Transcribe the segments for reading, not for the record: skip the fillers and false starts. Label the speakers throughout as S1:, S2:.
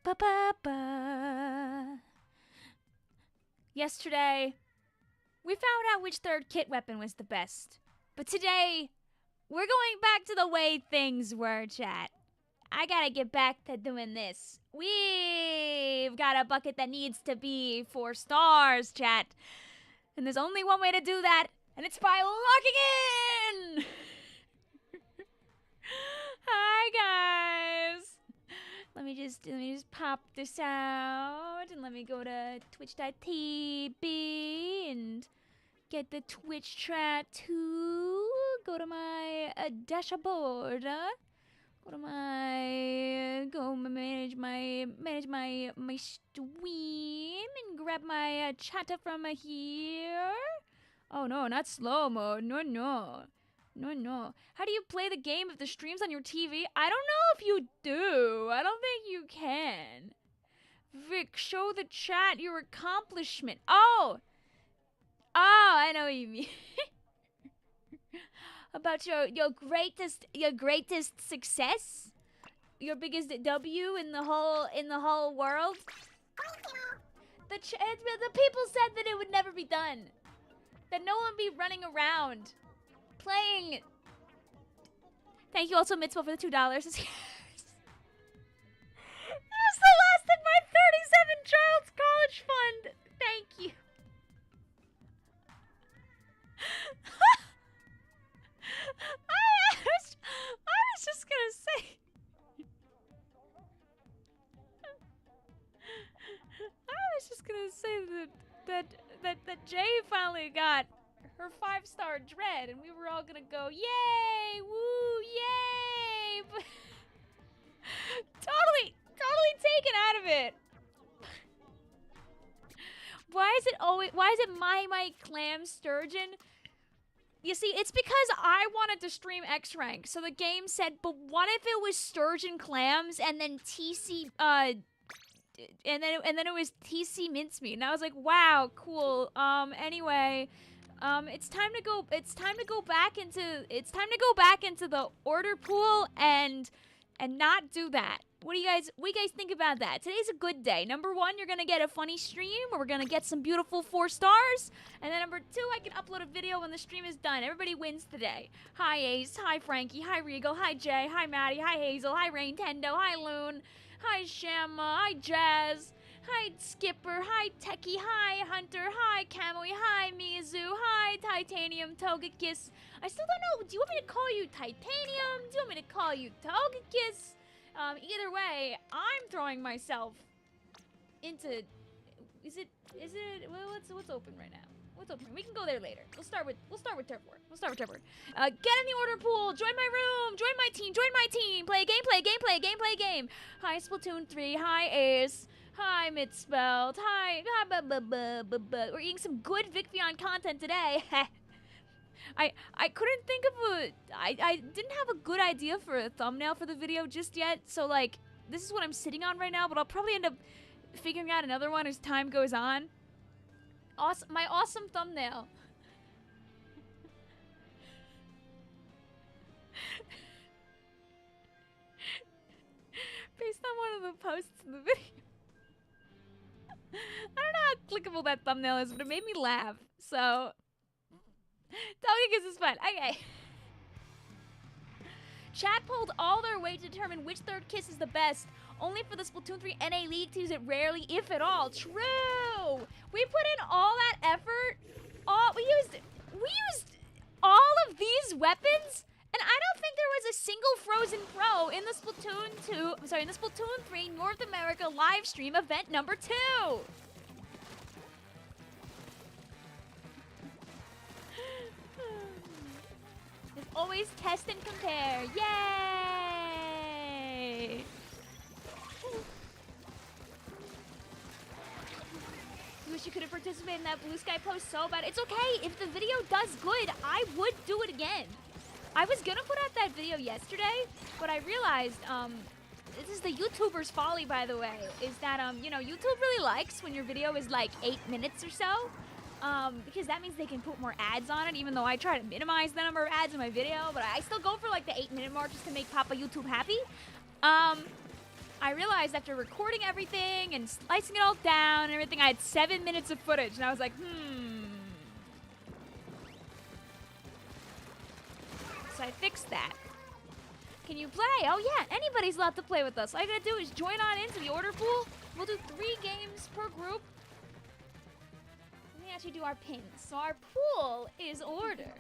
S1: ba ba ba ba. Yesterday, we found out which third kit weapon was the best. But today, we're going back to the way things were, chat. I gotta get back to doing this. We've got a bucket that needs to be 4 stars, chat. And there's only one way to do that, and it's by locking in! Hi, guys. Let me just pop this out, and let me go to twitch.tv and get the Twitch chat too. Go to my dashboard. Go manage my stream and grab my chatter from here. Oh no, not slow mode. No. How do you play the game if the stream's on your TV? I don't know if you do. I don't think you can. Vic, show the chat your accomplishment. Oh, I know what you mean. About your greatest success, your biggest W in the whole world. The people said that it would never be done. That no one would be running around playing. Thank you also Mitzvah for the $2. That's the last of my 37 child's college fund. Thank you. I was just gonna say. that Jay finally got her 5-star dread, and we were all gonna go, yay, woo, yay! totally taken out of it. Why is it my clam sturgeon? You see, it's because I wanted to stream X rank, so the game said, but what if it was sturgeon clams and then TC and then it was TC mincemeat, and I was like, wow, cool. Anyway, it's time to go back into the order pool and not do that. What do you guys think about that? Today's a good day. Number 1, you're gonna get a funny stream where we're gonna get some beautiful 4 stars. And then number 2, I can upload a video when the stream is done. Everybody wins today. Hi Ace, hi Frankie, hi Regal, hi Jay, hi Maddie, hi Hazel, hi Rain Tendo, hi Loon, hi Shamma, hi Jazz, hi Skipper, hi Techie, hi Hunter, hi Kamui, hi Mizu, hi Titanium Togekiss. I still don't know, do you want me to call you Titanium? Do you want me to call you Togekiss? Either way, I'm throwing myself into. Is it? Well, what's open right now? What's open? We can go there later. We'll start with Turf War. Get in the order pool. Join my room. Join my team. Play a game. Hi Splatoon 3. Hi Ace. Hi Mitspelt. Hi. We're eating some good Vicvillon content today. I couldn't think of I didn't have a good idea for a thumbnail for the video just yet, so like, this is what I'm sitting on right now, but I'll probably end up figuring out another one as time goes on. My awesome thumbnail. Based on one of the posts in the video. I don't know how clickable that thumbnail is, but it made me laugh, so Togekiss is fun. Okay. Chat pulled all their weight to determine which third kiss is the best. Only for the Splatoon 3 NA League to use it rarely, if at all. True! We put in all that effort. We used all of these weapons, and I don't think there was a single Frozen Pro in the Splatoon 3 North America live stream event number 2. Always test and compare. Yay! You wish you could have participated in that blue sky post so bad. It's okay. If the video does good, I would do it again. I was gonna put out that video yesterday, but I realized, this is the YouTuber's folly, by the way, is that, you know, YouTube really likes when your video is like 8 minutes or so. Because that means they can put more ads on it, even though I try to minimize the number of ads in my video, but I still go for like the 8-minute mark just to make Papa YouTube happy. I realized after recording everything and slicing it all down and everything, I had 7 minutes of footage, and I was like, So I fixed that. Can you play? Oh yeah, anybody's allowed to play with us. All you gotta do is join on into the order pool. We'll do 3 games per group. Let me actually do our pins. So our pool is order.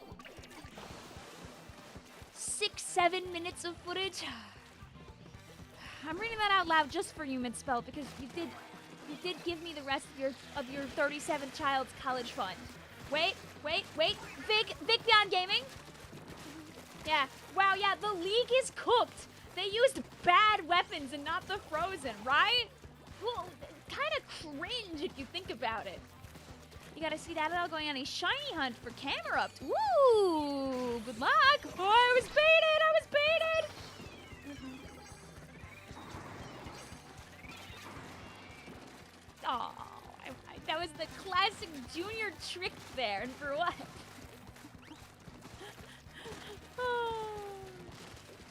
S1: 6-7 minutes of footage. I'm reading that out loud just for you, Midspell, because you did give me the rest of your 37th child's college fund. Wait. Vicvillon Gaming. Yeah. Wow, yeah, the league is cooked. They used bad weapons and not the frozen, right? Well, kind of cringe if you think about it. You gotta see that all going on a shiny hunt for camera up. Woo! Good luck! Oh, I was baited! Oh, that was the classic junior trick there, and for what?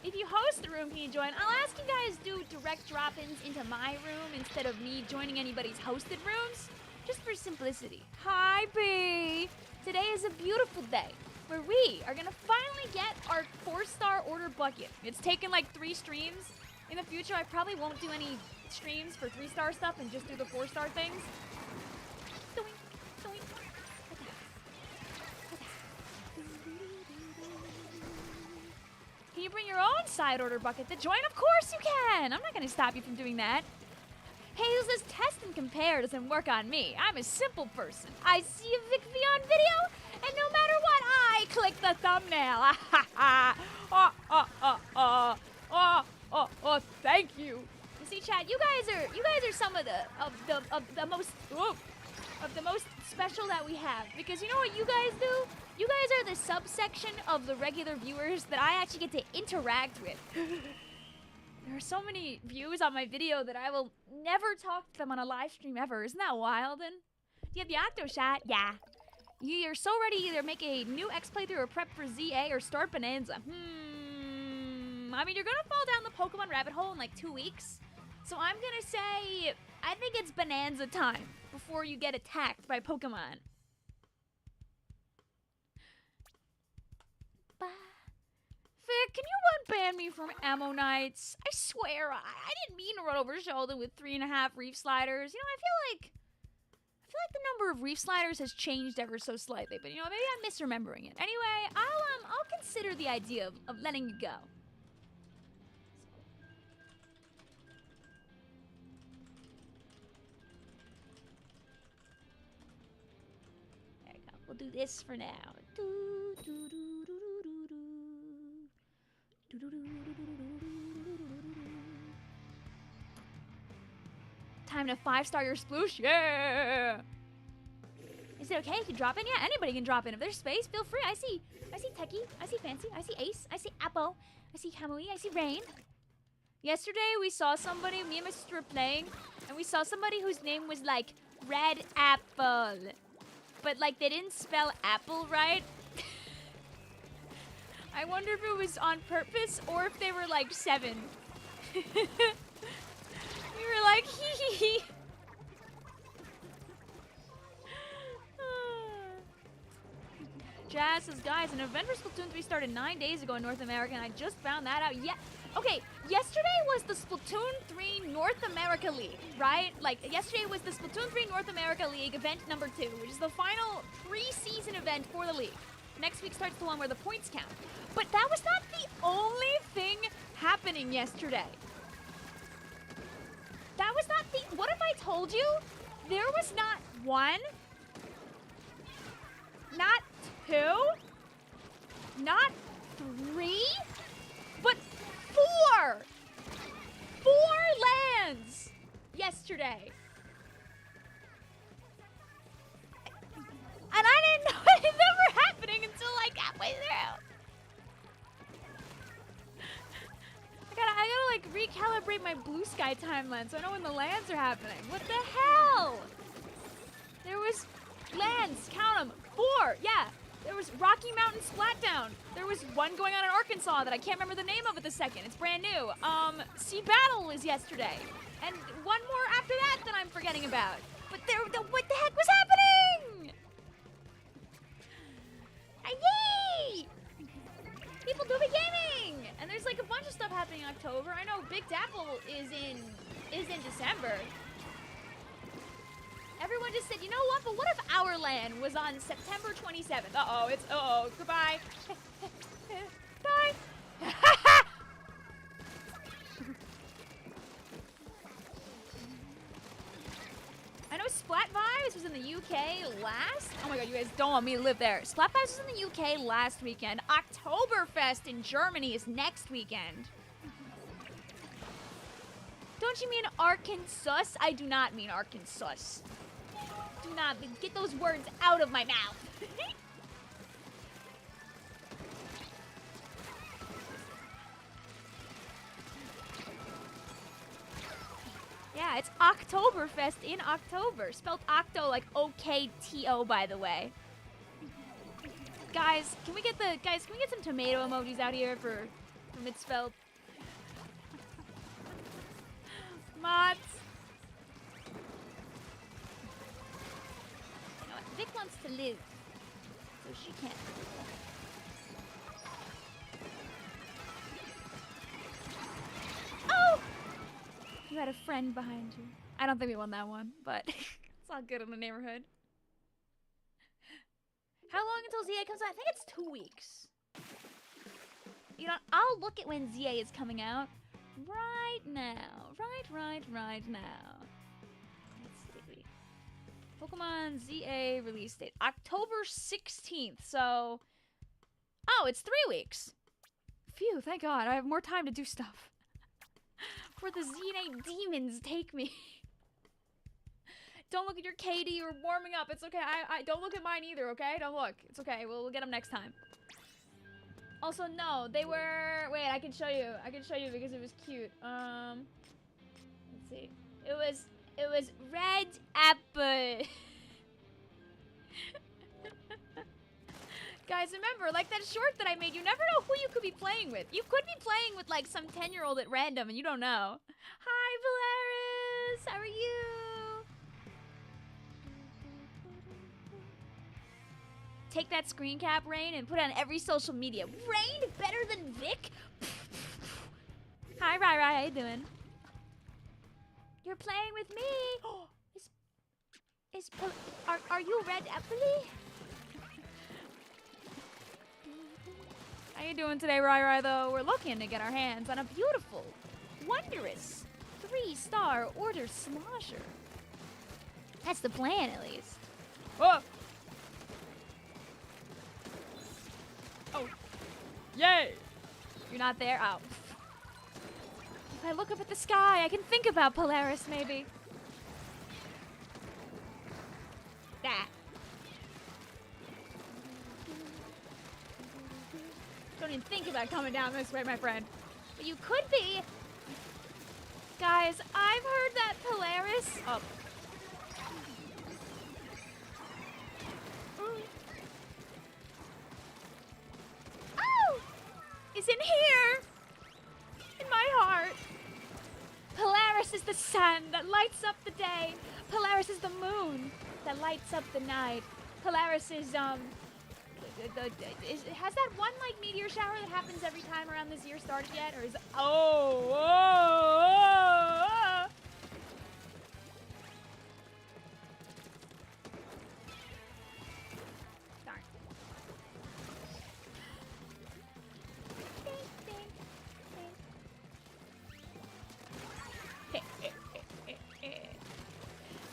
S1: If you host the room, can you join? I'll ask you guys do direct drop-ins into my room instead of me joining anybody's hosted rooms, just for simplicity. Hi, B! Today is a beautiful day where we are gonna finally get our 4-star order bucket. It's taken like 3 streams. In the future, I probably won't do any streams for 3-star stuff and just do the 4-star things. Can you bring your own side order bucket to join? Of course you can! I'm not gonna stop you from doing that. Hazel's test and compare doesn't work on me. I'm a simple person. I see a Vicvillon video, and no matter what, I click the thumbnail. Thank you. You see, chat, you guys are some of the most special that we have, because you know what you guys do? You guys are the subsection of the regular viewers that I actually get to interact with. There are so many views on my video that I will never talk to them on a live stream ever. Isn't that wild? And do you have the Octo Chat? Yeah. You're so ready to either make a new X playthrough or prep for ZA or start Bonanza. I mean, you're gonna fall down the Pokemon rabbit hole in like 2 weeks. So I'm gonna say, I think it's Bonanza time before you get attacked by Pokemon. Vic, can you unban me from Ammo Nights? I swear, I didn't mean to run over Sheldon with 3.5 Reef Sliders. You know, I feel like the number of Reef Sliders has changed ever so slightly, but you know, maybe I'm misremembering it. Anyway, I'll consider the idea of letting you go. There you go. We'll do this for now. Time to 5-star your sploosh. Yeah. Is it okay if you drop in? Yeah, anybody can drop in. If there's space, feel free. I see Techie. I see Fancy. I see Ace. I see Apple. I see Kamui. I see Rain. Yesterday, we saw somebody, me and my sister were playing, and we saw somebody whose name was like Red Apple. But like they didn't spell apple right. I wonder if it was on purpose or if they were like 7. We were like, hee hee hee. Jazz says, guys, an event for Splatoon 3 started 9 days ago in North America, and I just found that out. Yeah. Okay, yesterday was the Splatoon 3 North America League, right? Like, yesterday was the Splatoon 3 North America League event number 2, which is the final pre-season event for the league. Next week starts the one where the points count. But that was not the only thing happening yesterday. That was not the... What if I told you there was not 1, not 2, not 3, but 4! 4 lands yesterday. And I didn't know it was ever happening until like halfway through. I gotta like recalibrate my blue sky timeline so I know when the lands are happening. What the hell? There was lands, count them, 4, yeah. There was Rocky Mountain Splatdown. There was one going on in Arkansas that I can't remember the name of at the second. It's brand new. Sea Battle was yesterday. And one more after that I'm forgetting about. But what the heck was happening? Yay! People do be gaming! And there's like a bunch of stuff happening in October. I know Big Dapple is in December. Everyone just said, you know what? But what if Our Land was on September 27th? Uh-oh, goodbye. Bye. I know Splat Vibes was in the UK last. Oh my god, you guys don't want me to live there. Splat Vibes was in the UK last weekend. Oktoberfest in Germany is next weekend. Don't you mean Arkansas? I do not mean Arkansas. Do not get those words out of my mouth. Yeah, it's Oktoberfest in October. Spelled Octo like O-K-T-O, by the way. Guys, can we get some tomato emojis out here for misspelled? Mods. You know what? Vic wants to live, so she can't. Oh! You had a friend behind you. I don't think we won that one, but it's all good in the neighborhood. How long until ZA comes out? I think it's 2 weeks. You know, I'll look at when ZA is coming out right now. Right now. Let's see. Pokemon ZA release date. October 16th, so... Oh, it's 3 weeks. Phew, thank God. I have more time to do stuff. Where the ZA demons take me. Don't look at your KD. You're warming up. It's okay. I don't look at mine either, okay? Don't look. It's okay. We'll get them next time. Also, no. They were... Wait, I can show you. I can show you because it was cute. Let's see. It was red apple. Guys, remember, like that short that I made, you never know who you could be playing with. You could be playing with, like, some 10-year-old at random, and you don't know. Hi, Valeris! How are you? Take that screen cap, Rain, and put it on every social media. Rain better than Vic? Hi, Rai Rai, how you doing? You're playing with me! Are you Red Appley? How you doing today, Rai Rai, though? We're looking to get our hands on a beautiful, wondrous, 3-star order Slosher. That's the plan, at least. Whoa! Oh. Yay! You're not there? Oh. If I look up at the sky, I can think about Polaris, maybe. That. Don't even think about coming down this way, my friend. But you could be. Guys, I've heard that Polaris... Oh. Oh! Is in here! In my heart. Polaris is the sun that lights up the day. Polaris is the moon that lights up the night. Polaris is, has that one, like, meteor shower that happens every time around this year started yet? Or is it... Oh! Darn.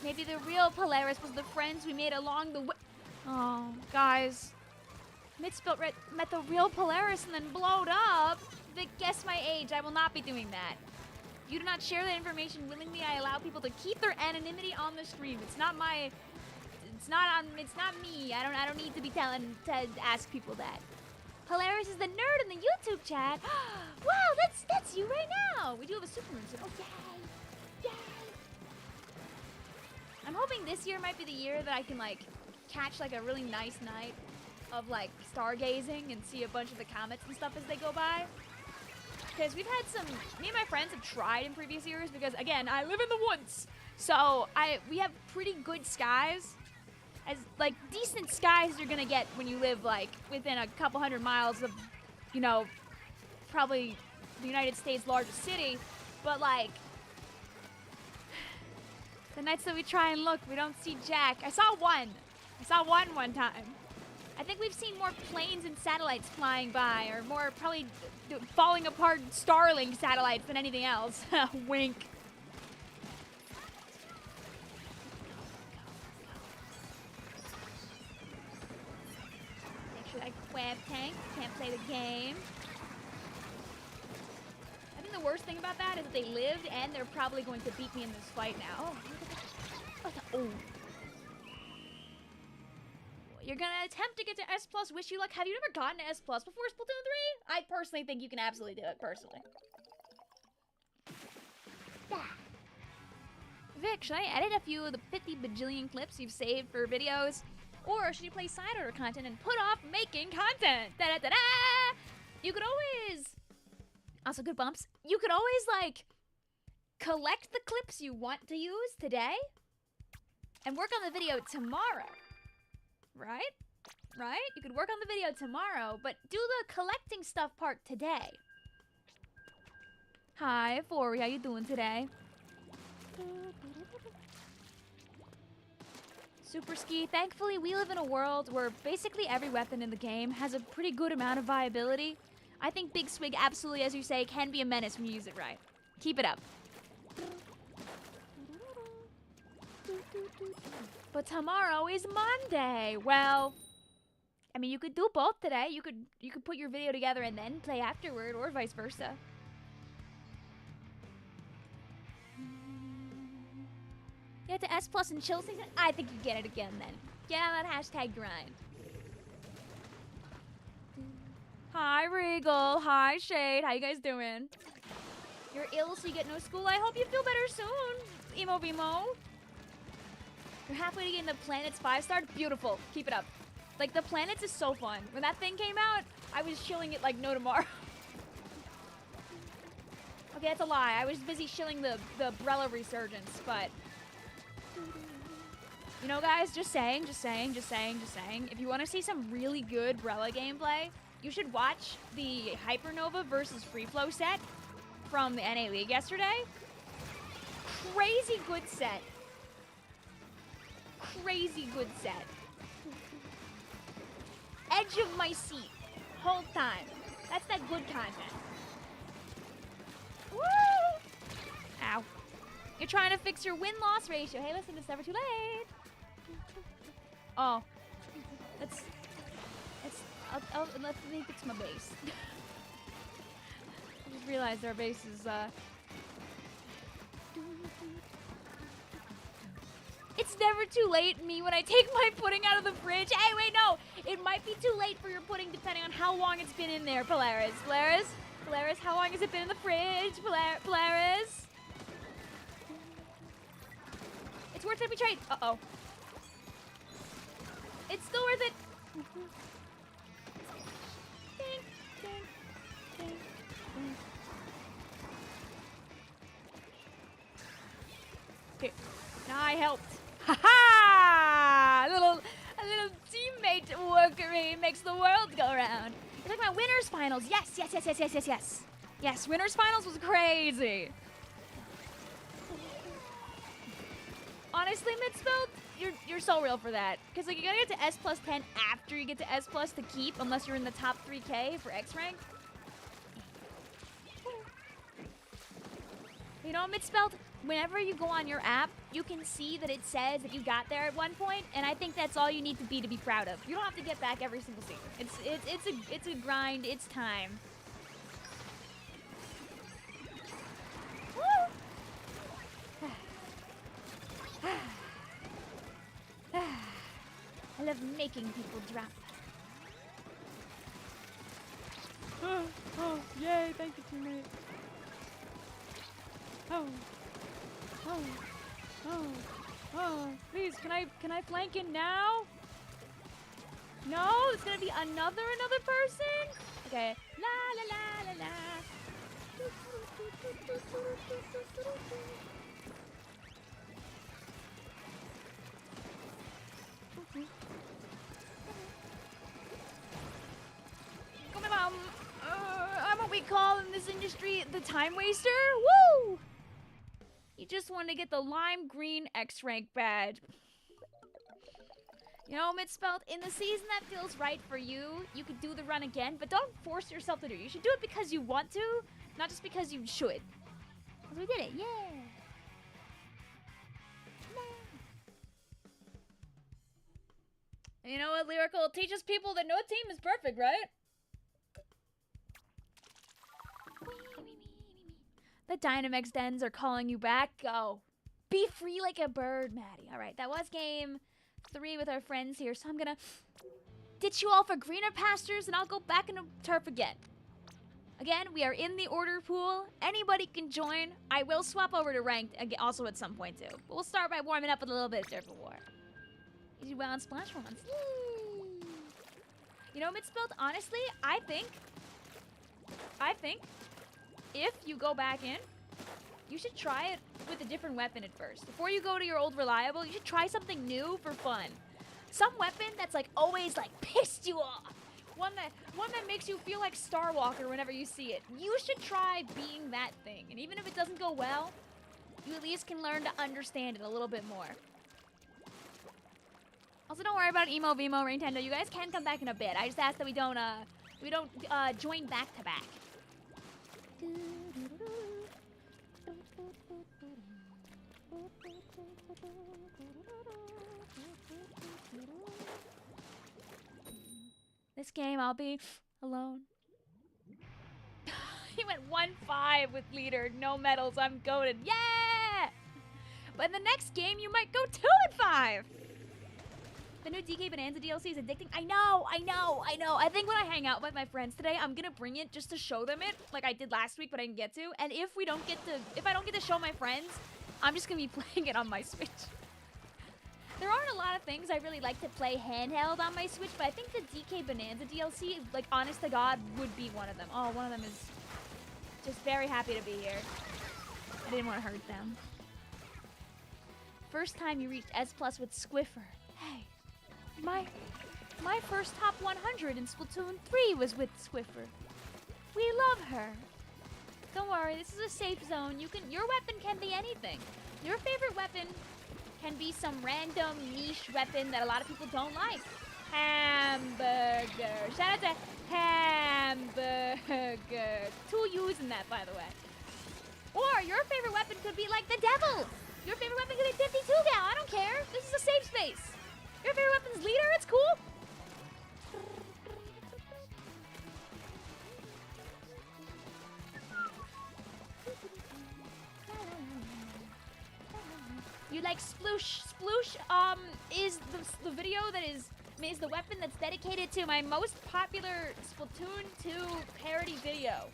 S1: Maybe the real Polaris was the friends we made along the way. Oh, guys. Midspelt met the real Polaris and then blowed up. Vic, guess my age. I will not be doing that. You do not share that information willingly. I allow people to keep their anonymity on the stream. It's not my... It's not me. I don't need to be to ask people that. Polaris is the nerd in the YouTube chat. Wow, that's you right now. We do have a Supermoon soon. Oh, yay. Yay. I'm hoping this year might be the year that I can, like, catch, like, a really nice night of like stargazing and see a bunch of the comets and stuff as they go by. Because we've had some, me and my friends have tried in previous years because again, I live in the woods. So we have pretty good skies. As like decent skies you're gonna get when you live like within a couple hundred miles of, you know, probably the United States' largest city. But like, the nights that we try and look, we don't see jack. I saw one one time. I think we've seen more planes and satellites flying by, or more probably falling apart Starlink satellites than anything else. Wink. Make sure I web tank. Can't play the game. I think the worst thing about that is that they lived and they're probably going to beat me in this fight now. Oh. You're gonna attempt to get to S+. Wish you luck. Have you never gotten to S+ before Splatoon 3? I personally think you can absolutely do it, personally. Vic, should I edit a few of the 50 bajillion clips you've saved for videos? Or should you play side order content and put off making content? Da-da-da-da! You could always... Also, good bumps. You could always, like, collect the clips you want to use today and work on the video tomorrow. Right? Right? You could work on the video tomorrow, but do the collecting stuff part today. Hi, Fori, how you doing today? Super Ski, thankfully we live in a world where basically every weapon in the game has a pretty good amount of viability. I think Big Swig absolutely, as you say, can be a menace when you use it right. Keep it up. But tomorrow is Monday. Well, I mean, you could do both today. You could put your video together and then play afterward, or vice versa. Get to S+ and chill season? I think you get it again then. Get on that hashtag grind. Hi, Regal. Hi, Shade. How you guys doing? You're ill, so you get no school. I hope you feel better soon, Emo Bimo. You're halfway to getting the Planets 5-star. Beautiful. Keep it up. Like, the Planets is so fun. When that thing came out, I was shilling it like no tomorrow. Okay, that's a lie. I was busy shilling the Brella Resurgence, but... You know, guys, just saying. If you want to see some really good Brella gameplay, you should watch the Hypernova versus Free Flow set from the NA League yesterday. Crazy good set. Crazy good set. Edge of my seat. Whole time. That's that good content. Woo! Ow. You're trying to fix your win-loss ratio. Hey, listen, it's never too late. Oh. Let me fix my base. I just realized our base is, It's never too late, me, when I take my pudding out of the fridge. Hey, wait, no. It might be too late for your pudding depending on how long it's been in there, Polaris. Polaris, how long has it been in the fridge? Polaris? It's worth every trade. Uh-oh. It's still worth it. Ding, ding, ding, ding. Okay, now I helped. Ha-ha! A little teammate workery makes the world go round. It's like my winners finals. Yes. Yes, winners finals was crazy. Honestly, Midspelt, you're so real for that. Because like you gotta get to S+ 10 after you get to S+ to keep, unless you're in the top 3K for X rank. You know, Midspelt, whenever you go on your app, you can see that it says that you got there at one point, and I think that's all you need to be proud of. You don't have to get back every single season. It's a grind. It's time. I love making people drop. Oh, yay! Thank you, teammate. Oh, please, can I flank in now? No, it's gonna be another person? Okay. La la la la la. Come on, I'm what we call in this industry the time waster. Woo! You just want to get the lime green X rank badge. You know, misspelled, in the season that feels right for you, you could do the run again, but don't force yourself to do it. You should do it because you want to, not just because you should. Because we did it, yeah. You know what, Lyrical? It teaches people that no team is perfect, right? The Dynamex dens are calling you back. Go. Be free like a bird, Maddie. All right, that was game 3 with our friends here, so I'm gonna ditch you all for greener pastures, and I'll go back into turf again. Again, we are in the order pool. Anybody can join. I will swap over to ranked also at some point, too. But we'll start by warming up with a little bit of Turf War. Easy well on Splash once. You know, misspelled, honestly, I think if you go back in, you should try it with a different weapon at first. Before you go to your old reliable, you should try something new for fun. Some weapon that's like always like pissed you off. One that makes you feel like Starwalker whenever you see it. You should try being that thing. And even if it doesn't go well, you at least can learn to understand it a little bit more. Also, don't worry about Emo, Vimo, Nintendo. You guys can come back in a bit. I just ask that we don't join back to back. This game, I'll be alone. He went 1-5 with leader. No medals. I'm goated. Yeah! But in the next game, you might go 2-5. The new DK Bonanza DLC is addicting. I know. I think when I hang out with my friends today, I'm gonna bring it just to show them it, like I did last week, but I didn't get to. And if I don't get to show my friends, I'm just gonna be playing it on my Switch. There aren't a lot of things I really like to play handheld on my Switch, but I think the DK Bonanza DLC, like, honest to God, would be one of them. Oh, one of them is just very happy to be here. I didn't want to hurt them. First time you reached S+ with Squiffer. Hey, my first top 100 in Splatoon 3 was with Squiffer. We love her. Don't worry, this is a safe zone. Your weapon can be anything. Your favorite weapon can be some random niche weapon that a lot of people don't like. Hamburger. Shout out to Hamburger. 2 U's in that, by the way. Or your favorite weapon could be like the devil. Your favorite weapon could be 52 gal. I don't care. This is a safe space. Your favorite weapon's leader. It's cool. You like Sploosh. Sploosh is the video that is the weapon that's dedicated to my most popular Splatoon 2 parody video.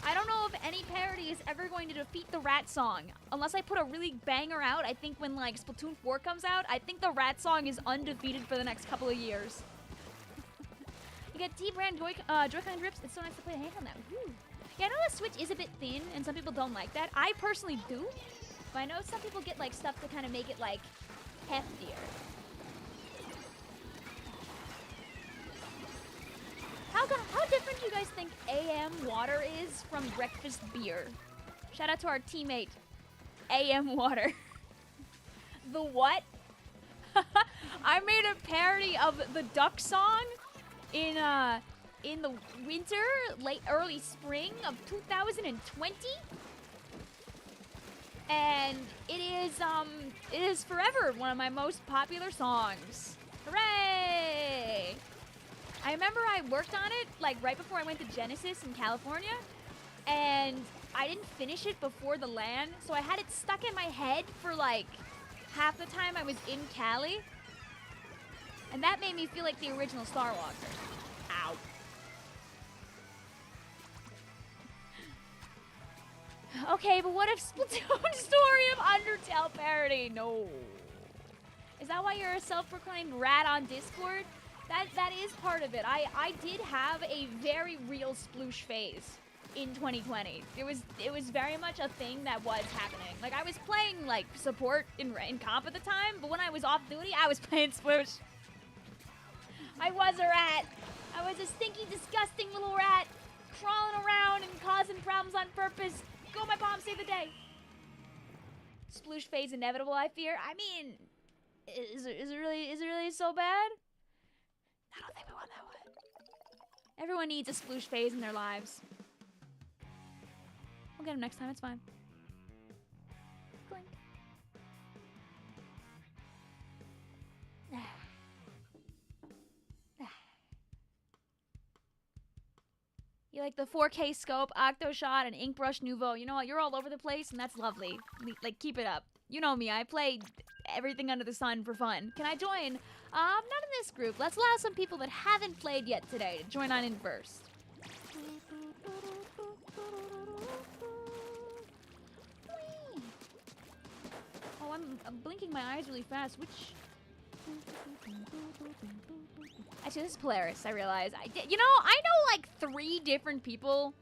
S1: I don't know if any parody is ever going to defeat the Rat Song. Unless I put a really banger out, I think when like Splatoon 4 comes out, I think the Rat Song is undefeated for the next couple of years. You get T-brand Joy-Con grips. It's so nice to play a hand on that. Woo. Yeah, I know the Switch is a bit thin, and some people don't like that. I personally do. But I know some people get like stuff to kind of make it like heftier. How different do you guys think AM water is from breakfast beer? Shout out to our teammate, AM water. The what? I made a parody of the Duck song in the winter, early spring of 2020. And it is forever one of my most popular songs. Hooray! I remember I worked on it like right before I went to Genesis in California, and I didn't finish it before the LAN, so I had it stuck in my head for like half the time I was in Cali, and that made me feel like the original Starwalker. Ow. Okay, but what if Splatoon Story of Undertale parody? No. Is that why you're a self-proclaimed rat on Discord? That is part of it. I did have a very real sploosh phase in 2020. It was very much a thing that was happening. Like, I was playing, like, support in comp at the time, but when I was off duty, I was playing sploosh. I was a rat. I was a stinky, disgusting little rat crawling around and causing problems on purpose. Go, my bomb, save the day. Sploosh phase inevitable, I fear. I mean, is it really so bad? I don't think we want that one. Everyone needs a sploosh phase in their lives. We'll get him next time, it's fine. Clink. You like the 4K scope, octo shot, and ink brush nouveau. You know what? You're all over the place, and that's lovely. Like, keep it up. You know me. I play everything under the sun for fun. Can I join? Not in this group. Let's allow some people that haven't played yet today to join on in first. Oh, I'm blinking my eyes really fast. Which? Actually, this is Polaris, I realize. You know, I know like 3 different people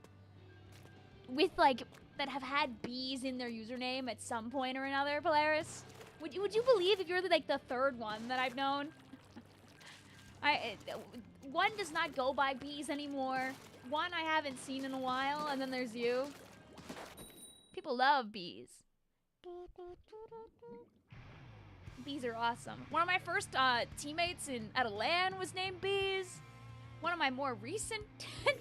S1: with like that have had B's in their username at some point or another, Polaris. Would you believe if you're like the 3rd one that I've known? One does not go by B's anymore. One I haven't seen in a while, and then there's you. People love B's. Bees are awesome. One of my first teammates at a LAN was named Bees. One of my more recent... I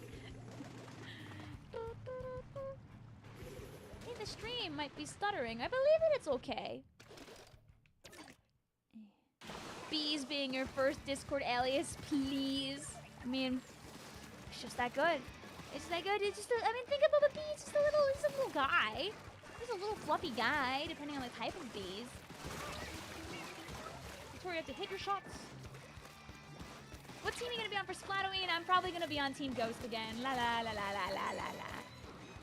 S1: think the stream might be stuttering. I believe it's okay. Bees being your first Discord alias, please. I mean, it's just that good. It's that good. It's just I mean, think about the bee. He's a little guy. He's a little fluffy guy, depending on the type of bees. That's where you have to hit your shots. What team are you gonna be on for Splatoon? I'm probably gonna be on Team Ghost again. La la la la la la la la.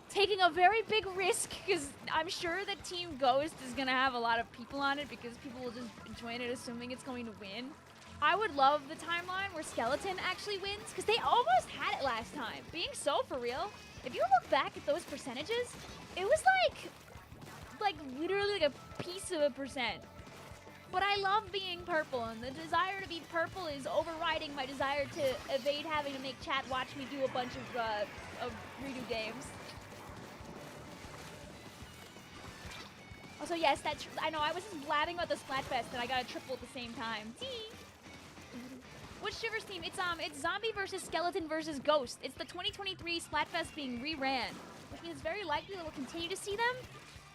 S1: Taking a very big risk because I'm sure that Team Ghost is gonna have a lot of people on it because people will just join it assuming it's going to win. I would love the timeline where Skeleton actually wins because they almost had it last time. Being so for real, if you look back at those percentages, it was like literally like a piece of a percent. But I love being purple, and the desire to be purple is overriding my desire to evade having to make chat watch me do a bunch of redo games. Also, yes, I know, I was just blabbing about the Splatfest and I got a triple at the same time. Which Shivers team? It's Zombie versus Skeleton versus Ghost. It's the 2023 Splatfest being reran, which means it's very likely that we'll continue to see them.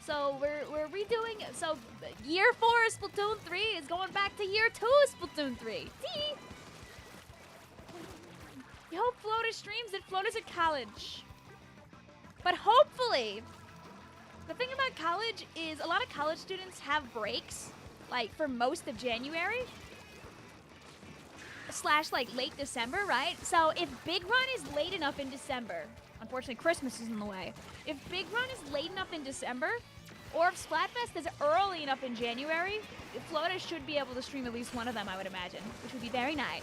S1: So we're redoing, so year 4 of Splatoon 3 is going back to year 2 of Splatoon 3. You hope Flotus streams at Flotus at college. But hopefully, the thing about college is a lot of college students have breaks, like for most of January. / like late December, right? So if Big Run is late enough in December, unfortunately Christmas is in the way. If Big Run is late enough in December, or if Splatfest is early enough in January, Flota should be able to stream at least one of them, I would imagine, which would be very nice.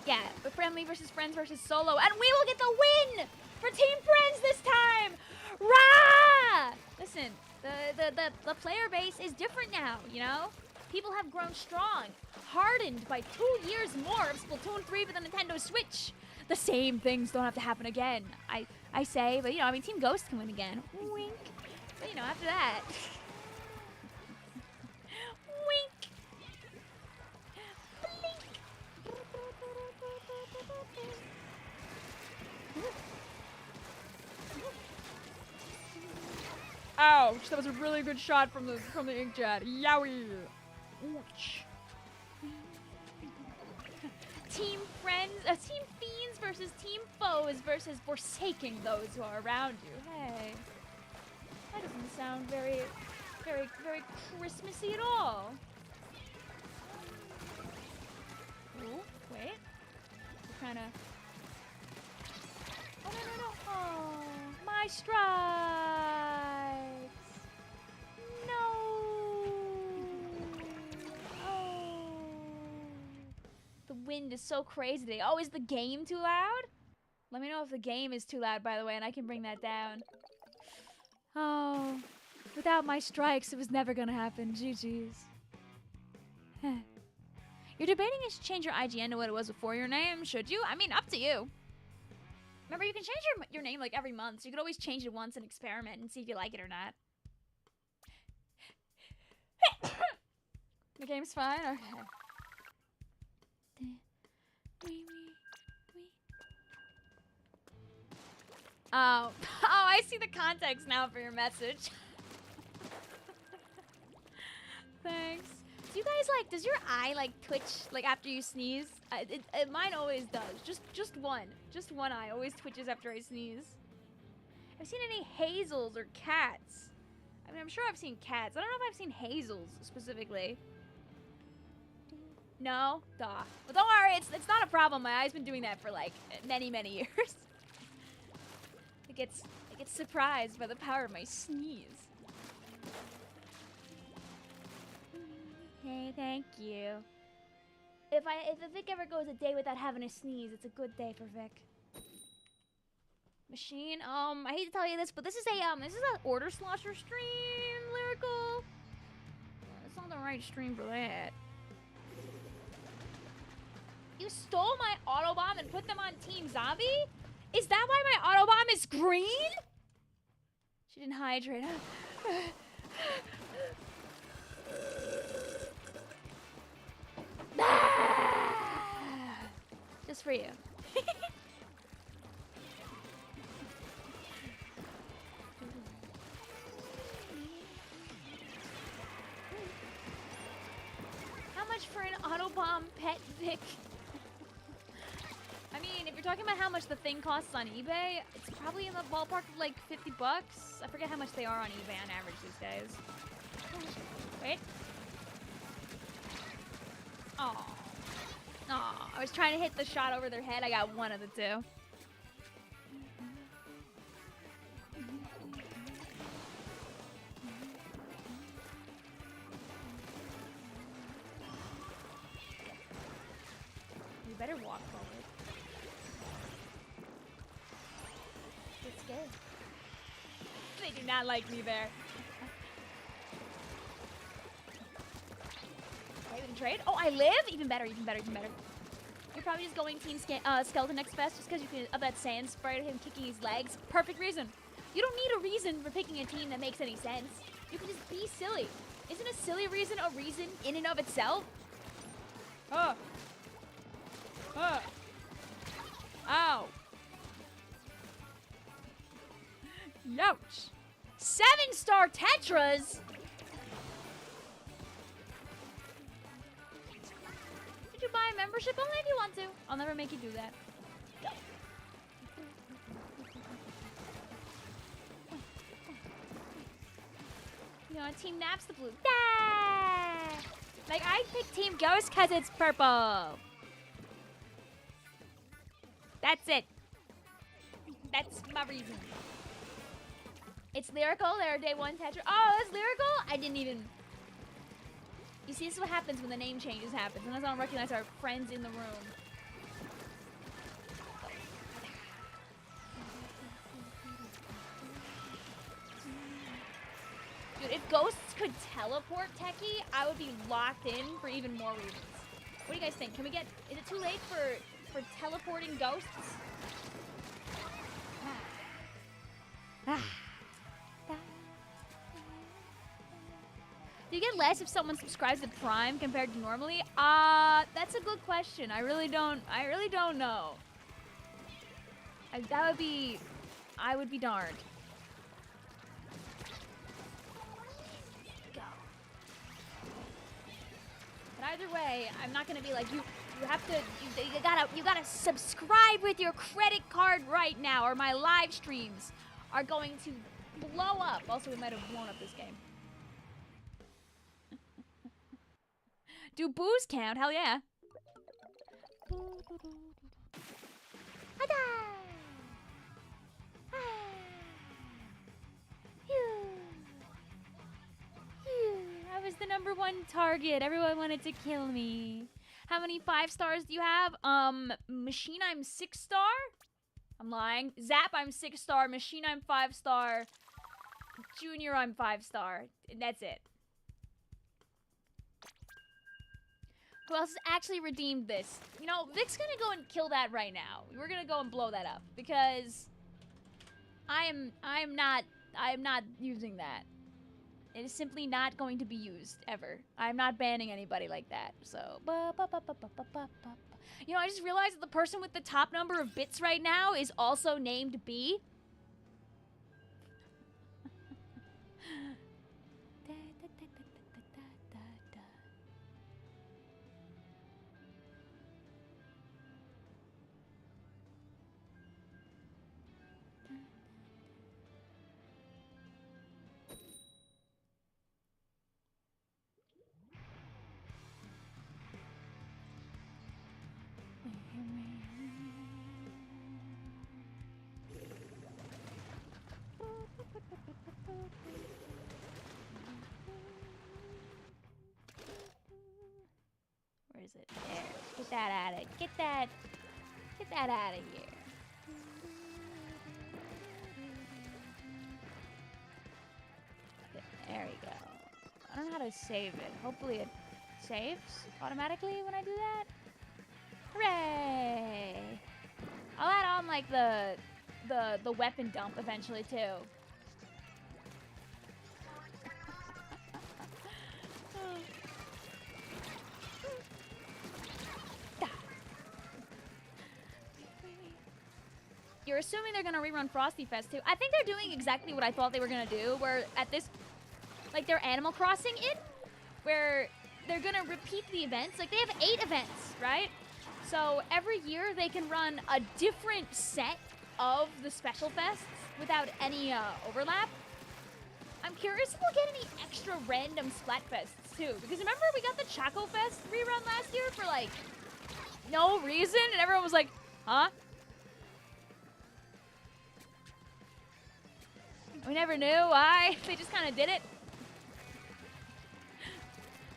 S1: Yeah, but friendly versus friends versus solo, and we will get the win for Team Friends this time! Rah! Listen, the player base is different now, you know? People have grown strong, hardened by 2 years more of Splatoon 3 for the Nintendo Switch. The same things don't have to happen again, I say, but you know, I mean, Team Ghost can win again. Wink. But you know, after that... Wink. Blink. Ouch, that was a really good shot from the ink chat. Yowie. Ouch. Team Friends, Team Fiends versus Team Foes versus forsaking those who are around you. Hey, that doesn't sound very Christmassy at all. Ooh, wait. We're kind of... Oh, no. Oh, my strikes. No. Oh. wind is so crazy today. Oh, is the game too loud? Let me know if the game is too loud, by the way, and I can bring that down. Oh, without my strikes, it was never gonna happen. GG's. You're debating to change your IGN to what it was before your name. Should you? I mean, up to you. Remember, you can change your name like every month, so you could always change it once and experiment and see if you like it or not. The game's fine? Okay. Oh, I see the context now for your message. Thanks. Do you guys does your eye twitch after you sneeze? Mine always does. Just one eye always twitches after I sneeze. Have you seen any hazels or cats? I mean, I'm sure I've seen cats. I don't know if I've seen hazels specifically. No? Duh. Well, don't worry. It's not a problem. My eye's been doing that for many years. It gets surprised by the power of my sneeze. Hey, thank you. If Vic ever goes a day without having a sneeze, it's a good day for Vic. Machine, I hate to tell you this, but this is an order slosher stream, Lyrical. It's not the right stream for that. You stole my Autobomb and put them on Team Zombie? Is that why my Autobomb is green? She didn't hydrate. Just for you. How much for an Autobomb pet, Vic? I mean, if you're talking about how much the thing costs on eBay, it's probably in the ballpark of 50 bucks. I forget how much they are on eBay on average these days. Wait. Oh. Oh, I was trying to hit the shot over their head. I got one of the two. You better walk forward. It's good. They do not like me there. Trade? Oh, I live? Even better, even better, even better. You're probably just going Team Skeleton X Fest just because you can of that sand sprite of him kicking his legs. Perfect reason. You don't need a reason for picking a team that makes any sense. You can just be silly. Isn't a silly reason a reason in and of itself? Oh. Oh. Ow. Youch. 7-star Tetras? You buy a membership only if you want to. I'll never make you do that. You know, Team Naps the blue. Yeah! I picked Team Ghost because it's purple. That's it. That's my reason. It's Lyrical. They're day one Tetra. Oh, it's Lyrical? I didn't even... You see, this is what happens when the name changes happen. Sometimes I don't recognize our friends in the room. Dude, if ghosts could teleport Techie, I would be locked in for even more reasons. What do you guys think? Can we get... Is it too late for teleporting ghosts? Do you get less if someone subscribes to Prime compared to normally? That's a good question. I really don't know. I would be darned. Go. But either way, I'm not gonna be like you have to you gotta subscribe with your credit card right now or my live streams are going to blow up. Also, we might have blown up this game. Do boos count? Hell yeah. I was the #1 target. Everyone wanted to kill me. How many 5 stars do you have? Machine, I'm 6 star. I'm lying. Zap, I'm 6 star. Machine, I'm 5 star. Junior, I'm 5 star. And that's it. Who else has actually redeemed this? You know, Vic's gonna go and kill that right now. We're gonna go and blow that up because I am not using that. It is simply not going to be used ever. I'm not banning anybody like that. So, you know, I just realized that the person with the top number of bits right now is also named B. Where is it? There. Get that out of Get that out of here. There we go. I don't know how to save it. Hopefully it saves automatically when I do that. Hooray! I'll add on like the weapon dump eventually too. You're assuming they're gonna rerun Frosty Fest too. I think they're doing exactly what I thought they were gonna do, where at this, like their Animal Crossing it, where they're gonna repeat the events. Like they have 8 events, right? So every year they can run a different set of the special fests without any overlap. I'm curious if we'll get any extra random Splatfests too, because remember we got the Choco Fest rerun last year for like no reason, and everyone was like, huh? We never knew why. They just kind of did it.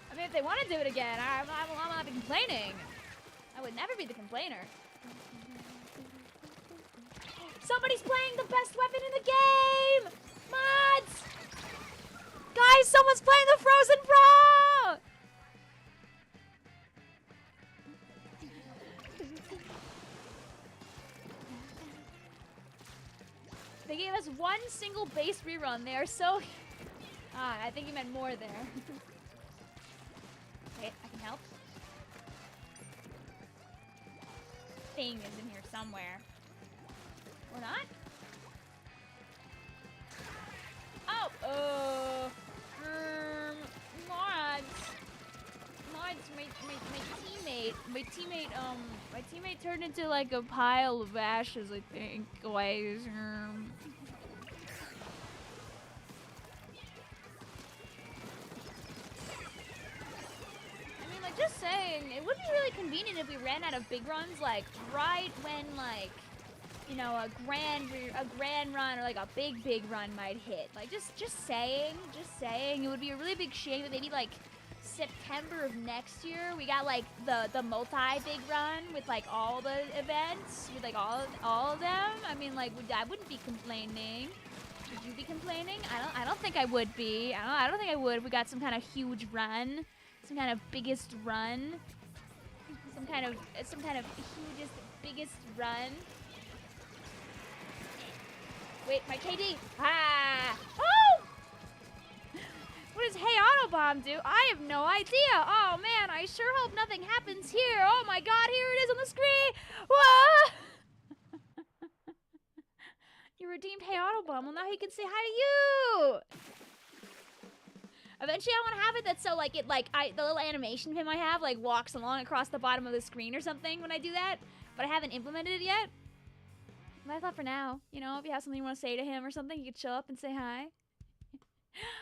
S1: I mean, if they want to do it again, I'm not complaining. I would never be the complainer. Somebody's playing the best weapon in the game! Mods! Guys, someone's playing the Frozen Pro! They gave us one single base rerun. They are so... Ah, I think you meant more there. Wait, I can help. Thing is in here somewhere. Or not? Oh! Mods, my teammate turned into like a pile of ashes, I think. Guys. I mean, like, just saying, it would be really convenient if we ran out of big runs, like, right when, like, you know, a grand run or like a big run might hit. Like, just saying, it would be a really big shame if maybe like September of next year we got like the multi-big run with like all the events with like all of them. I mean, like, I wouldn't be complaining. Would you be complaining? I don't think I would be. I don't think I would if we got some kind of huge run, some kind of biggest run, some kind of hugest biggest run. Wait, my KD. Ah! Oh! What does Hey Autobomb do? I have no idea. Oh man, I sure hope nothing happens here. Oh my god, here it is on the screen. Whoa! You redeemed Hey Autobomb. Well, now he can say hi to you. Eventually, I want to have it that's so like the little animation of him I have like walks along across the bottom of the screen or something when I do that, but I haven't implemented it yet. But I thought for now, you know, if you have something you want to say to him or something, you could show up and say hi.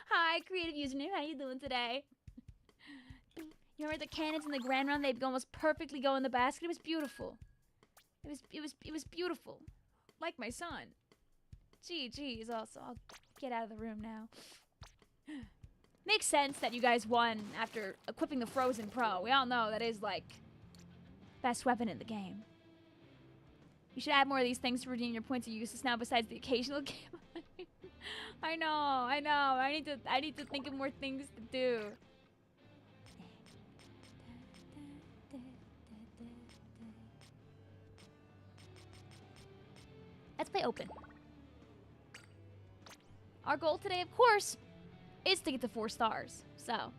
S1: Hi, creative username. How you doing today? You remember the cannons in the grand run? They'd almost perfectly go in the basket. It was beautiful. It was beautiful. Like my son. GG's also. I'll get out of the room now. Makes sense that you guys won after equipping the Frozen Pro. We all know that is like Best weapon in the game. You should add more of these things to redeem your points of uses now besides the occasional game. I know. I need to think of more things to do. Let's play open. Our goal today, of course, is to get to 4 stars. So.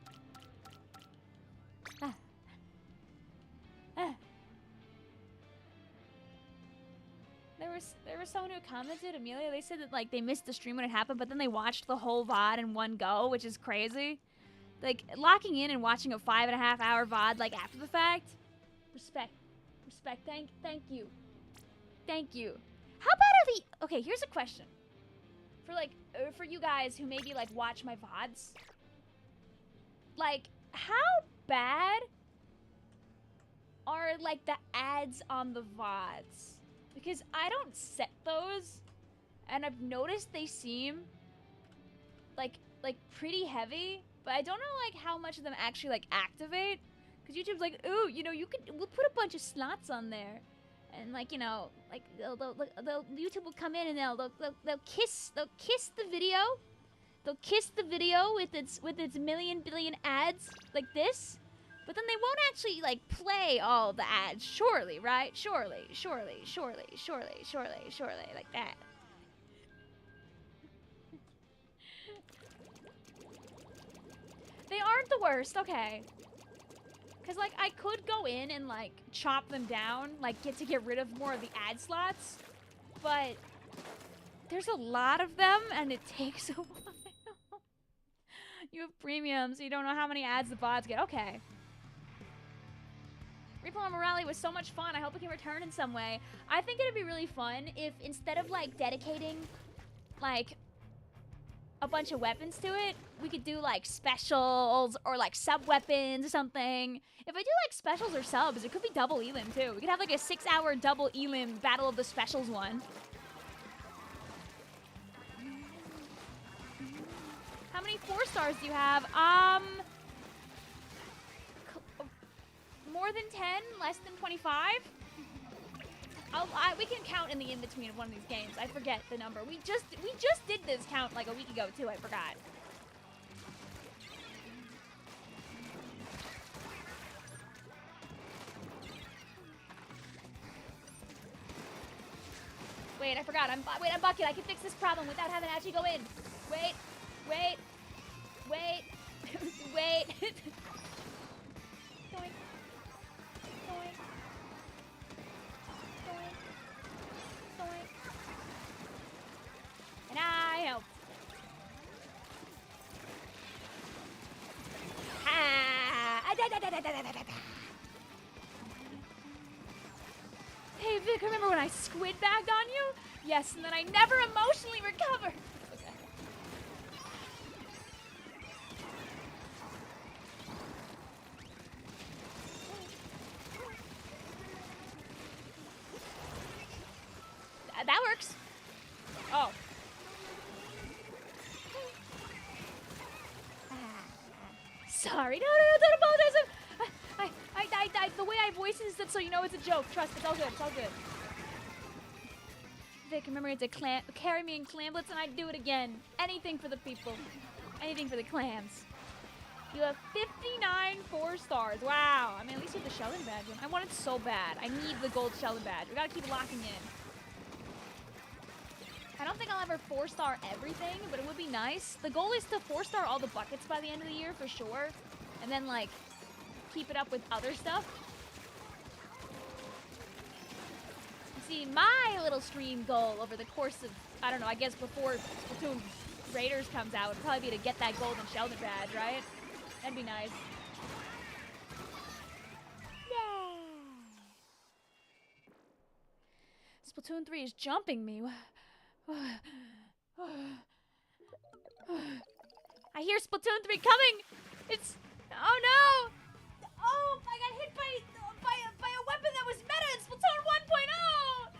S1: There was someone who commented, Amelia, they said that like they missed the stream when it happened, but then they watched the whole VOD in one go, which is crazy. Like locking in and watching a 5.5 hour VOD like after the fact. Respect. Thank you. How bad are the... Okay, here's a question. For you guys who maybe like watch my VODs. Like, how bad are like the ads on the VODs? Because I don't set those, and I've noticed they seem like pretty heavy, but I don't know like how much of them actually like activate. Because YouTube's like, ooh, you know, we'll put a bunch of slots on there, and like, you know, like YouTube will come in and they'll kiss the video, with its million billion ads like this. But then they won't actually, like, play all the ads. Surely, right? Surely. Like that. They aren't the worst, okay. Because, like, I could go in and, like, chop them down. Like, get rid of more of the ad slots. But there's a lot of them, and it takes a while. You have premium, so you don't know how many ads the bots get. Okay. Repo Morale was so much fun. I hope it can return in some way. I think it'd be really fun if instead of like dedicating like a bunch of weapons to it, we could do like specials or like sub weapons or something. If I do like specials or subs, it could be double elim too. We could have like a 6-hour double elim Battle of the Specials one. How many 4 stars do you have? More than 10, less than 25. We can count in the in-between of one of these games. I forget the number. We just did this count like a week ago too. I forgot. Wait, I forgot. I'm Bucket. I can fix this problem without having to actually go in. Wait. And I help. Hey Vic, remember when I squid bagged on you? Yes, and then I never emotionally recovered. Okay. That works. Oh. Sorry. No, don't apologize. The way I voice it is that so you know it's a joke. Trust, it's all good. It's all good. Vic, remember you had to carry me in clamblets, and I'd do it again. Anything for the people. Anything for the clams. You have 59 4 stars. Wow. I mean, at least you have the Sheldon badge. I want it so bad. I need the gold Sheldon badge. We gotta keep locking in. I don't think I'll ever 4-star everything, but it would be nice. The goal is to 4-star all the buckets by the end of the year for sure. And then, like, keep it up with other stuff. You see, my little stream goal over the course of, I don't know, I guess before Splatoon Raiders comes out would probably be to get that golden Sheldon badge, right? That'd be nice. Yay! Splatoon 3 is jumping me. I hear Splatoon 3 coming! It's... Oh no! Oh, I got hit by a weapon that was meta in Splatoon 1.0!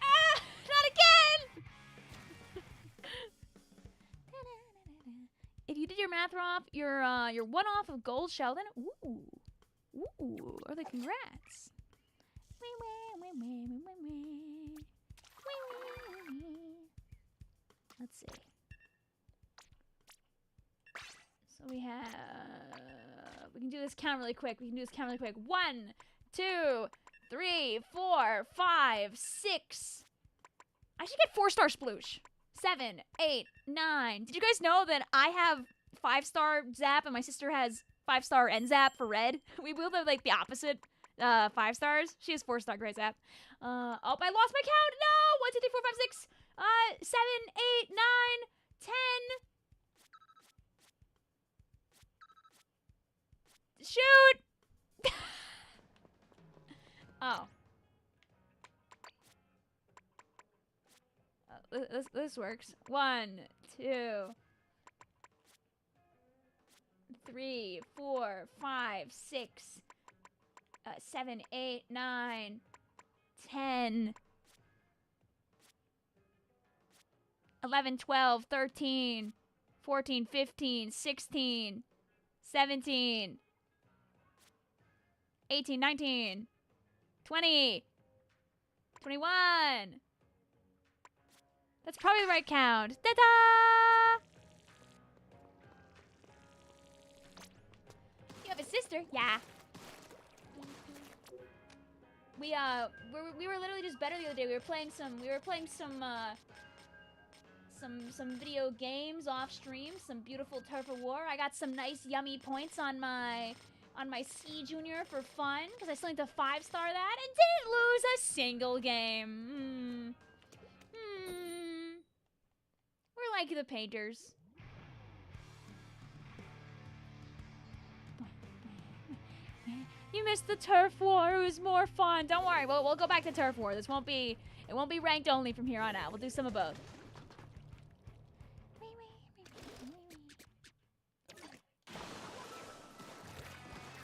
S1: Ah! Not again! If you did your math off, you're one off of gold Sheldon. Ooh. Ooh. Early congrats. Let's see. So we have... We can do this count really quick. 1, 2, 3, 4, 5, 6. I should get 4-star sploosh. 7, 8, 9. Did you guys know that I have 5-star zap and my sister has 5-star and zap for red? We both have like the opposite 5 stars. She has 4-star gray zap. Oh, I lost my count. No! 1, 2, 3, 4, 5, 6. 7, 8, 9, 10. Shoot! Oh. This works. 1, 2, 3, 4, 5, 6, 7, 8, 9, 10, 11, 12, 13, 14, 15, 16, 17, 18, 19, 20, 21. That's probably the right count. Ta-da! You have a sister? Yeah. We were literally just better the other day. We were playing some video games off stream, some beautiful Turf of War. I got some nice yummy points on my C Junior for fun because I still need to 5-star that and didn't lose a single game. We're like the painters. You missed the Turf War. It was more fun. Don't worry. We'll go back to Turf War. It won't be ranked only from here on out. We'll do some of both.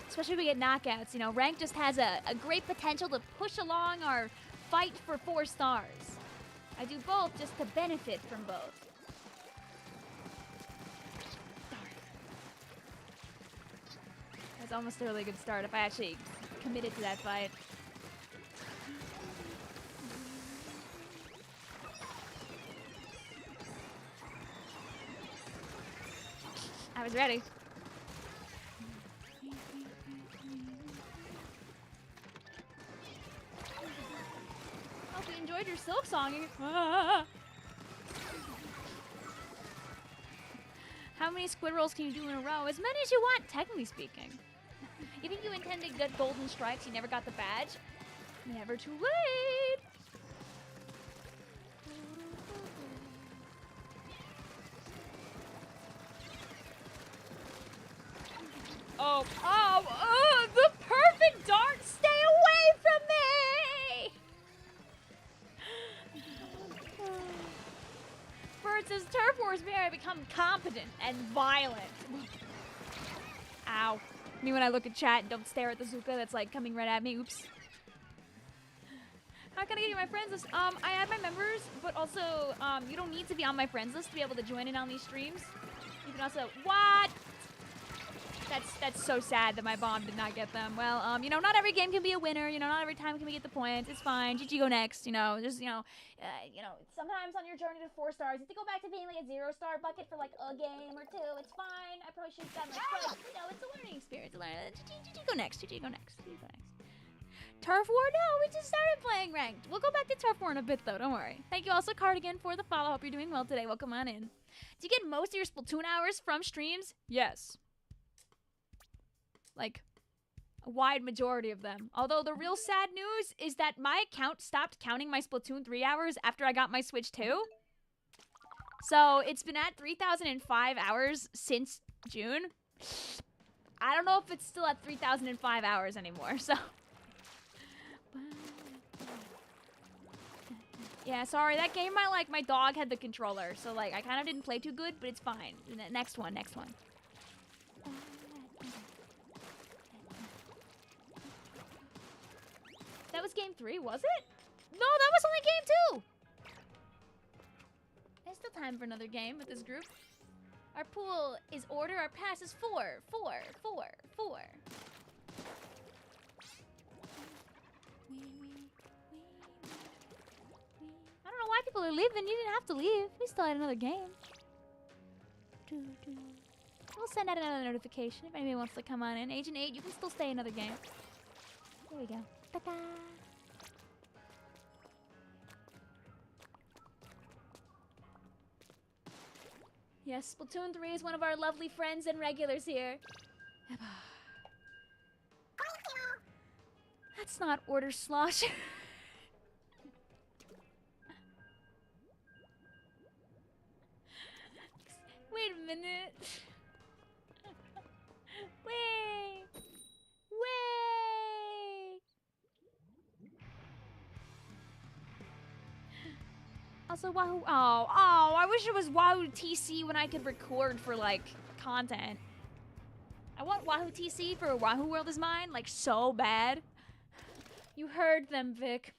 S1: Especially if we get knockouts. You know, rank just has a great potential to push along our fight for 4 stars. I do both just to benefit from both. That's almost a really good start if I actually committed to that fight. I was ready. Hope you enjoyed your silk songing. Ah. How many squid rolls can you do in a row? As many as you want, technically speaking. You think you intended good golden strikes, you never got the badge? Never too late! Oh, the perfect dart! Stay away from me! Bird says, Turf Wars may I become competent and violent. Ow. Me when I look at chat and don't stare at the Zuka that's like coming right at me. Oops. How can I get you my friends list? I add my members, but also, you don't need to be on my friends list to be able to join in on these streams. You can also, what? That's so sad that my bomb did not get them. Well, you know, not every game can be a winner. You know, not every time can we get the points. It's fine. GG go next. You know, just sometimes on your journey to 4 stars, you have to go back to being like a 0-star bucket for like a game or 2. It's fine. I probably should have done like, but, you know, it's a learning experience. GG go next. GG go next. GG go next. Turf War? No, we just started playing ranked. We'll go back to Turf War in a bit though. Don't worry. Thank you also, Cardigan, for the follow. Hope you're doing well today. Welcome on in. Do you get most of your Splatoon hours from streams? Yes. Like, a wide majority of them. Although the real sad news is that my account stopped counting my Splatoon 3 hours after I got my Switch 2. So it's been at 3,005 hours since June. I don't know if it's still at 3,005 hours anymore, so. Yeah, sorry, that game, my dog had the controller, so like, I kind of didn't play too good, but it's fine. Next one. That was game 3, was it? No, that was only game 2! There's still time for another game with this group. Our pool is order, our pass is 4. I don't know why people are leaving. You didn't have to leave. We still had another game. We'll send out another notification if anybody wants to come on in. Agent 8, you can still stay another game. There we go. Ta-da! Yes, Splatoon 3 is one of our lovely friends and regulars here. That's not order Slosher. Wait a minute. Wait. Wait. Also, Wahoo. Oh, I wish it was Wahoo TC when I could record for, like, content. I want Wahoo TC for Wahoo World is Mine, like, so bad. You heard them, Vic.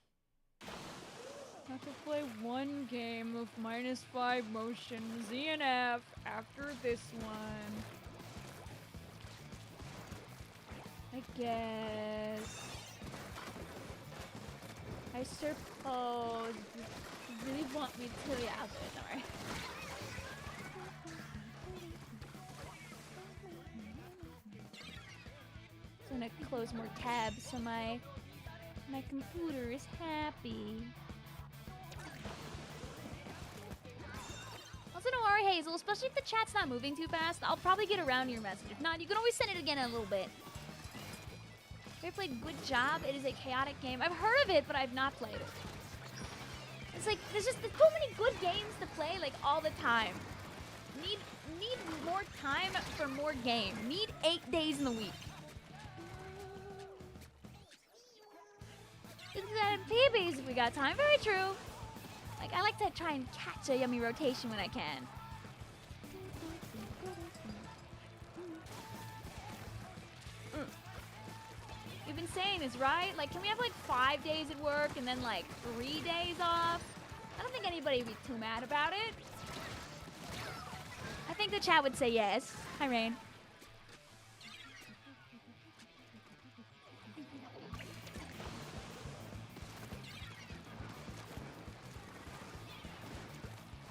S1: I have to play one game of -5 motion ZNF after this one. I guess. I suppose you really want me to. Yeah, I'll do it, don't worry. I'm gonna close more tabs so my computer is happy. Also, don't worry, Hazel, especially if the chat's not moving too fast, I'll probably get around to your message. If not, you can always send it again in a little bit. You ever played Good Job? It is a chaotic game. I've heard of it, but I've not played it. It's like, there's so many good games to play, like, all the time. Need more time for more game. Need 8 days in the week. We can do that in PBs if we got time. Very true. Like, I like to try and catch a yummy rotation when I can. You've been saying this, right? Like, can we have, like, 5 days at work and then, like, 3 days off? I don't think anybody would be too mad about it. I think the chat would say yes. Hi, Rain.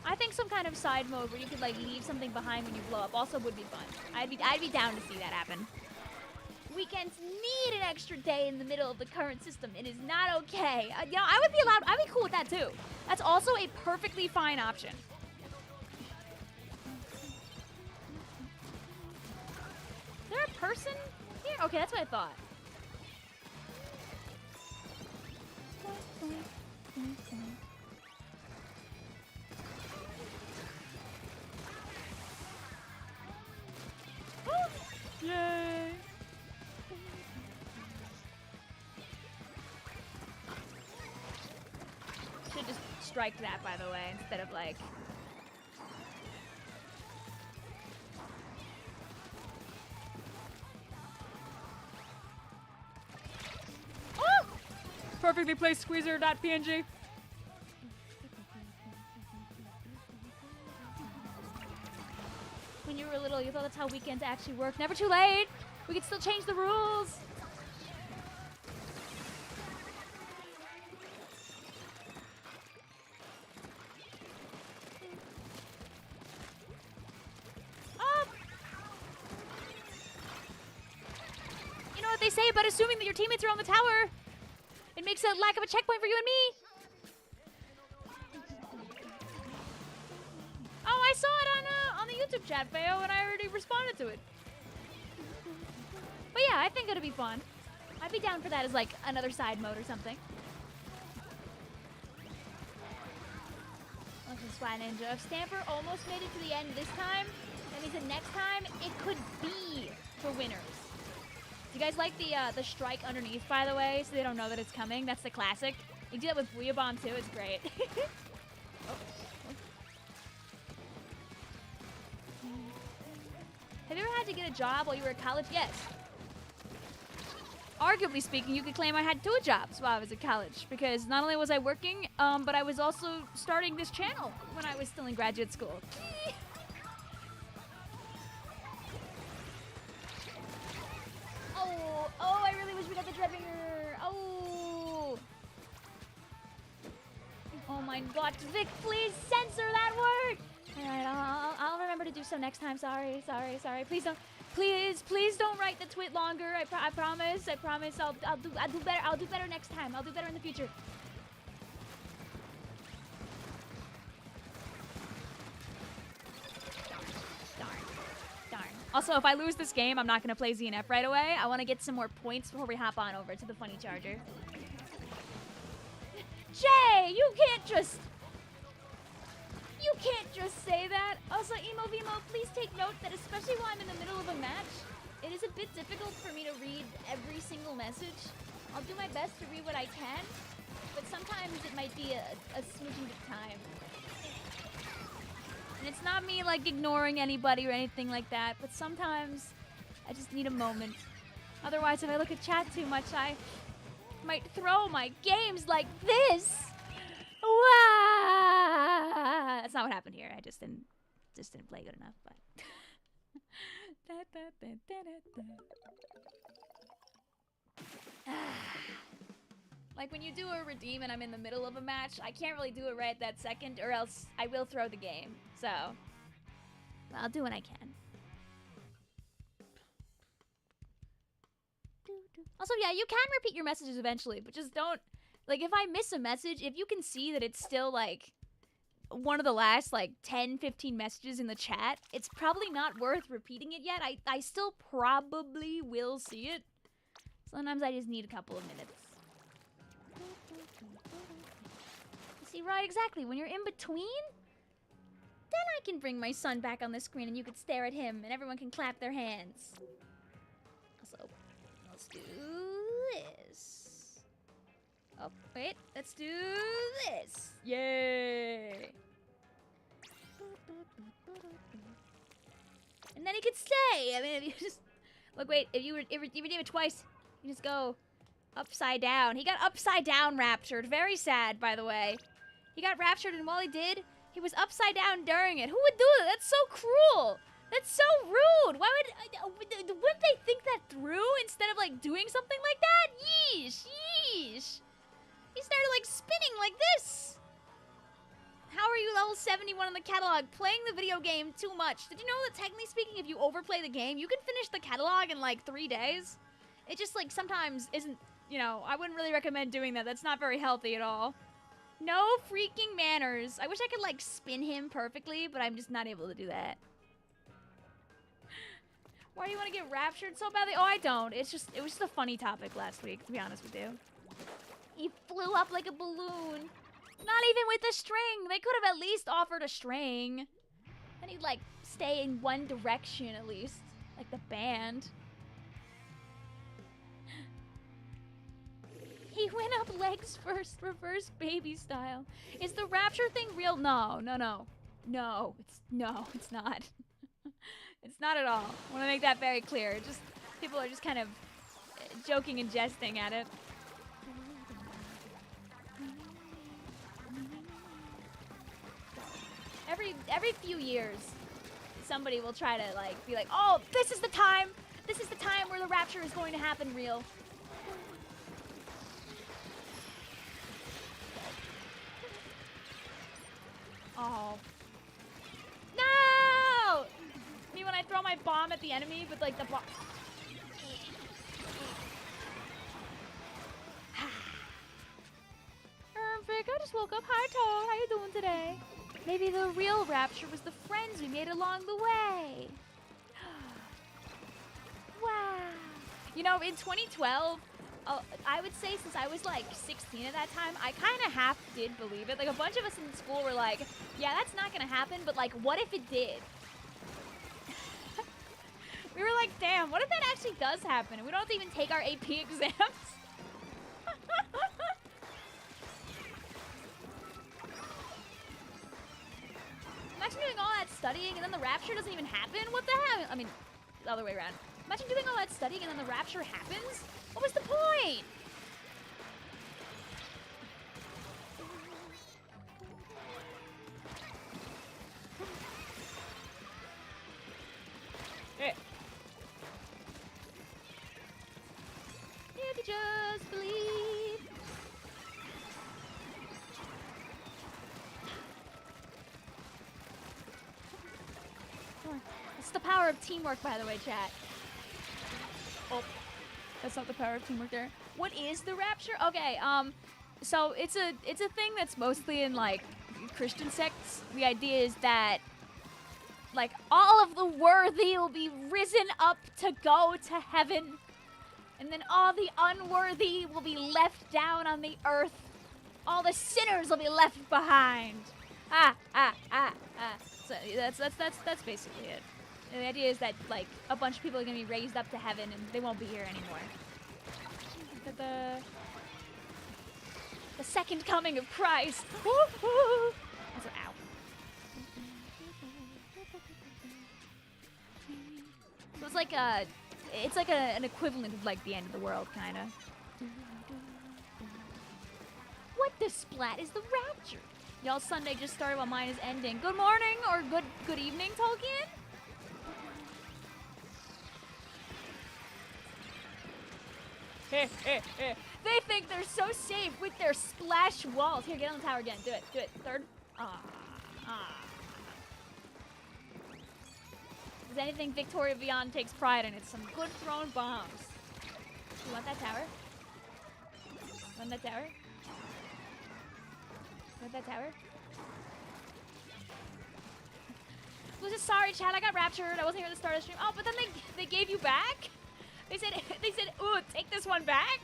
S1: I think some kind of side mode where you could like leave something behind when you blow up also would be fun. I'd be down to see that happen. Weekends need an extra day in the middle of the current system. It is not okay. You know, I'd be cool with that too. That's also a perfectly fine option. Is there a person here? Okay, that's what I thought. Yay! Should just strike that, by the way, instead of like. Oh! Perfectly placed squeezer.png. When you were little, you thought that's how weekends actually work. Never too late. We could still change the rules. Oh! You know what they say about assuming that your teammates are on the tower? It makes a lack of a checkpoint for you and me. Oh, I saw it on the YouTube chat, Feo, and I already responded to it. But yeah, I think it'll be fun. I'd be down for that as like another side mode or something. Listen, Swat Ninja. If Stamper almost made it to the end this time, that means that next time it could be for winners. Do you guys like the strike underneath, by the way, so they don't know that it's coming? That's the classic. You do that with Booyah Bomb too. It's great. Oh. Have you ever had to get a job while you were at college? Yes. Arguably speaking, you could claim I had 2 jobs while I was at college, because not only was I working, but I was also starting this channel when I was still in graduate school. Oh, I really wish we got the Dreadbringer. Oh, my god, Vic, please censor that word! Alright, I'll remember to do so next time. Sorry. Please don't write the tweet longer. I promise. I'll do better. I'll do better next time. I'll do better in the future. Darn. Also, if I lose this game, I'm not gonna play ZNF right away. I want to get some more points before we hop on over to the funny charger. Jay, you can't just say that. Also, Emo Vimo, please take note that especially while I'm in the middle of a match, it is a bit difficult for me to read every single message. I'll do my best to read what I can, but sometimes it might be a smidgen of time. And it's not me, like, ignoring anybody or anything like that, but sometimes I just need a moment. Otherwise, if I look at chat too much, I might throw my games like this. Wow! That's not what happened here. I just didn't play good enough, but like when you do a redeem and I'm in the middle of a match, I can't really do it right that second, or else I will throw the game. So I'll do what I can. Also, yeah, you can repeat your messages eventually, but just don't, like, if I miss a message, if you can see that it's still, like, one of the last, like, 10, 15 messages in the chat, it's probably not worth repeating it yet. I still probably will see it. Sometimes I just need a couple of minutes. See, right, exactly. When you're in between, then I can bring my son back on the screen and you could stare at him and everyone can clap their hands. Also, let's do this. Oh, wait, let's do this. Yay! And then he could stay. I mean, if you just look. Wait, if you redeem it twice, you just go upside down. He got upside down raptured. Very sad, by the way. He got raptured, and while he did, he was upside down during it. Who would do that? That's so cruel. That's so rude. Why wouldn't they think that through instead of like doing something like that? Yeesh, yeesh. He started like spinning like this. How are you level 71 in the catalog? Playing the video game too much. Did you know that technically speaking, if you overplay the game, you can finish the catalog in like 3 days? It just like sometimes isn't, you know, I wouldn't really recommend doing that. That's not very healthy at all. No freaking manners. I wish I could like spin him perfectly, but I'm just not able to do that. Why do you want to get raptured so badly? Oh, I don't. It was just a funny topic last week, to be honest with you. He flew up like a balloon. Not even with a string. They could have at least offered a string. Then he'd like stay in one direction at least, like the band. He went up legs first, reverse baby style. Is the rapture thing real? No, it's not. It's not at all. I want to make that very clear. Just people are just kind of joking and jesting at it. Every few years, somebody will try to like be like, "Oh, this is the time where the rapture is going to happen real." Oh. No! Me when I throw my bomb at the enemy with like the bomb. Vic, I just woke up. Hi, Toad. How you doing today? Maybe the real rapture was the friends we made along the way. Wow. You know, in 2012, I would say since I was like 16 at that time, I kind of half did believe it. Like a bunch of us in school were like, yeah, that's not going to happen, but like, what if it did? We were like, damn, what if that actually does happen? And we don't have to even take our AP exams. Imagine doing all that studying and then the rapture doesn't even happen? What the hell? I mean, the other way around. Imagine doing all that studying and then the rapture happens? What was the point? Hey. If you just believe. the power of teamwork, by the way, chat. Oh, that's not the power of teamwork there. What is the rapture? Okay, so it's a thing that's mostly in like Christian sects. The idea is that like all of the worthy will be risen up to go to heaven, and then all the unworthy will be left down on the earth. All the sinners will be left behind. So that's basically it. And the idea is that like a bunch of people are gonna be raised up to heaven and they won't be here anymore. The second coming of Christ. Also, ow. So it's like an equivalent of like the end of the world, kind of. What the splat is the rapture? Y'all Sunday just started while mine is ending. Good morning or good evening, Tolkien. They think they're so safe with their splash walls. Here, get on the tower again. Do it. Do it. Third. Does anything Victoria Villon takes pride in? It's some good thrown bombs. You want that tower? Want that tower? Want that tower? Was it sorry, chat? I got raptured. I wasn't here at the start of the stream. Oh, but then they gave you back? They said, ooh, take this one back.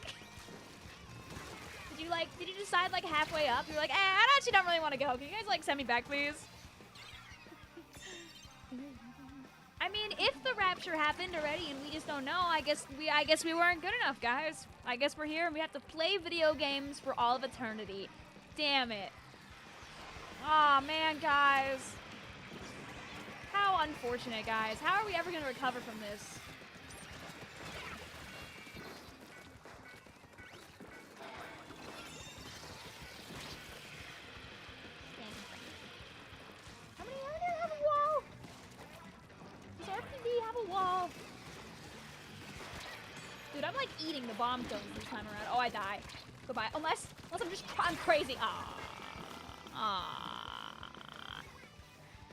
S1: Did you decide like halfway up? You're like, I actually don't really want to go. Can you guys like send me back, please? I mean, if the rapture happened already and we just don't know, I guess we weren't good enough, guys. I guess we're here and we have to play video games for all of eternity. Damn it. Aw, man, guys. How unfortunate, guys. How are we ever gonna recover from this? How many are there? Have a wall? Does RPD have a wall? Dude, I'm like eating the bomb stones this time around. Oh, I die. Goodbye. Unless I'm crazy.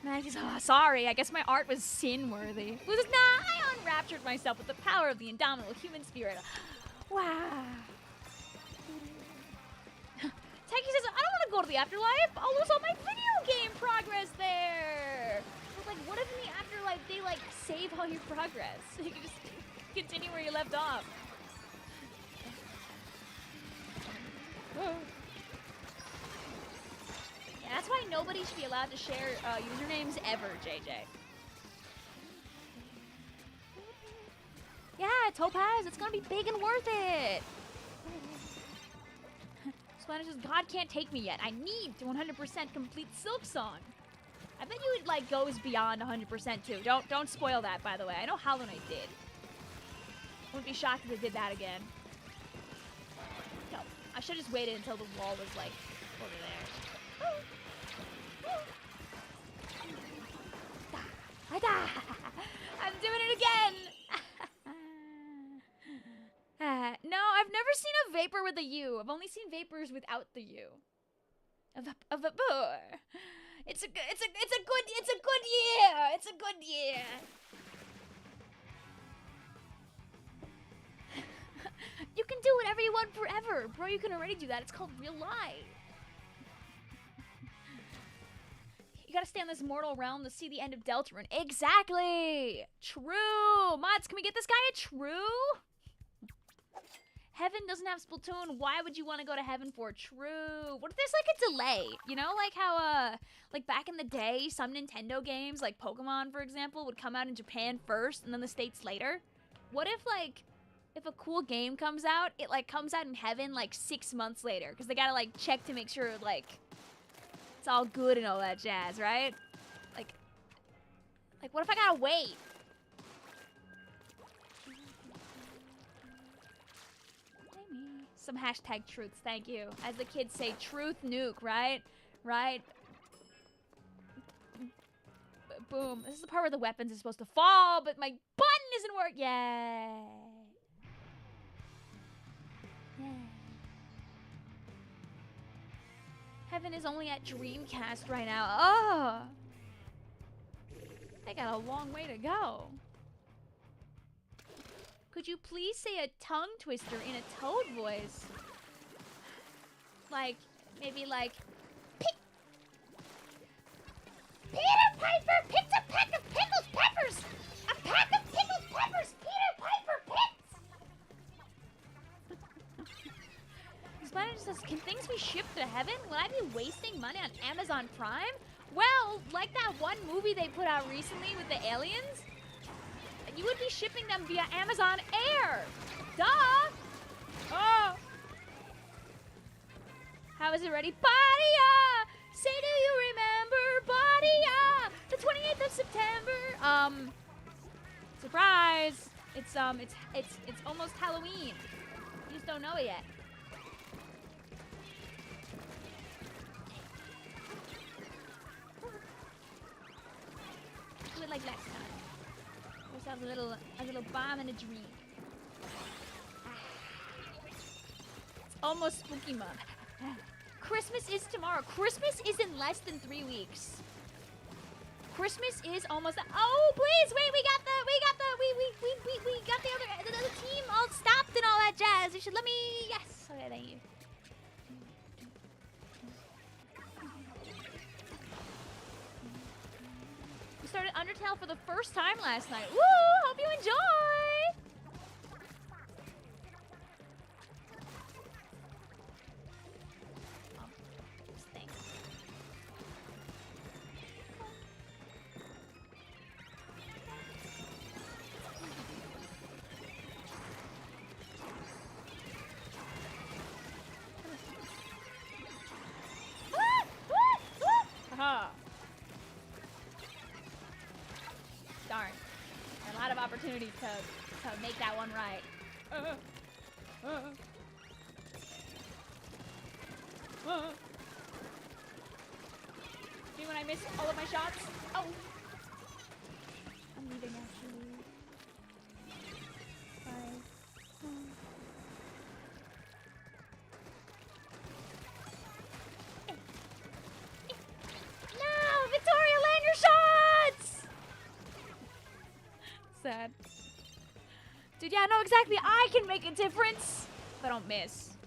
S1: Man, sorry. I guess my art was sin-worthy. I unraptured myself with the power of the indomitable human spirit. Wow. Techie says, I don't want to go to the afterlife. I'll lose all my video game progress there. But like, what if in the afterlife they like save all your progress? You can just continue where you left off. Whoa. Yeah, that's why nobody should be allowed to share usernames ever, JJ. Yeah, Topaz, it's gonna be big and worth it. Spanish says, God can't take me yet. I need to 100% complete Silk Song. I bet you it like goes beyond 100% too. Don't spoil that, by the way. I know Hollow Knight did. Wouldn't be shocked if they did that again. No, I should have just waited until the wall was like over there. I'm doing it again. No, I've never seen a vapor with a U. I've only seen vapors without the U. A vapor. It's a good year. It's a good year. You can do whatever you want forever, bro. You can already do that. It's called real life. You gotta stay on this mortal realm to see the end of Deltarune. Exactly. True. Mods, can we get this guy a true? Heaven doesn't have Splatoon. Why would you want to go to heaven for? True. What if there's like a delay? You know, like how like back in the day, some Nintendo games, like Pokemon, for example, would come out in Japan first and then the States later. What if like if a cool game comes out, it like comes out in heaven like 6 months later because they gotta like check to make sure like it's all good and all that jazz, right? Like what if I gotta wait? Some hashtag truths, thank you. As the kids say, truth nuke, right? Right? Boom. This is the part where the weapons are supposed to fall, but my button isn't working. Yay. Yay. Heaven is only at Dreamcast right now. Oh. They got a long way to go. Could you please say a tongue twister in a Toad voice? Like, maybe like, Peter Piper picked a pack of pickled peppers! A pack of pickled peppers Peter Piper picked! Spider says, can things be shipped to heaven? Will I be wasting money on Amazon Prime? Well, like that one movie they put out recently with the aliens, you would be shipping them via Amazon Air. Duh! Oh! How is it ready? Badia! Say, do you remember Badia? The 28th of September. Surprise! It's almost Halloween. You just don't know it yet. Do it like last time. Ourselves a little bomb and a drink. It's almost spooky month. Christmas is tomorrow. Christmas is in less than 3 weeks. Christmas is almost. Oh, please wait! We got the other team all stopped and all that jazz. You should let me. Yes. Okay, thank you. We started Undertale for the first time last night. Woo! Hope you enjoy. Darn. A lot of opportunities to make that one right. See when I miss all of my shots? Oh! I'm leaving actually. Bye. No! Victoria, land your shots! Sad. Dude, yeah, no, exactly. I can make a difference if I don't miss.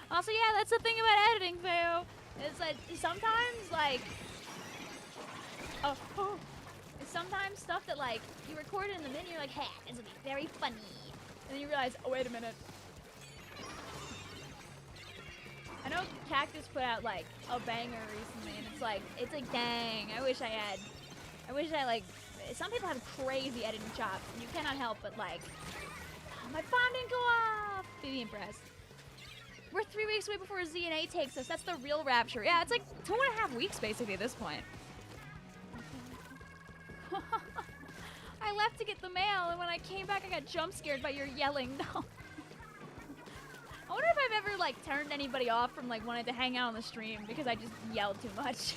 S1: Also, yeah, that's the thing about editing, Theo. It's like sometimes, like, sometimes stuff that like you record it in the minute, you're like, hey, this will be very funny, and then you realize, oh wait a minute. I know Cactus put out like a banger recently, and it's like, dang, I wish I like. Some people have crazy editing chops, and you cannot help but like, oh, my bomb didn't go off. Be impressed. We're 3 weeks away before ZNA takes us. That's the real rapture. Yeah, it's like 2.5 weeks basically at this point. I left to get the mail, and when I came back, I got jump scared by your yelling. No. I wonder if I've ever like turned anybody off from like wanting to hang out on the stream because I just yelled too much.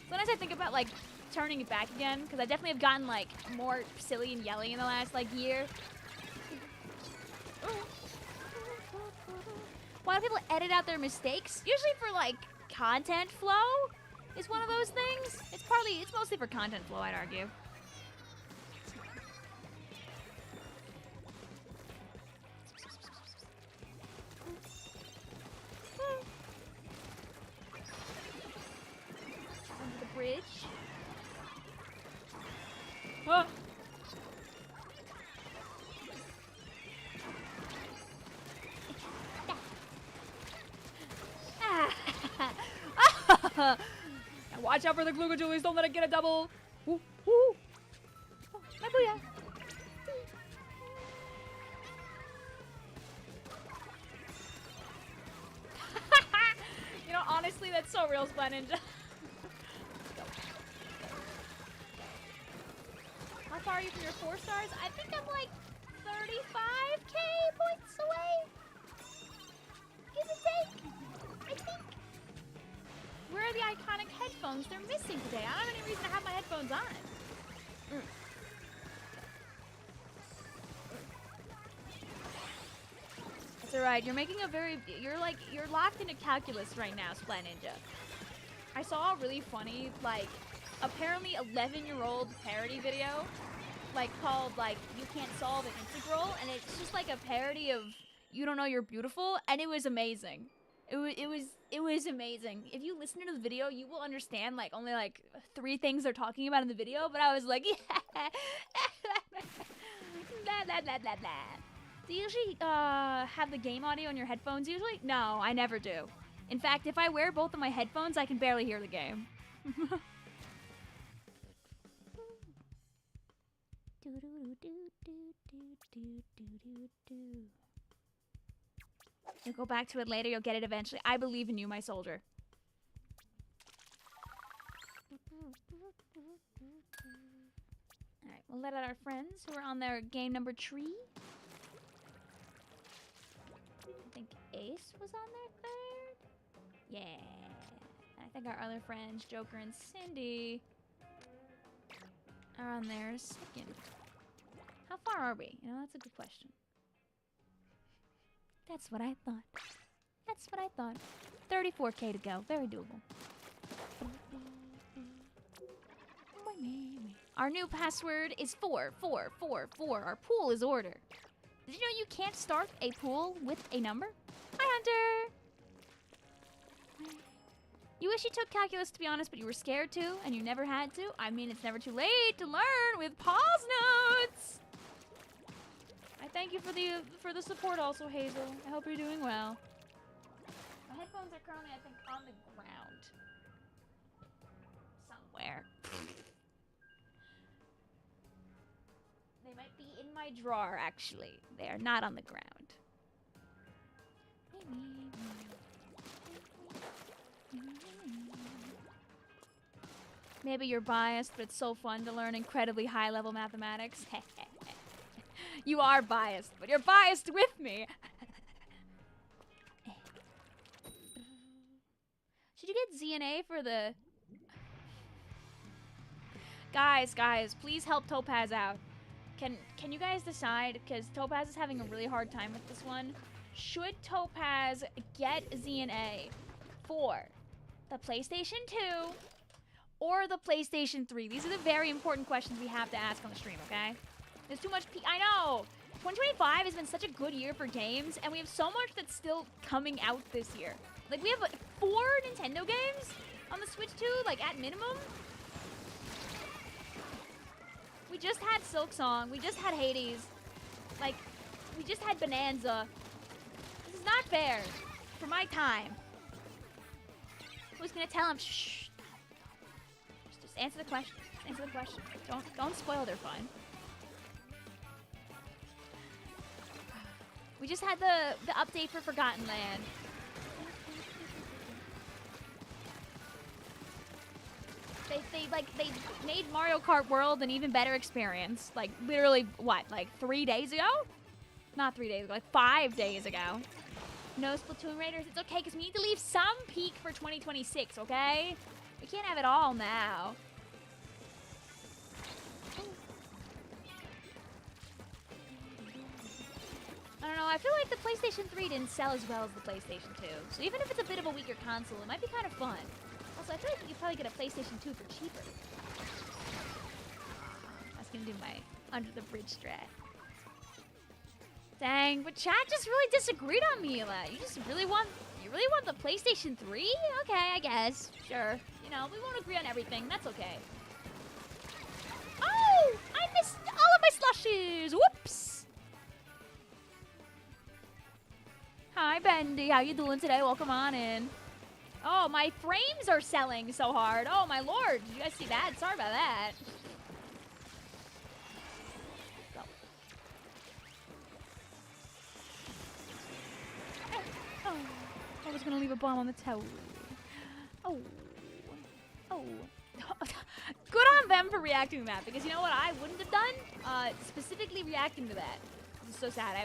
S1: Sometimes I think about like turning it back again, because I definitely have gotten like more silly and yelling in the last like year. Why do people edit out their mistakes? Usually for like content flow is one of those things. It's mostly for content flow, I'd argue. Under the bridge. Oh. Now watch out for the Gluga Julies. Don't let it get a double. Ooh, ooh. Oh, my booyah. You know, honestly, that's so real, Splat Ninja. How far are you from your 4 stars? I think I'm like 35k points away. Give or take. I think. Where are the iconic headphones? They're missing today. I don't have any reason to have my headphones on. That's alright. You're making a very... You're locked into calculus right now, Splat Ninja. I saw a really funny, like, apparently 11-year-old parody video, like called like You Can't Solve an Integral, and it's just like a parody of You Don't Know You're Beautiful, and it was amazing. It was amazing. If you listen to the video, you will understand like only like 3 things they're talking about in the video, but I was like, yeah. Blah, blah, blah, blah, blah. Do you usually have the game audio in your headphones usually? No, I never do. In fact, if I wear both of my headphones, I can barely hear the game. You'll go back to it later, you'll get it eventually. I believe in you, my soldier. Alright, we'll let out our friends who are on their game number 3. I think Ace was on their 3rd. Yeah. I think our other friends, Joker and Cindy, are on their 2nd. How far are we? You know, that's a good question. That's what I thought. That's what I thought. 34K to go. Very doable. Our new password is 4444. Our pool is order. Did you know you can't start a pool with a number? Hi, Hunter! You wish you took calculus, to be honest, but you were scared to, and you never had to. I mean, it's never too late to learn with pause notes! I thank you for the support also, Hazel. I hope you're doing well. My headphones are currently, I think, on the ground. Somewhere. They might be in my drawer, actually. They are not on the ground. Maybe you're biased, but it's so fun to learn incredibly high-level mathematics. You are biased, but you're biased with me. Should you get ZNA for the... Guys, please help Topaz out. Can you guys decide, because Topaz is having a really hard time with this one, should Topaz get ZNA for the PlayStation 2 or the PlayStation 3? These are the very important questions we have to ask on the stream, okay? There's too much I know! 2025 has been such a good year for games, and we have so much that's still coming out this year. Like, we have 4 Nintendo games on the Switch 2, like, at minimum. We just had Silk Song. We just had Hades. Like, we just had Bonanza. This is not fair for my time. Who's gonna tell him? Shh. Just answer the question. Just answer the question. Don't spoil their fun. We just had the update for Forgotten Land. They made Mario Kart World an even better experience. Like, literally, what, like 3 days ago? Not 3 days ago, like 5 days ago. No Splatoon Raiders, it's okay, because we need to leave some peak for 2026, okay? We can't have it all now. I don't know, I feel like the PlayStation 3 didn't sell as well as the PlayStation 2. So even if it's a bit of a weaker console, it might be kind of fun. Also, I feel like you could probably get a PlayStation 2 for cheaper. I was gonna do my under the bridge strat. Dang, but chat just really disagreed on me, Ela. You really want the PlayStation 3? Okay, I guess. Sure. You know, we won't agree on everything. That's okay. Oh! I missed all of my slushes! Whoops! Hi, Bendy. How you doing today? Welcome on in. Oh, my frames are selling so hard. Oh, my lord. Did you guys see that? Sorry about that. Go. Oh, I was going to leave a bomb on the tower. Oh. Oh. Good on them for reacting to that, because you know what I wouldn't have done? Specifically reacting to that. This is so sad.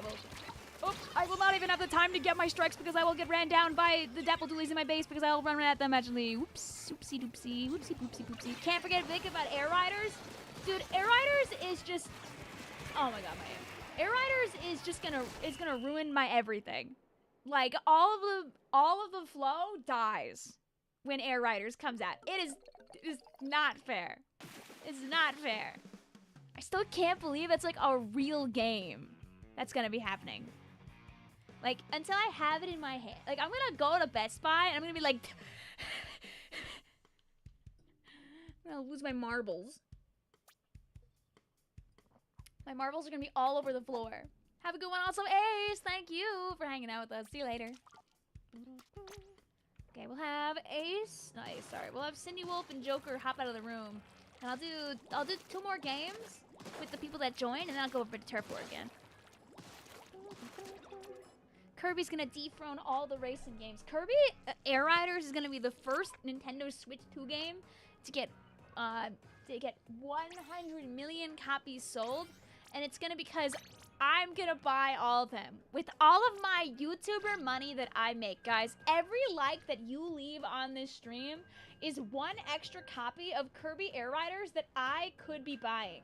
S1: I will not even have the time to get my strikes because I will get ran down by the Dapple Doolies in my base because I will run at them magically. Whoops, oopsie doopsie, whoopsie poopsie poopsie. Can't forget Vic about Air Riders. Dude, Air Riders is just... Oh my god, my Air Riders is just gonna ruin my everything. Like, all of the flow dies. when Air Riders comes out. It is not fair. It's not fair. I still can't believe it's like a real game that's gonna be happening. Like, until I have it in my hand. Like, I'm gonna go to Best Buy and I'm gonna be like, I'm gonna lose my marbles. My marbles are gonna be all over the floor. Have a good one also, Ace. Thank you for hanging out with us. See you later. Okay, we'll have Ace. No, Ace, sorry. We'll have Cindy Wolf and Joker hop out of the room. And I'll do 2 more games with the people that join, and then I'll go over to Turf War again. Kirby's gonna dethrone all the racing games. Kirby Air Riders is gonna be the first Nintendo Switch 2 game to get 100 million copies sold, and it's gonna because I'm gonna buy all of them with all of my YouTuber money that I make, guys. Every like that you leave on this stream is 1 extra copy of Kirby Air Riders that I could be buying.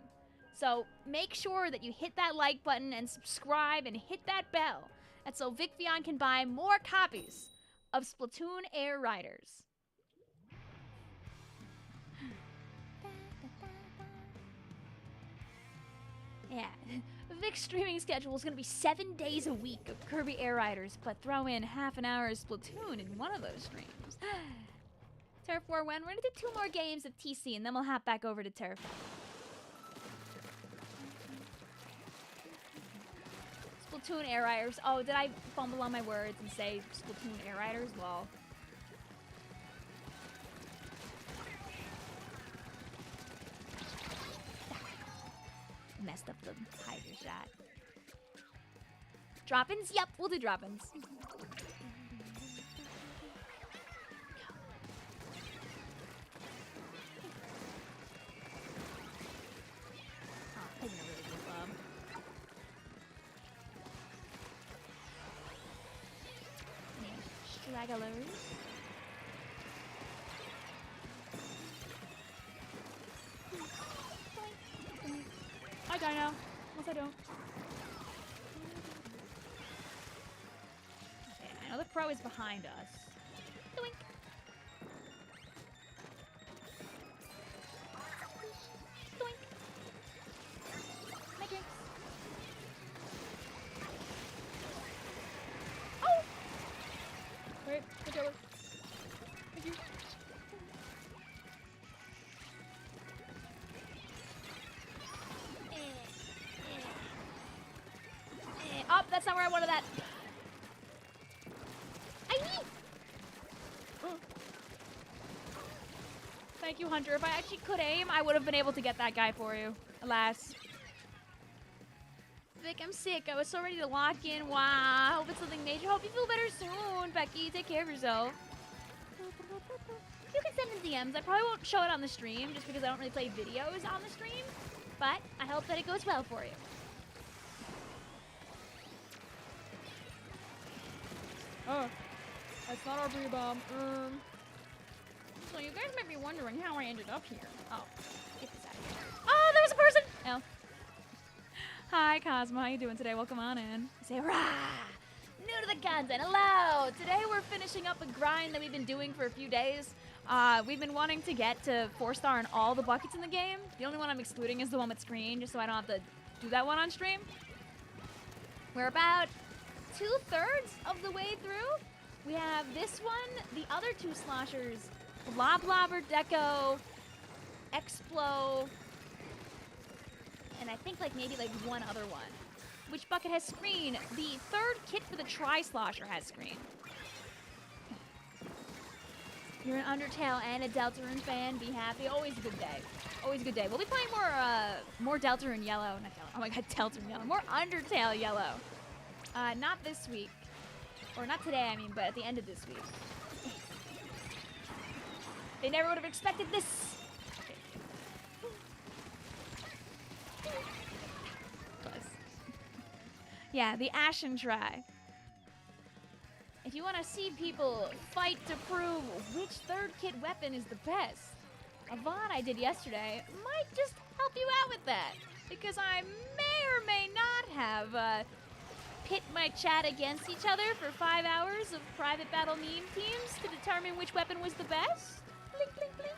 S1: So make sure that you hit that like button and subscribe and hit that bell. And so Vicvillon can buy more copies of Splatoon Air Riders. Yeah, Vic's streaming schedule is going to be 7 days a week of Kirby Air Riders, but throw in half an hour of Splatoon in one of those streams. Turf War when? We're going to do 2 more games of TC, and then we'll hop back over to Turf. Splatoon Air Riders. Oh, did I fumble on my words and say Splatoon Air Riders? Well. Messed up the Tiger shot. Drop-ins? Yep, we'll do drop-ins. Taking a really good club. Stragglers. I don't know. Unless I don't. Okay, I know the pro is behind us. Doink. Doink. My drinks. Oh! Wait, good job. Thank you. Oh, that's not where I wanted that. I need. Thank you, Hunter. If I actually could aim, I would have been able to get that guy for you. Alas. Vic, I'm sick. I was so ready to lock in. Wow. I hope it's something major. Hope you feel better soon. Becky, take care of yourself. You can send in DMs. I probably won't show it on the stream just because I don't really play videos on the stream. But I hope that it goes well for you. Oh, that's not our B-bomb. So you guys might be wondering how I ended up here. Oh, get this out of here. Oh, there was a person! Oh. Hi, Cosmo. How you doing today? Welcome on in. Say, rah! New to the content. Hello! Today we're finishing up a grind that we've been doing for a few days. We've been wanting to get to 4-star in all the buckets in the game. The only one I'm excluding is the one with screen, just so I don't have to do that one on stream. We're about 2/3 of the way through. We have this one, the other 2 sloshers, Bloblobber Deco, Explo, and I think maybe one other one. Which bucket has screen? The 3rd kit for the Tri-Slosher has screen. You're an Undertale and a Deltarune fan. Be happy. Always a good day. Always a good day. We'll be playing more Deltarune Yellow. Not Yellow. Oh my god, Deltarune Yellow. More Undertale Yellow. Not this week. Or not today, I mean, but at the end of this week. They never would have expected this. Close. Yeah, the Ashen Try. If you want to see people fight to prove which 3rd kit weapon is the best, a VOD I did yesterday might just help you out with that. Because I may or may not have pit my chat against each other for 5 hours of private battle meme teams to determine which weapon was the best. Blink, blink, blink.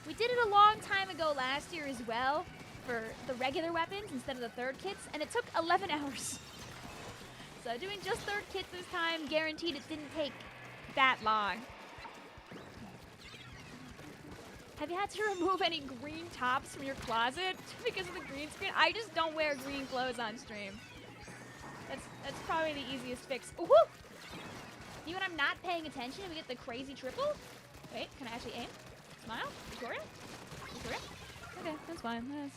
S1: We did it a long time ago last year as well for the regular weapons instead of the third kits, and it took 11 hours. So doing just third kits this time, guaranteed it didn't take that long. Have you had to remove any green tops from your closet because of the green screen? I just don't wear green clothes on stream. That's probably the easiest fix. Ooh! Even I'm not paying attention and we get the crazy triple? Wait, can I actually aim? Smile? Victoria? Victoria? Okay, that's fine.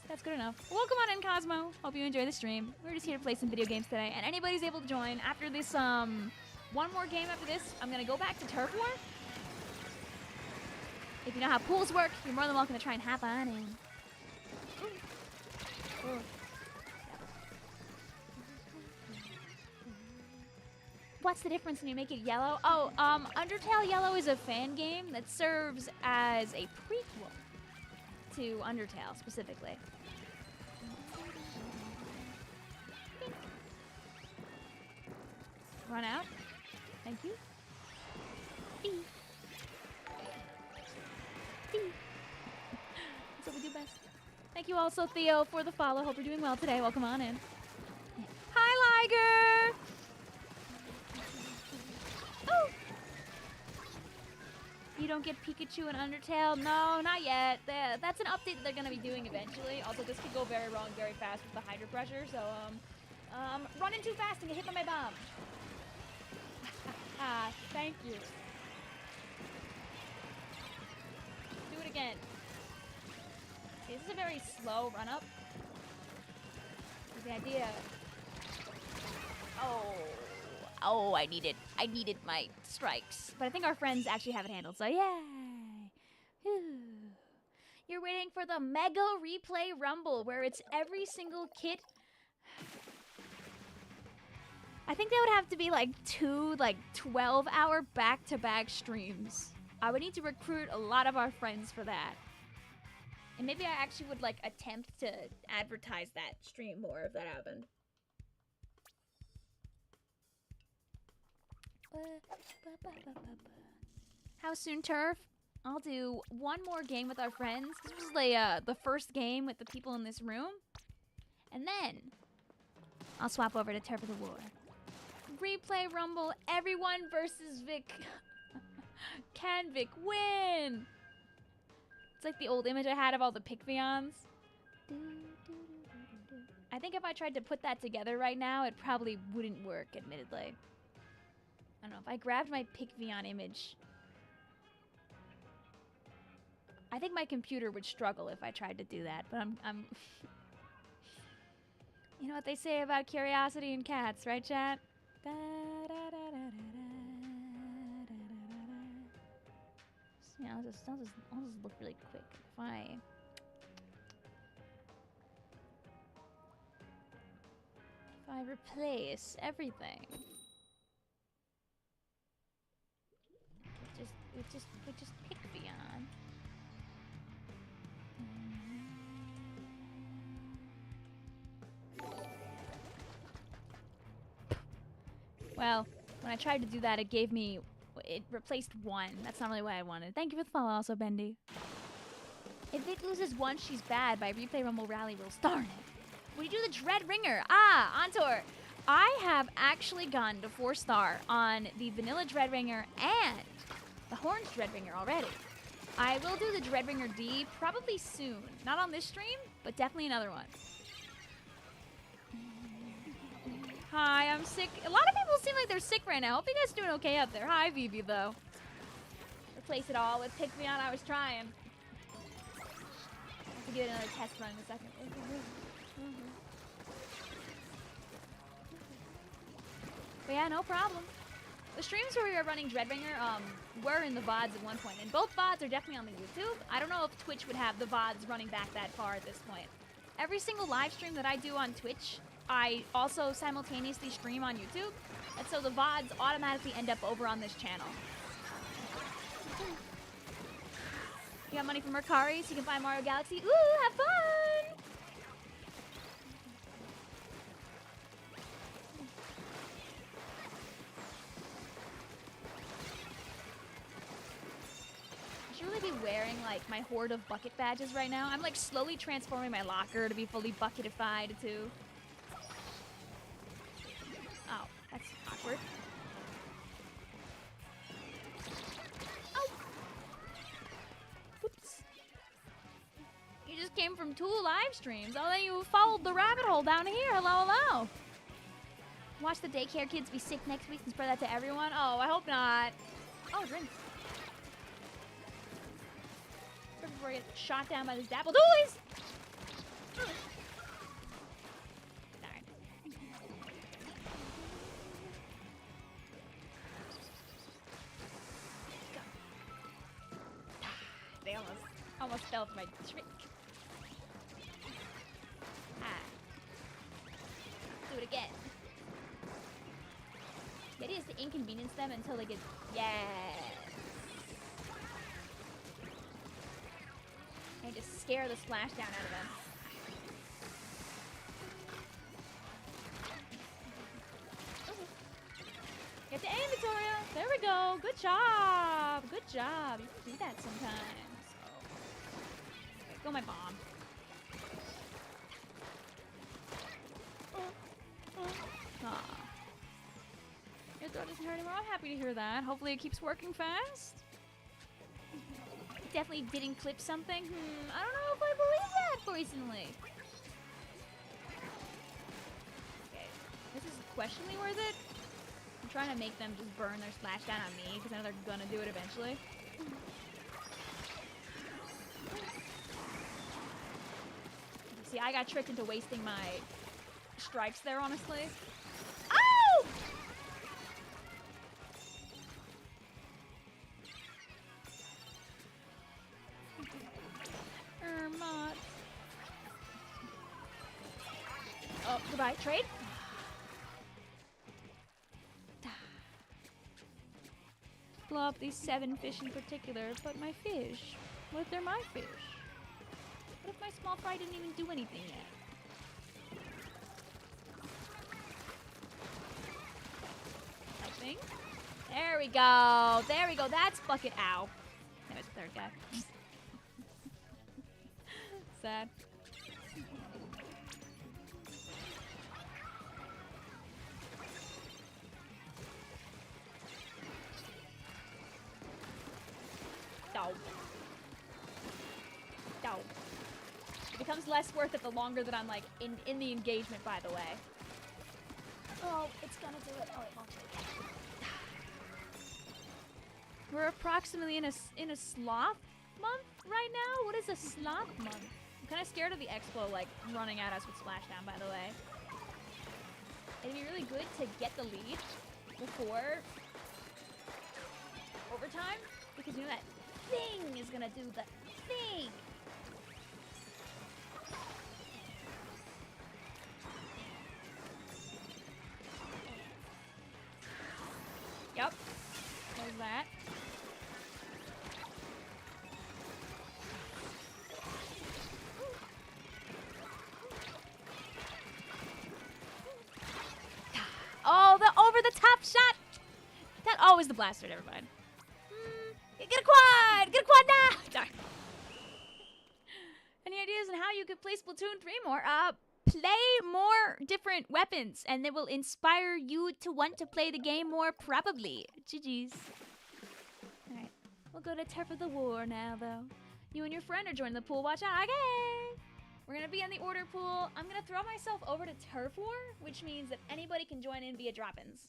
S1: That's good enough. Welcome on in, Cosmo. Hope you enjoy the stream. We're just here to play some video games today, and anybody's able to join. After this, one more game after this, I'm gonna go back to Turf War. If you know how pools work, you're more than welcome to try and hop on in. Ooh. What's the difference when you make it yellow? Oh, Undertale Yellow is a fan game that serves as a prequel to Undertale, specifically. Run out. Thank you. That's what we do best. Thank you also, Theo, for the follow. Hope you're doing well today. Welcome on in. Hi, Liger! Oh! You don't get Pikachu and Undertale? No, not yet. That's an update that they're going to be doing eventually. Also, this could go very wrong very fast with the Hydro Pressure, so, running too fast and get hit by my bomb. Thank you. Do it again. Okay, this is a very slow run-up. The idea... Oh, I needed my strikes. But I think our friends actually have it handled, so yay! Whew. You're waiting for the Mega Replay Rumble, where it's every single kit. I think there would have to be like 2 12-hour back-to-back streams. I would need to recruit a lot of our friends for that. And maybe I actually would attempt to advertise that stream more if that happened. How soon, Turf? I'll do one more game with our friends. This was the first game with the people in this room. And then I'll swap over to Turf of the War. Replay Rumble, everyone versus Vic. Can Vic win? It's like the old image I had of all the Vicvillons. I think if I tried to put that together right now, it probably wouldn't work, admittedly. I don't know, if I grabbed my Vicvillon image, I think my computer would struggle if I tried to do that, but I'm You know what they say about curiosity and cats, right, chat? Yeah, I'll just look really quick. If I replace everything with just Vicvillon. Well, when I tried to do that, it replaced 1. That's not really what I wanted. Thank you for the follow also, Bendy. If Vic loses once, she's bad by Replay Rumble Rally rules. Darn it. When you do the Dread Ringer, Antor, I have actually gone to 4-star on the Vanilla Dread Ringer and the Horns Dread Ringer already. I will do the Dread Ringer D probably soon. Not on this stream, but definitely another one. Hi, I'm sick. A lot of people seem like they're sick right now. Hope you guys are doing okay out there. Hi, Vivi, though. Replace it all with Vicvillon. I was trying. I'll have to get another test run in a second. But yeah, no problem. The streams where we were running Dreadringer were in the VODs at one point, and both VODs are definitely on the YouTube. I don't know if Twitch would have the VODs running back that far at this point. Every single live stream that I do on Twitch, I also simultaneously stream on YouTube, and so the VODs automatically end up over on this channel. You got money from Mercari so you can buy Mario Galaxy? Ooh, have fun! wearing like my horde of bucket badges right now. I'm like slowly transforming my locker to be fully bucketified too. Oh, that's awkward. Oh! Oops. You just came from 2 live streams. Oh, then you followed the rabbit hole down here. Hello, hello. Watch the daycare kids be sick next week and spread that to everyone. Oh, I hope not. Oh, drink. Before I get shot down by this dapple doolies. Alright. Go. They almost fell for my trick. Do it again. The idea is to inconvenience them until they get... Yes! And just scare the splashdown out of them. Get the aim, Victoria! There we go! Good job! Good job! You can do that sometimes. Okay, go my bomb. Aw. Your throat isn't hurting anymore. I'm happy to hear that. Hopefully it keeps working fast. Definitely didn't clip something. I don't know if I believe that recently. Okay, this is questionably worth it. I'm trying to make them just burn their splashdown on me because I know they're gonna do it eventually. See, I got tricked into wasting my strikes there, honestly. Oh! Oh, goodbye. Trade? Blow up these 7 fish in particular, but my fish. What if they're my fish? What if my small fry didn't even do anything yet? I think. There we go. There we go. That's bucket. Ow. There's the third guy. Sad. Dope. Dope. It becomes less worth it the longer that I'm like in the engagement, by the way. Oh, it's gonna do it. Oh, it won't do it. We're approximately in a sloth month right now. What is a sloth month? I'm kind of scared of the expo like running at us with splashdown, by the way. It'd be really good to get the lead before overtime, because you know that thing is gonna do the thing. Yep. There's that. Oh, the over-the-top shot! That always the blaster, never mind. Get a quad! Get a quad now! Darn. Any ideas on how you could play Splatoon 3 more? Play more different weapons, and they will inspire you to want to play the game more, probably. GG's. Alright, we'll go to Turf of the War now, though. You and your friend are joining the pool. Watch out. Okay! We're gonna be in the order pool. I'm gonna throw myself over to Turf War, which means that anybody can join in via drop-ins.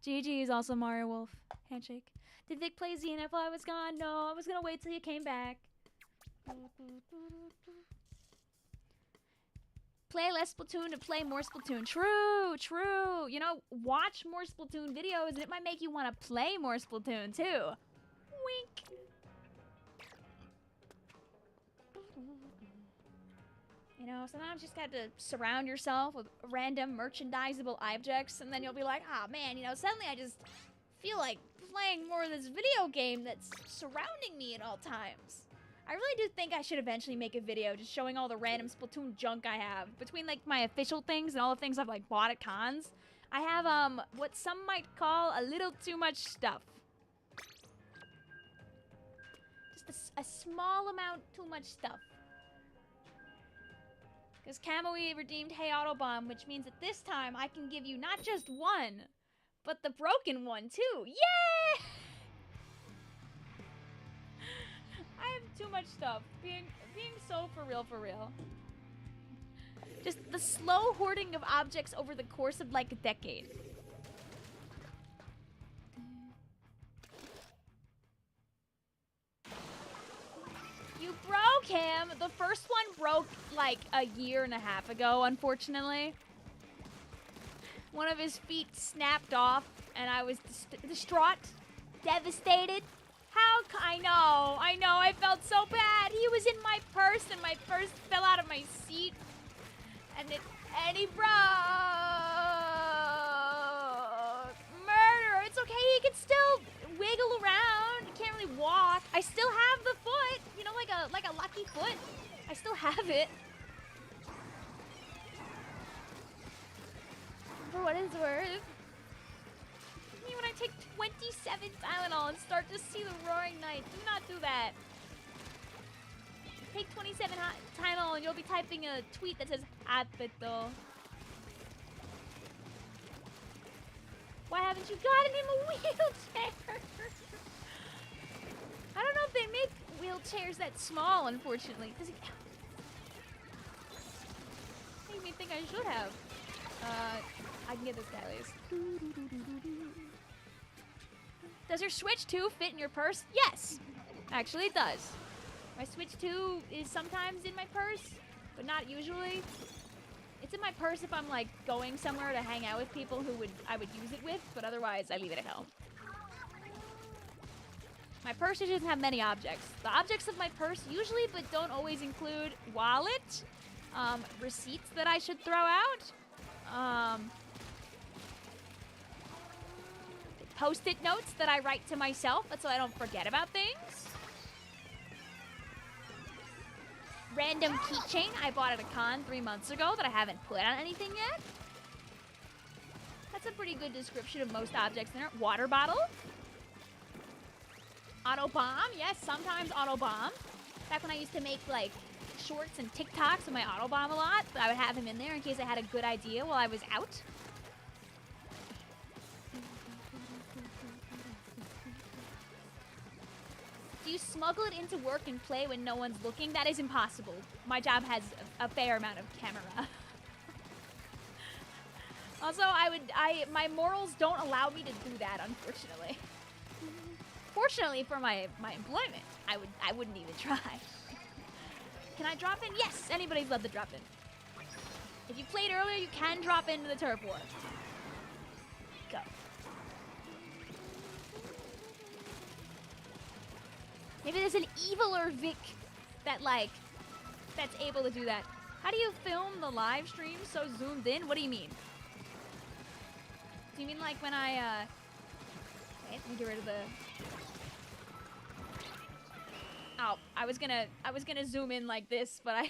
S1: GG's also Mario Wolf. Handshake. Did Vic play ZNF while I was gone? No, I was gonna wait till you came back. Play less Splatoon to play more Splatoon. True, true. You know, watch more Splatoon videos and it might make you want to play more Splatoon too. Wink. You know, sometimes you just got to surround yourself with random merchandisable objects, and then you'll be like, ah, man, you know, suddenly I just feel like playing more of this video game that's surrounding me at all times. I really do think I should eventually make a video just showing all the random Splatoon junk I have. Between, like, my official things and all the things I've, like, bought at cons, I have, what some might call a little too much stuff. Just a small amount too much stuff. Because Kamui redeemed Hey Autobomb, which means that this time I can give you not just one, but the broken one too. Yeah! I have too much stuff. Being so for real. Just the slow hoarding of objects over the course of like a decade. You broke him! The first one broke like a year and a half ago, unfortunately. One of his feet snapped off and I was distraught, devastated. I know, I felt so bad. He was in my purse and my purse fell out of my seat. And he broke. Murder. It's okay. He can still wiggle around. He can't really walk. I still have the foot. You know, like a lucky foot. I still have it. For what it's worth. Me when I take 27 Tylenol and start to see the roaring night. Do not do that. Take 27 Tylenol and you'll be typing a tweet that says Apito. Why haven't you gotten him a wheelchair? I don't know if they make wheelchairs that small, unfortunately. Does he... Made me think I should have. I can get this guy, at least. Does your Switch 2 fit in your purse? Yes! Actually, it does. My Switch 2 is sometimes in my purse, but not usually. It's in my purse if I'm like going somewhere to hang out with people who I would use it with, but otherwise I leave it at home. My purse doesn't have many objects. The objects of my purse usually, but don't always include wallet, receipts that I should throw out, post-it notes that I write to myself, so I don't forget about things. Random keychain I bought at a con 3 months ago that I haven't put on anything yet. That's a pretty good description of most objects in there. Water bottle. Auto bomb. Yes, sometimes auto bomb. Back when I used to make like shorts and TikToks with my auto bomb a lot, I would have him in there in case I had a good idea while I was out. Do you smuggle it into work and play when no one's looking? That is impossible. My job has a fair amount of camera. Also, my morals don't allow me to do that, unfortunately. Fortunately for my employment, I wouldn't even try. Can I drop in? Yes, anybody's allowed to drop in. If you played earlier, you can drop into the turf war. Go. Maybe there's an eviler Vic that's able to do that. How do you film the live stream so zoomed in? What do you mean? Do you mean like when I, wait, let me get rid of the... Oh, I was gonna zoom in like this, but I...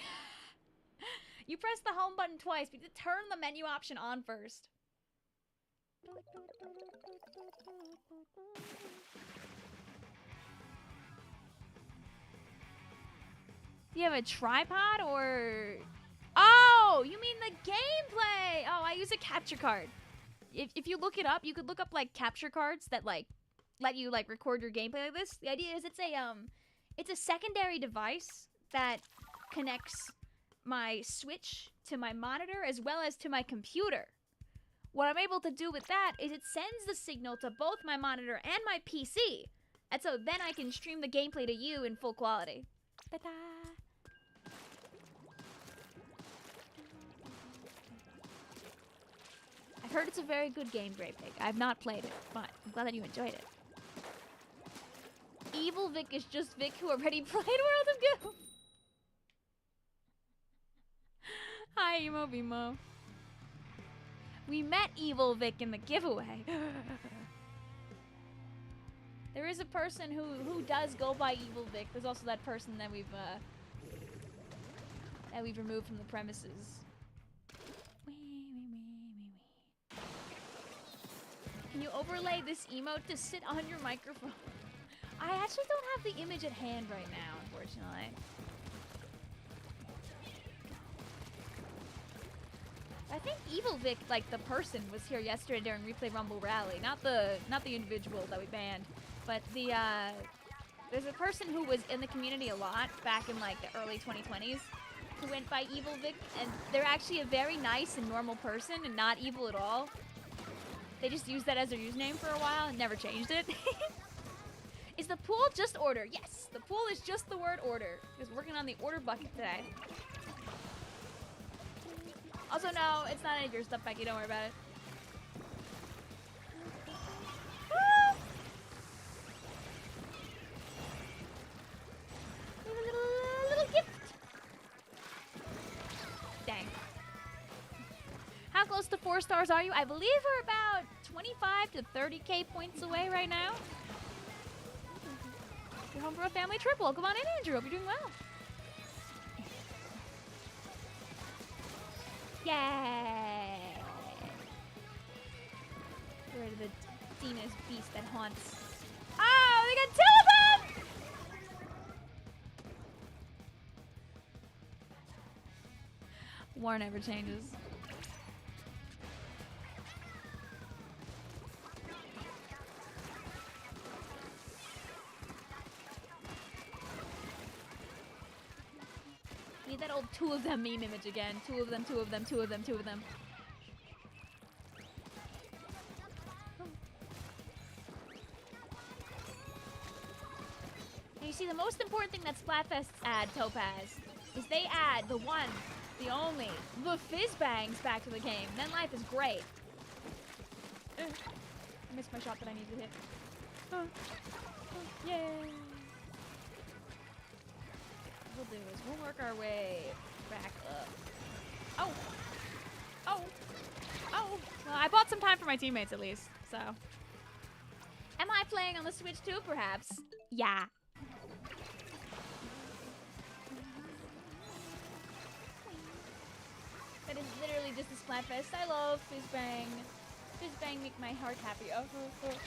S1: You press the home button twice, but you turn the menu option on first. Do you have a tripod or... Oh, you mean the gameplay! Oh, I use a capture card. If you look it up, you could look up like capture cards that like let you like record your gameplay like this. The idea is it's a secondary device that connects my Switch to my monitor as well as to my computer. What I'm able to do with that is it sends the signal to both my monitor and my PC. And so then I can stream the gameplay to you in full quality. Ta-da! I've heard it's a very good game, Grey Pig. I've not played it, but I'm glad that you enjoyed it. Evil Vic is just Vic who already played World of Goo. Hi, Emo Bimo. We met Evil Vic in the giveaway. There is a person who does go by Evil Vic. There's also that person that we've removed from the premises. Can you overlay this emote to sit on your microphone? I actually don't have the image at hand right now, unfortunately. I think Evil Vic, like the person, was here yesterday during Replay Rumble Rally. Not the individual that we banned, but the there's a person who was in the community a lot back in like the early 2020s who went by Evil Vic, and they're actually a very nice and normal person and not evil at all. They just used that as their username for a while and never changed it. Is the pool just order? Yes, the pool is just the word order. I was working on the order bucket today. Also, no, it's not any of your stuff, Becky. Don't worry about it. Woo! Leave a little gift. Dang. How close to 4 stars are you? I believe we're about 25 to 30k points away right now. You're home for a family trip. Welcome on in, Andrew. Hope you're doing well. Yay! Get rid of the demoness beast that haunts. Oh, they got 2 of them! War never changes. Need that old 2 of them meme image again. 2 of them, 2 of them, 2 of them, 2 of them. And you see, the most important thing that Splatfests add, Topaz, is they add the one, the only, the fizz bangs back to the game. Then life is great. I missed my shot that I need to hit. Yay! What we'll do is we'll work our way back up. Oh! Oh! Oh! Well, I bought some time for my teammates at least, so. Am I playing on the Switch too, perhaps? Yeah. That is literally just a Splatfest. I love Fizzbang. Fizzbang make my heart happy. Oh,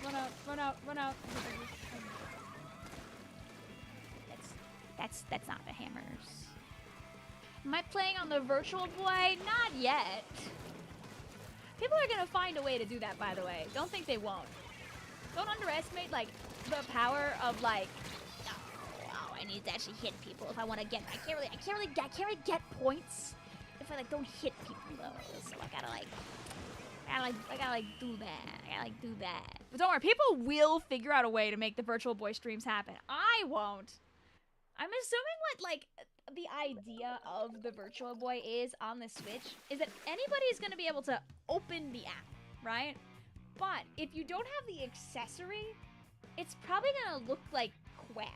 S1: run out, run out, run out. That's not the hammers. Am I playing on the Virtual Boy? Not yet. People are gonna find a way to do that, by the way. Don't think they won't. Don't underestimate, like, the power of, like, oh, I need to actually hit people if I want to get. I can't really get points if I like don't hit people though. So I gotta do that. But don't worry, people will figure out a way to make the Virtual Boy streams happen. I won't. I'm assuming what, like, the idea of the Virtual Boy is on the Switch is that anybody's gonna be able to open the app, right? But if you don't have the accessory, it's probably gonna look like crap.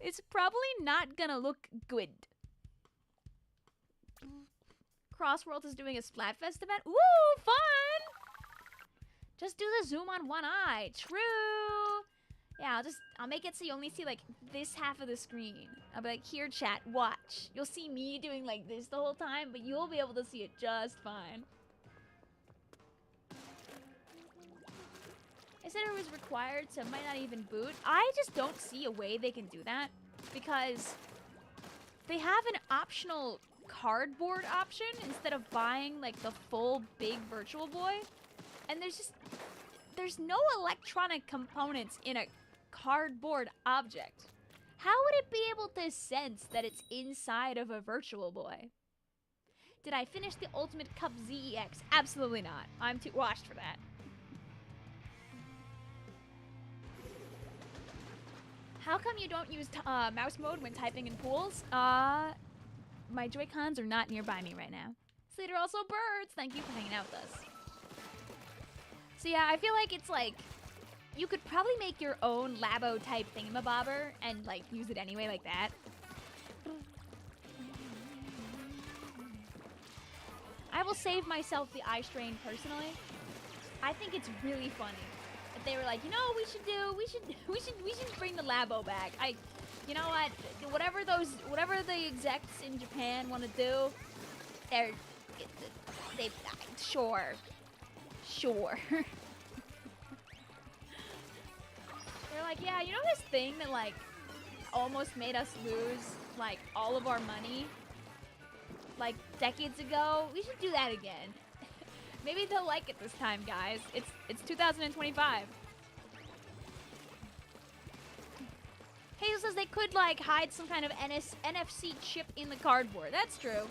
S1: It's probably not gonna look good. Crossworld is doing a Splatfest event. Ooh, fun! Just do the zoom on one eye. True. Yeah, I'll make it so you only see, like, this half of the screen. I'll be like, here, chat, watch. You'll see me doing, like, this the whole time, but you'll be able to see it just fine. I said it was required, so it might not even boot. I just don't see a way they can do that, because they have an optional cardboard option instead of buying, like, the full big Virtual Boy. And there's no electronic components in a cardboard object. How would it be able to sense that it's inside of a Virtual Boy? Did I finish the Ultimate Cup ZEX? Absolutely not. I'm too washed for that. How come you don't use mouse mode when typing in pools? My Joy-Cons are not nearby me right now. Slater also birds. Thank you for hanging out with us. So yeah, I feel like it's like, you could probably make your own Labo type thingamabobber and like use it anyway like that. I will save myself the eye strain personally. I think it's really funny that they were like, you know what we should bring the Labo back. You know what? Whatever the execs in Japan want to do, sure. like, yeah, you know this thing that, like, almost made us lose, like, all of our money, like, decades ago? We should do that again. Maybe they'll like it this time, guys. It's 2025. Hazel says they could, like, hide some kind of NFC chip in the cardboard. That's true.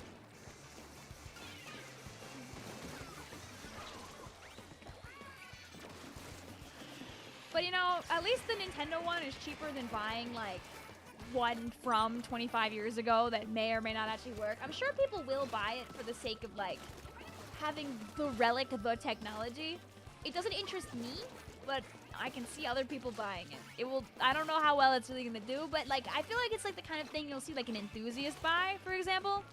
S1: But, you know, at least the Nintendo one is cheaper than buying, like, one from 25 years ago that may or may not actually work. I'm sure people will buy it for the sake of, like, having the relic of the technology. It doesn't interest me, but I can see other people buying it. It will, I don't know how well it's really gonna do, but, like, I feel like it's, like, the kind of thing you'll see, like, an enthusiast buy, for example.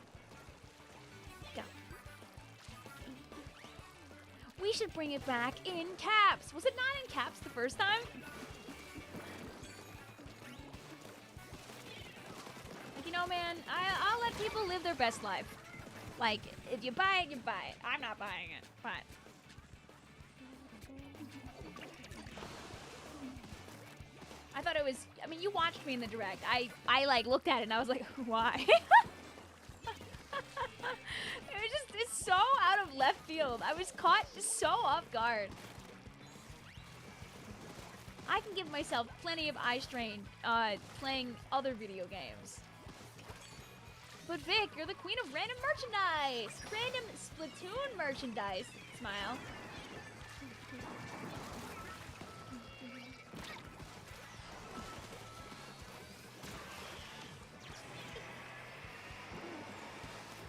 S1: Yeah. We should bring it back in caps. Was it not in caps the first time? Like, you know, man, I'll let people live their best life. Like, if you buy it, you buy it. I'm not buying it, but... I thought it was, I mean, you watched me in the direct. I like, looked at it and I was like, why? It's so out of left field. I was caught so off guard. I can give myself plenty of eye strain playing other video games. But Vic, you're the queen of random merchandise! Random Splatoon merchandise! Smile.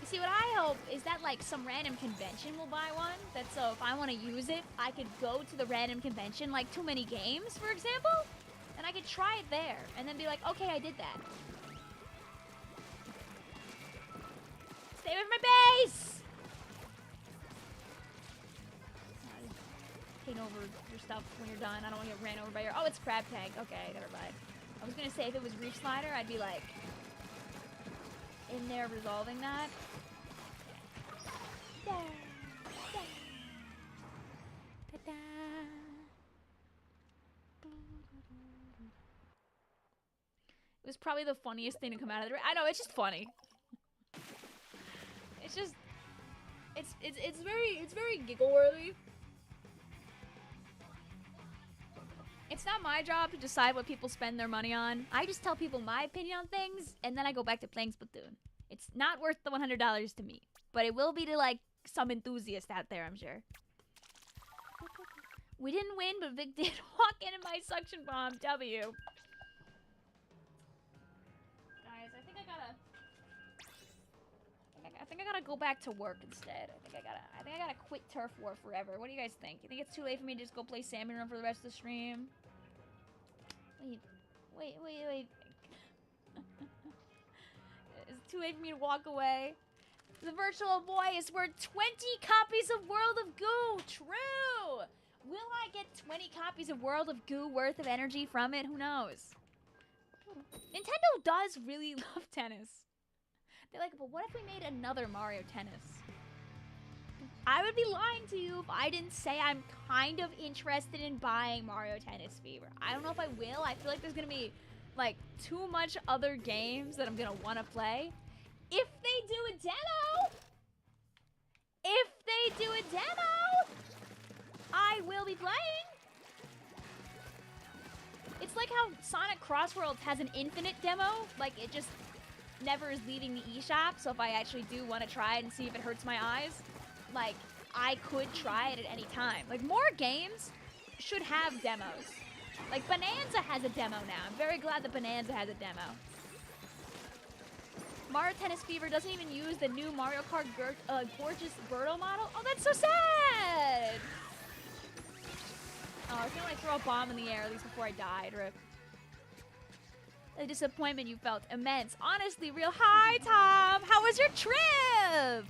S1: See, what I hope is that, like, some random convention will buy one. That so if I want to use it, I could go to the random convention, like Too Many Games, for example, and I could try it there, and then be like, okay, I did that. Stay away from my base! Take over your stuff when you're done. I don't want to get ran over by your... Oh, it's Crab Tank. Okay, never mind. I was going to say, if it was Reef Slider, I'd be, like, in there resolving that. It was probably the funniest thing to come out of the... I know, it's just funny. It's just... It's very giggle-worthy. It's not my job to decide what people spend their money on. I just tell people my opinion on things, and then I go back to playing Splatoon. It's not worth the $100 to me, but it will be to, like, some enthusiast out there, I'm sure. We didn't win, but Vic did walk into my suction bomb. W. Guys, I think I gotta go back to work instead. I think I gotta quit Turf War forever. What do you guys think? You think it's too late for me to just go play Salmon Run for the rest of the stream? Wait. It's too late for me to walk away. The virtual boy is worth 20 copies of World of Goo. True. Will I get 20 copies of World of Goo worth of energy from it? Who knows? Nintendo does really love tennis. They're like, but what if we made another Mario Tennis? I would be lying to you if I didn't say I'm kind of interested in buying Mario Tennis Fever. I don't know if I will. I feel like there's going to be, like, too much other games that I'm going to want to play. If they do a demo, I will be playing. It's like how Sonic Crossworlds has an infinite demo. Like, it just never is leaving the eShop. So if I actually do want to try it and see if it hurts my eyes, like, I could try it at any time. Like, more games should have demos. Like, Bonanza has a demo now. I'm very glad that Bonanza has a demo. Mario Tennis Fever doesn't even use the new Mario Kart Gorgeous Birdo model. Oh, that's so sad! Oh, I was gonna, like, throw a bomb in the air at least before I died. Rip. The disappointment you felt, immense. Honestly, real. Hi, Tom! How was your trip?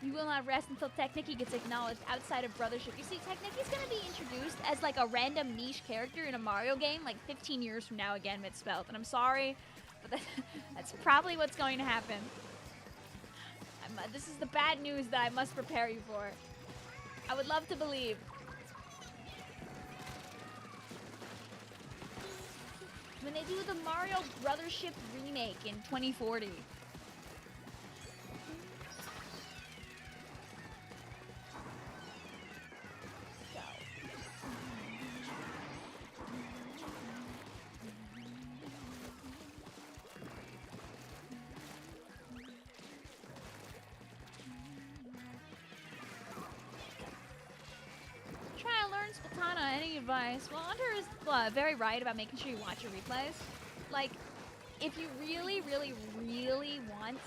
S1: You will not rest until Technicky gets acknowledged outside of Brothership. You see, Technicky's gonna be introduced as, like, a random niche character in a Mario game, like, 15 years from now again, misspelled. And I'm sorry, but that's probably what's going to happen. This is the bad news that I must prepare you for. I would love to believe. When they do the Mario Brothership remake in 2040. Splatoon, any advice? Well, Hunter is very right about making sure you watch your replays. Like, if you really, really, really want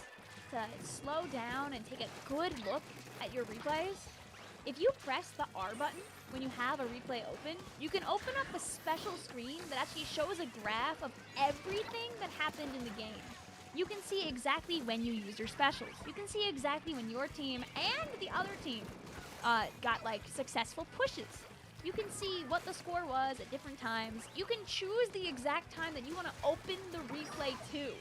S1: to slow down and take a good look at your replays, if you press the R button when you have a replay open, you can open up a special screen that actually shows a graph of everything that happened in the game. You can see exactly when you used your specials. You can see exactly when your team and the other team got like successful pushes. You can see what the score was at different times. You can choose the exact time that you want to open the replay to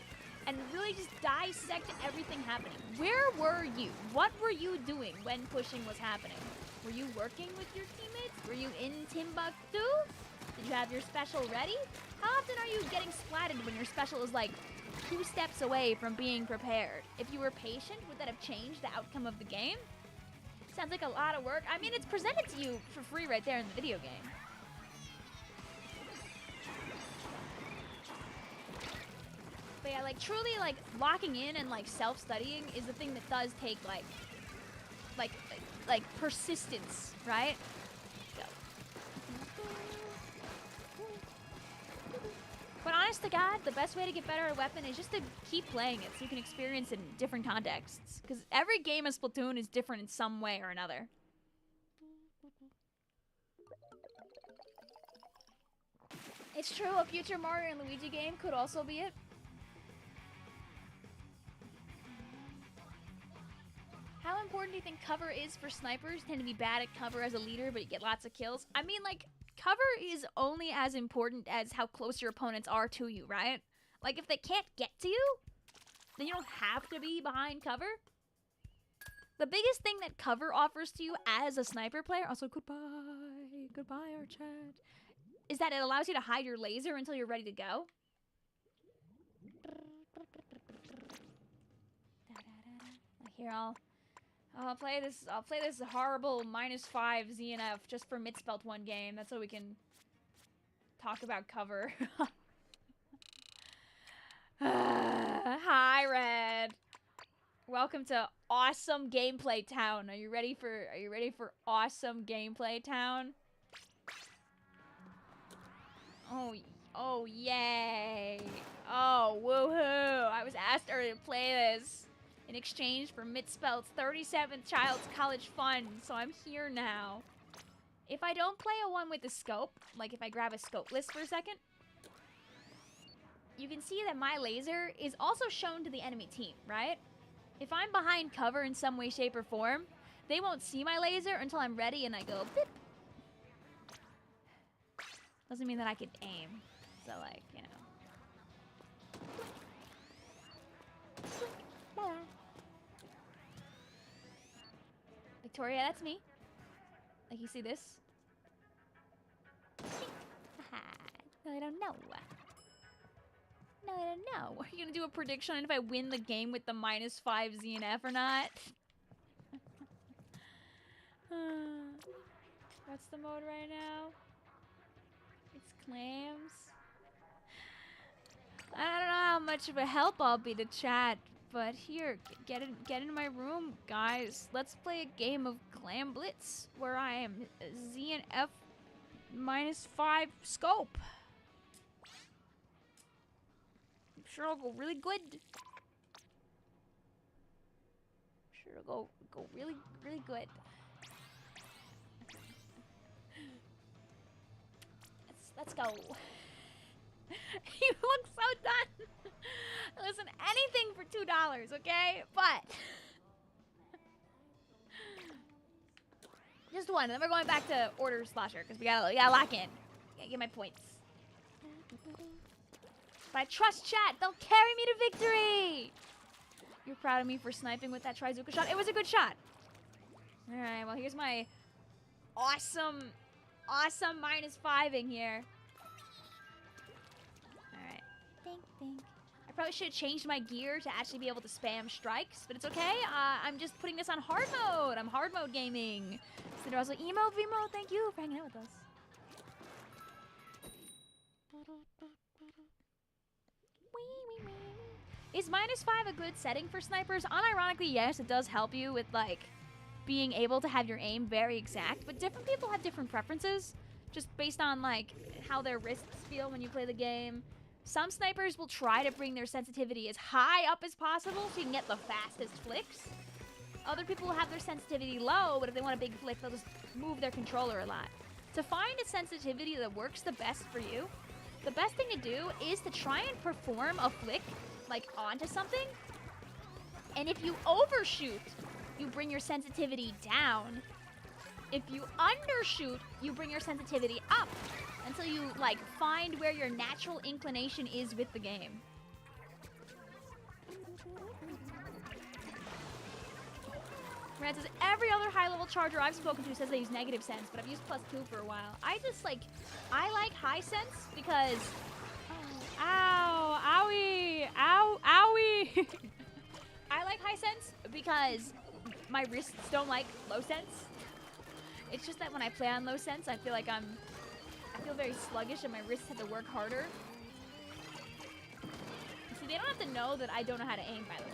S1: and really just dissect everything happening. Where were you? What were you doing when pushing was happening? Were you working with your teammates? Were you in Timbuktu? Did you have your special ready? How often are you getting splatted when your special is like 2 steps away from being prepared? If you were patient, would that have changed the outcome of the game? Sounds like a lot of work. I mean, it's presented to you for free right there in the video game. But yeah, like truly like locking in and like self-studying is the thing that does take like persistence, right? So. But honest to God, the best way to get better at a weapon is just to keep playing it so you can experience it in different contexts. Because every game of Splatoon is different in some way or another. It's true, a future Mario and Luigi game could also be it. How important do you think cover is for snipers? You tend to be bad at cover as a leader, but you get lots of kills. I mean, like, cover is only as important as how close your opponents are to you, right? Like, if they can't get to you, then you don't have to be behind cover. The biggest thing that cover offers to you as a sniper player, also goodbye, our chat, is that it allows you to hide your laser until you're ready to go. Here, I'll play this horrible -5 ZNF just for Mitspelt one game. That's so we can talk about cover. Hi, Red. Welcome to Awesome Gameplay Town. Are you ready for Awesome Gameplay Town? Oh, yay. Oh, woohoo. I was asked earlier to play this in exchange for Mitspelt's 37th Child's College Fund, so I'm here now. If I don't play a one with the scope, like if I grab a scope list for a second, you can see that my laser is also shown to the enemy team, right? If I'm behind cover in some way, shape, or form, they won't see my laser until I'm ready and I go bip. Doesn't mean that I can aim. So, like, you know. Victoria, that's me. Like, you see this? No, I don't know. No, I don't know. Are you gonna do a prediction on if I win the game with the -5 ZNF or not? What's the mode right now? It's clams. I don't know how much of a help I'll be to chat, but here, get in my room, guys. Let's play a game of Clam Blitz, where I am ZNF -5 scope. I'm sure it'll go really good. I'm sure it'll go really, really good. Let's go. You look so done. Listen, anything for $2, okay? But just one. Then we're going back to order Slosher because we gotta lock in. Gotta get my points. But I trust chat. They'll carry me to victory. You're proud of me for sniping with that Trizuka shot. It was a good shot. All right. Well, here's my awesome -5ing here. Alright. Think. I probably should have changed my gear to actually be able to spam strikes, but it's okay. I'm just putting this on hard mode. I'm hard mode gaming. So they're also emo, Vimo, thank you for hanging out with us. Is -5 a good setting for snipers? Unironically, yes, it does help you with, like, being able to have your aim very exact, but different people have different preferences, just based on, like, how their wrists feel when you play the game. Some snipers will try to bring their sensitivity as high up as possible so you can get the fastest flicks. Other people will have their sensitivity low, but if they want a big flick, they'll just move their controller a lot. To find a sensitivity that works the best for you, the best thing to do is to try and perform a flick, like, onto something. And if you overshoot, you bring your sensitivity down. If you undershoot, you bring your sensitivity up until you, like, find where your natural inclination is with the game. Rand says, every other high-level charger I've spoken to says they use negative sense, but I've used +2 for a while. I like high sense because... Oh, ow, owie, ow, owie. I like high sense because my wrists don't like low sense. It's just that when I play on low sense, I feel like I feel very sluggish and my wrists have to work harder. See, they don't have to know that I don't know how to aim, by the way.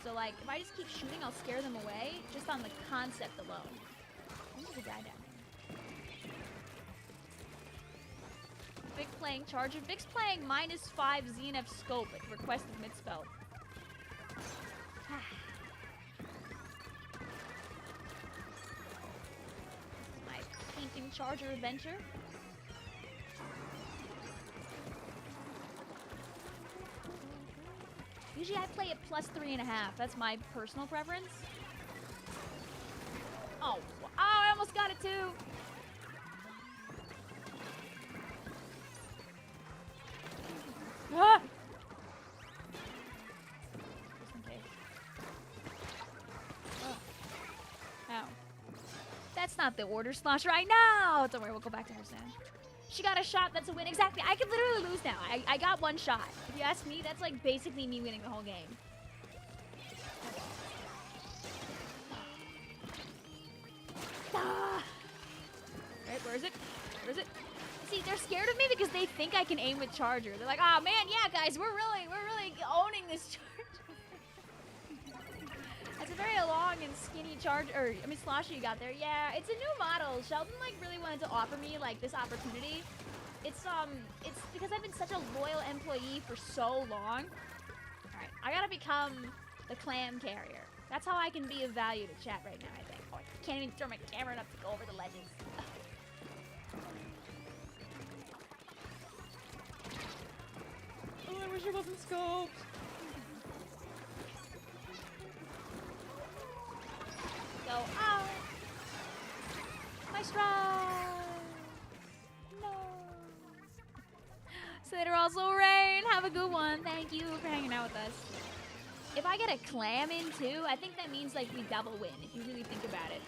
S1: So, like, if I just keep shooting, I'll scare them away, just on the concept alone. There's a guy down there. Vic playing Charger. Vic's playing -5 ZNF scope at request of mid-spell. This is my painting Charger adventure. Usually I play at +3.5. That's my personal preference. Oh, I almost got it too. Ah! Just in case. Oh. Ow. That's not the order, Slosher. I know. Don't worry, we'll go back to her soon. She got a shot, that's a win. Exactly, I could literally lose now. I got one shot. If you ask me, that's like basically me winning the whole game. Ah! Right, where is it? Where is it? See, they're scared of me because they think I can aim with Charger. They're like, oh man, yeah guys, we're really owning this Charger. That's a very long and skinny Charger, or I mean Slosher you got there. Yeah, it's a new model. Sheldon like really wanted to offer me like this opportunity. It's because I've been such a loyal employee for so long. Alright, I gotta become the clam carrier. That's how I can be of value to chat right now, I think. Oh, I can't even turn my camera enough to go over the legends. Oh, I wish it wasn't scoped. Go out. My stride. No. Slater also Rain. Have a good one. Thank you for hanging out with us. If I get a clam in too, I think that means like we double win if you really think about it.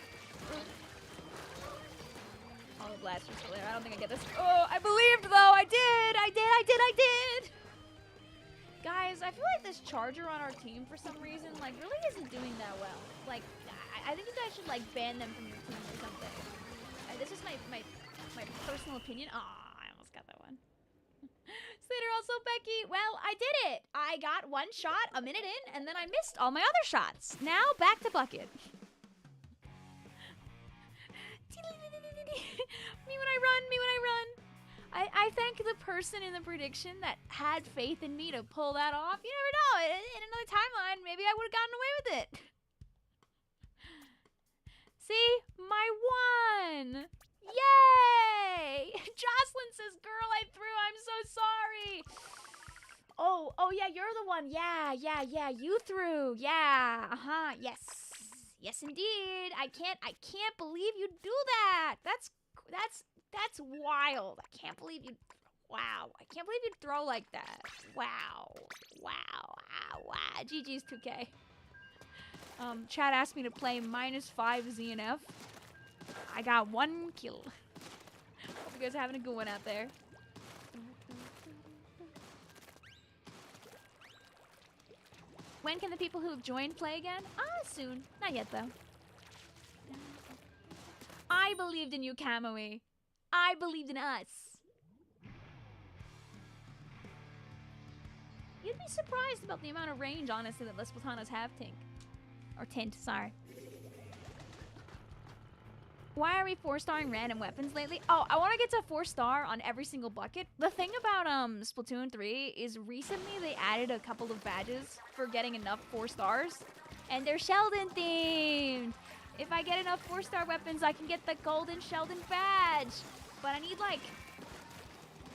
S1: All the blasters still there. I don't think I get this. Oh, I believed though. I did. Guys, I feel like this Charger on our team for some reason like really isn't doing that well. Like, I think you guys should like ban them from your team or something. This is my personal opinion. Ah, I almost got that one. Slater also Becky. Well, I did it. I got one shot a minute in, and then I missed all my other shots. Now back to bucket. Me when I run. I thank the person in the prediction that had faith in me to pull that off. You never know. In another timeline, maybe I would have gotten away with it. See? My one! Yay! Jocelyn says, girl, I threw. I'm so sorry. Oh yeah, you're the one. Yeah, you threw. Yeah, yes. Yes, indeed. I can't believe you do that. That's wild. I can't believe you, wow. I can't believe you'd throw like that. Wow. GG's 2K. Chad asked me to play -5 ZNF. I got 1 kill. Hope you guys are having a good one out there. When can the people who have joined play again? Soon. Not yet, though. I believed in you, Kamui. I believed in us. You'd be surprised about the amount of range, honestly, that the Splatonas have, Tink. Or Tint, sorry. Why are we 4-starring random weapons lately? Oh, I want to get to 4-star on every single bucket. The thing about Splatoon 3 is recently they added a couple of badges for getting enough 4 stars. And they're Sheldon themed. If I get enough 4-star weapons, I can get the golden Sheldon badge. But I need like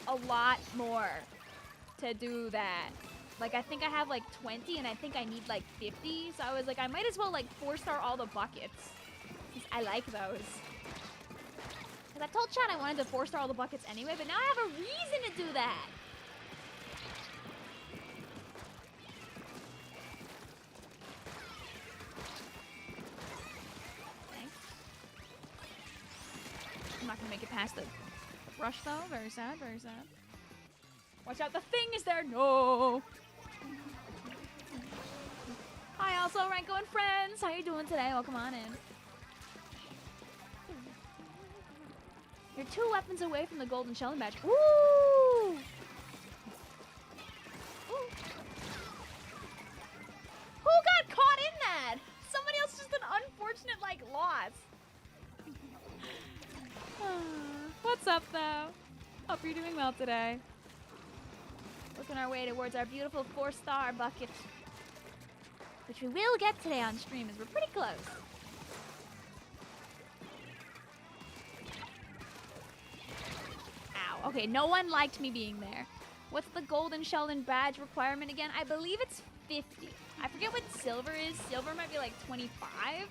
S1: a lot more to do that. Like I think I have like 20 and I think I need like 50. So I was like, I might as well like 4-star all the buckets. I like those. Because I told Chad I wanted to 4-star all the buckets anyway, but now I have a reason to do that. Thanks. I'm not gonna make it past the rush though. Very sad, very sad. Watch out, the thing is there. No. Hi, also Ranko and friends. How you doing today? Welcome on in. You're 2 weapons away from the golden Sheldon badge. Woo! Ooh. Who got caught in that? Somebody else just an unfortunate, like, loss. What's up, though? Hope you're doing well today. Working our way towards our beautiful 4-star bucket, which we will get today on stream, as we're pretty close. Okay, no one liked me being there. What's the golden Sheldon badge requirement again? I believe it's 50. I forget what silver is. Silver might be like 25. I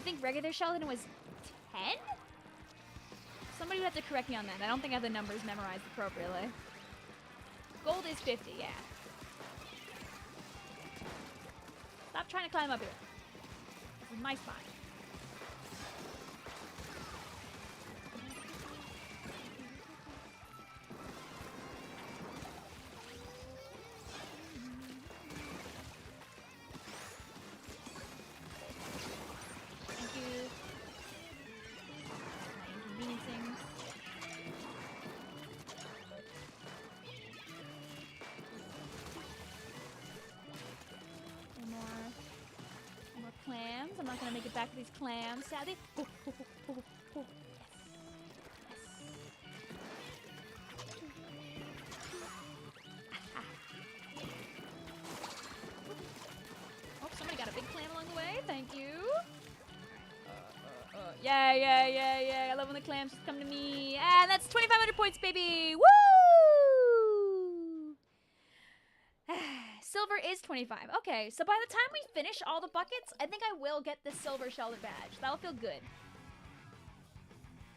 S1: think regular Sheldon was 10? Somebody would have to correct me on that. I don't think I have the numbers memorized appropriately. Gold is 50, yeah. Stop trying to climb up here. This is my spot. I'm not gonna make it back to these clams, sadly. Oh, oh, oh, oh, oh. Yes. Oh, somebody got a big clam along the way. Thank you. Yeah. I love when the clams just come to me. And that's 2,500 points, baby. Woo! Silver is 25. Okay, so by the time we finish all the buckets, I think I will get the silver Sheldon badge. That'll feel good.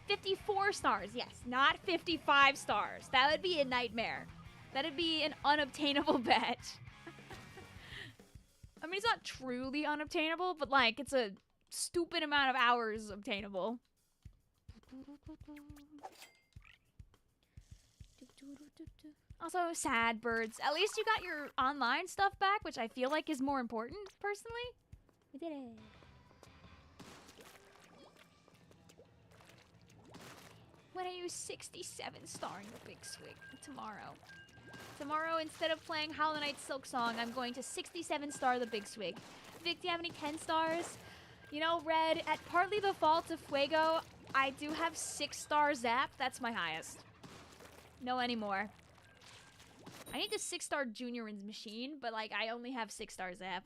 S1: 54 stars, yes, not 55 stars. That would be a nightmare. That'd be an unobtainable badge. I mean, it's not truly unobtainable, but like, it's a stupid amount of hours obtainable. Also, sad birds. At least you got your online stuff back, which I feel like is more important, personally. We did it. When are you 67 starring the Big Swig? Tomorrow. Tomorrow, instead of playing Hollow Knight Silk Song, I'm going to 67 star the Big Swig. Vic, do you have any 10 stars? You know, Red, at partly the fault of Fuego, I do have 6-star Zap. That's my highest. No anymore. I need the 6-star Junior's machine, but like I only have 6-star Zap.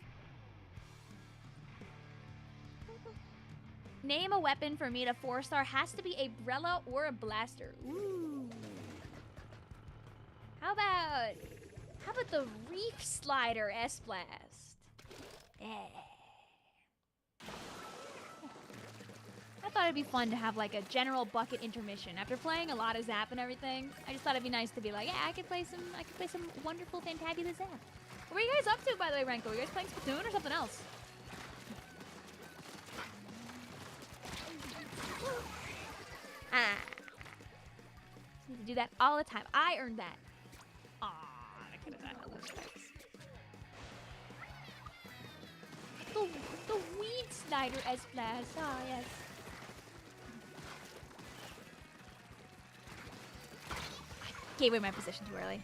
S1: Name a weapon for me to 4-star. Has to be a Brella or a Blaster. Ooh. How about the Reef Slider S-Blast? Yeah. I thought it'd be fun to have like a general bucket intermission after playing a lot of Zap and everything. I just thought it'd be nice to be like, yeah, I could play some wonderful, fantabulous Zap. What were you guys up to, by the way, Ranko? Were you guys playing Splatoon or something else? I need to do that all the time. I earned that. Aw, I could have done those things. The weed slider S-Blast. Ah, yes. I gave away my position too early.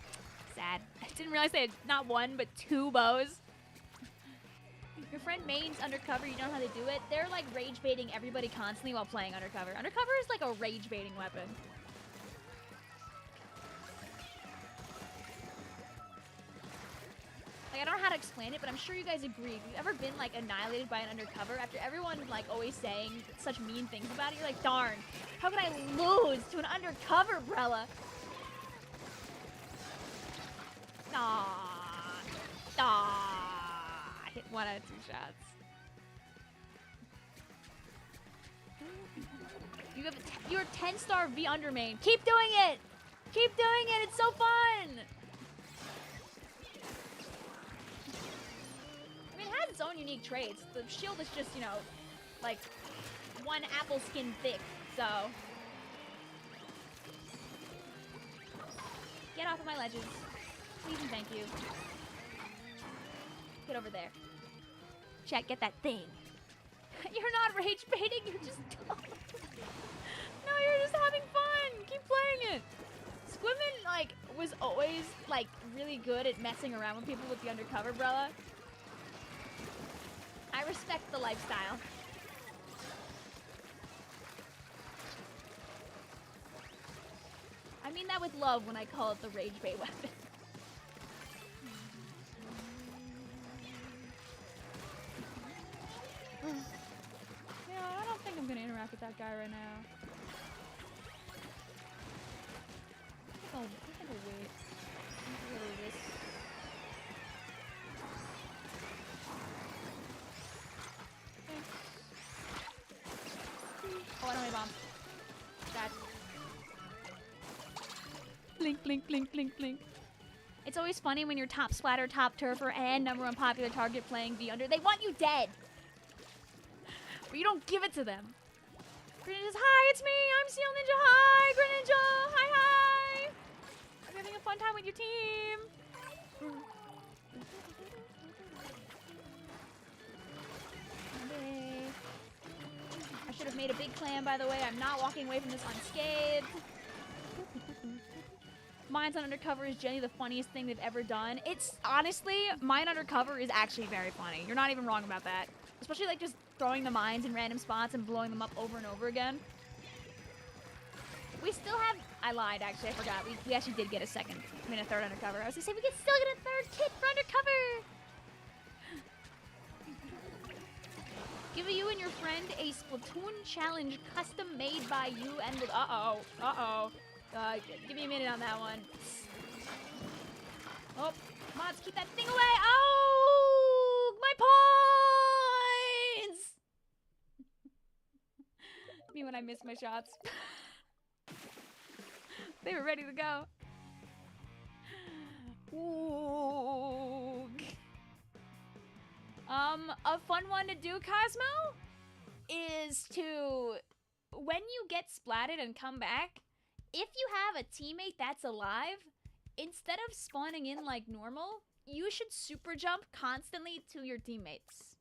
S1: Sad. I didn't realize they had not one, but 2 bows. Your friend mains undercover, you know how they do it? They're like rage baiting everybody constantly while playing undercover. Undercover is like a rage baiting weapon. Like, I don't know how to explain it, but I'm sure you guys agree. If you've ever been like annihilated by an undercover after everyone like always saying such mean things about it, you're like, darn, how could I lose to an undercover, Brella? Aww. Aww. I hit 1 out of 2 shots. You're 10-star V undermain. Keep doing it! Keep doing it! It's so fun! I mean, it has its own unique traits. The shield is just, you know, like 1 apple skin thick, so. Get off of my ledges. Please and thank you. Get over there. Chat, get that thing. You're not rage baiting, you're just dumb. No, you're just having fun. Keep playing it. Squidman, like, was always, like, really good at messing around with people with the undercover umbrella. I respect the lifestyle. I mean that with love when I call it the rage bait weapon. Yeah, I don't think I'm gonna interact with that guy right now. I think I'll wait. I'm gonna risk. Oh, I don't have a bomb. God. Blink, blink, blink, blink, blink. It's always funny when you're top splatter, top turfer, and #1 popular target playing V under. They want you dead. But you don't give it to them. Greninja's, hi, it's me. I'm Seal Ninja. Hi, Greninja. Hi, hi. I'm having a fun time with your team. Okay. I should have made a big plan, by the way. I'm not walking away from this unscathed. Mine's on undercover is generally the funniest thing they've ever done. It's honestly, mine undercover is actually very funny. You're not even wrong about that. Especially like just throwing the mines in random spots and blowing them up over and over again. We still have, I lied actually, I forgot. We actually did get a third undercover. I was gonna say we could still get a 3rd kit for undercover. Give you and your friend a Splatoon challenge custom made by you and with, give me a minute on that one. Oh, mods, keep that thing away. Oh, my points! Me when I miss my shots. They were ready to go. Ooh. A fun one to do, Cosmo, is to, when you get splatted and come back, if you have a teammate that's alive, instead of spawning in like normal, you should super jump constantly to your teammates.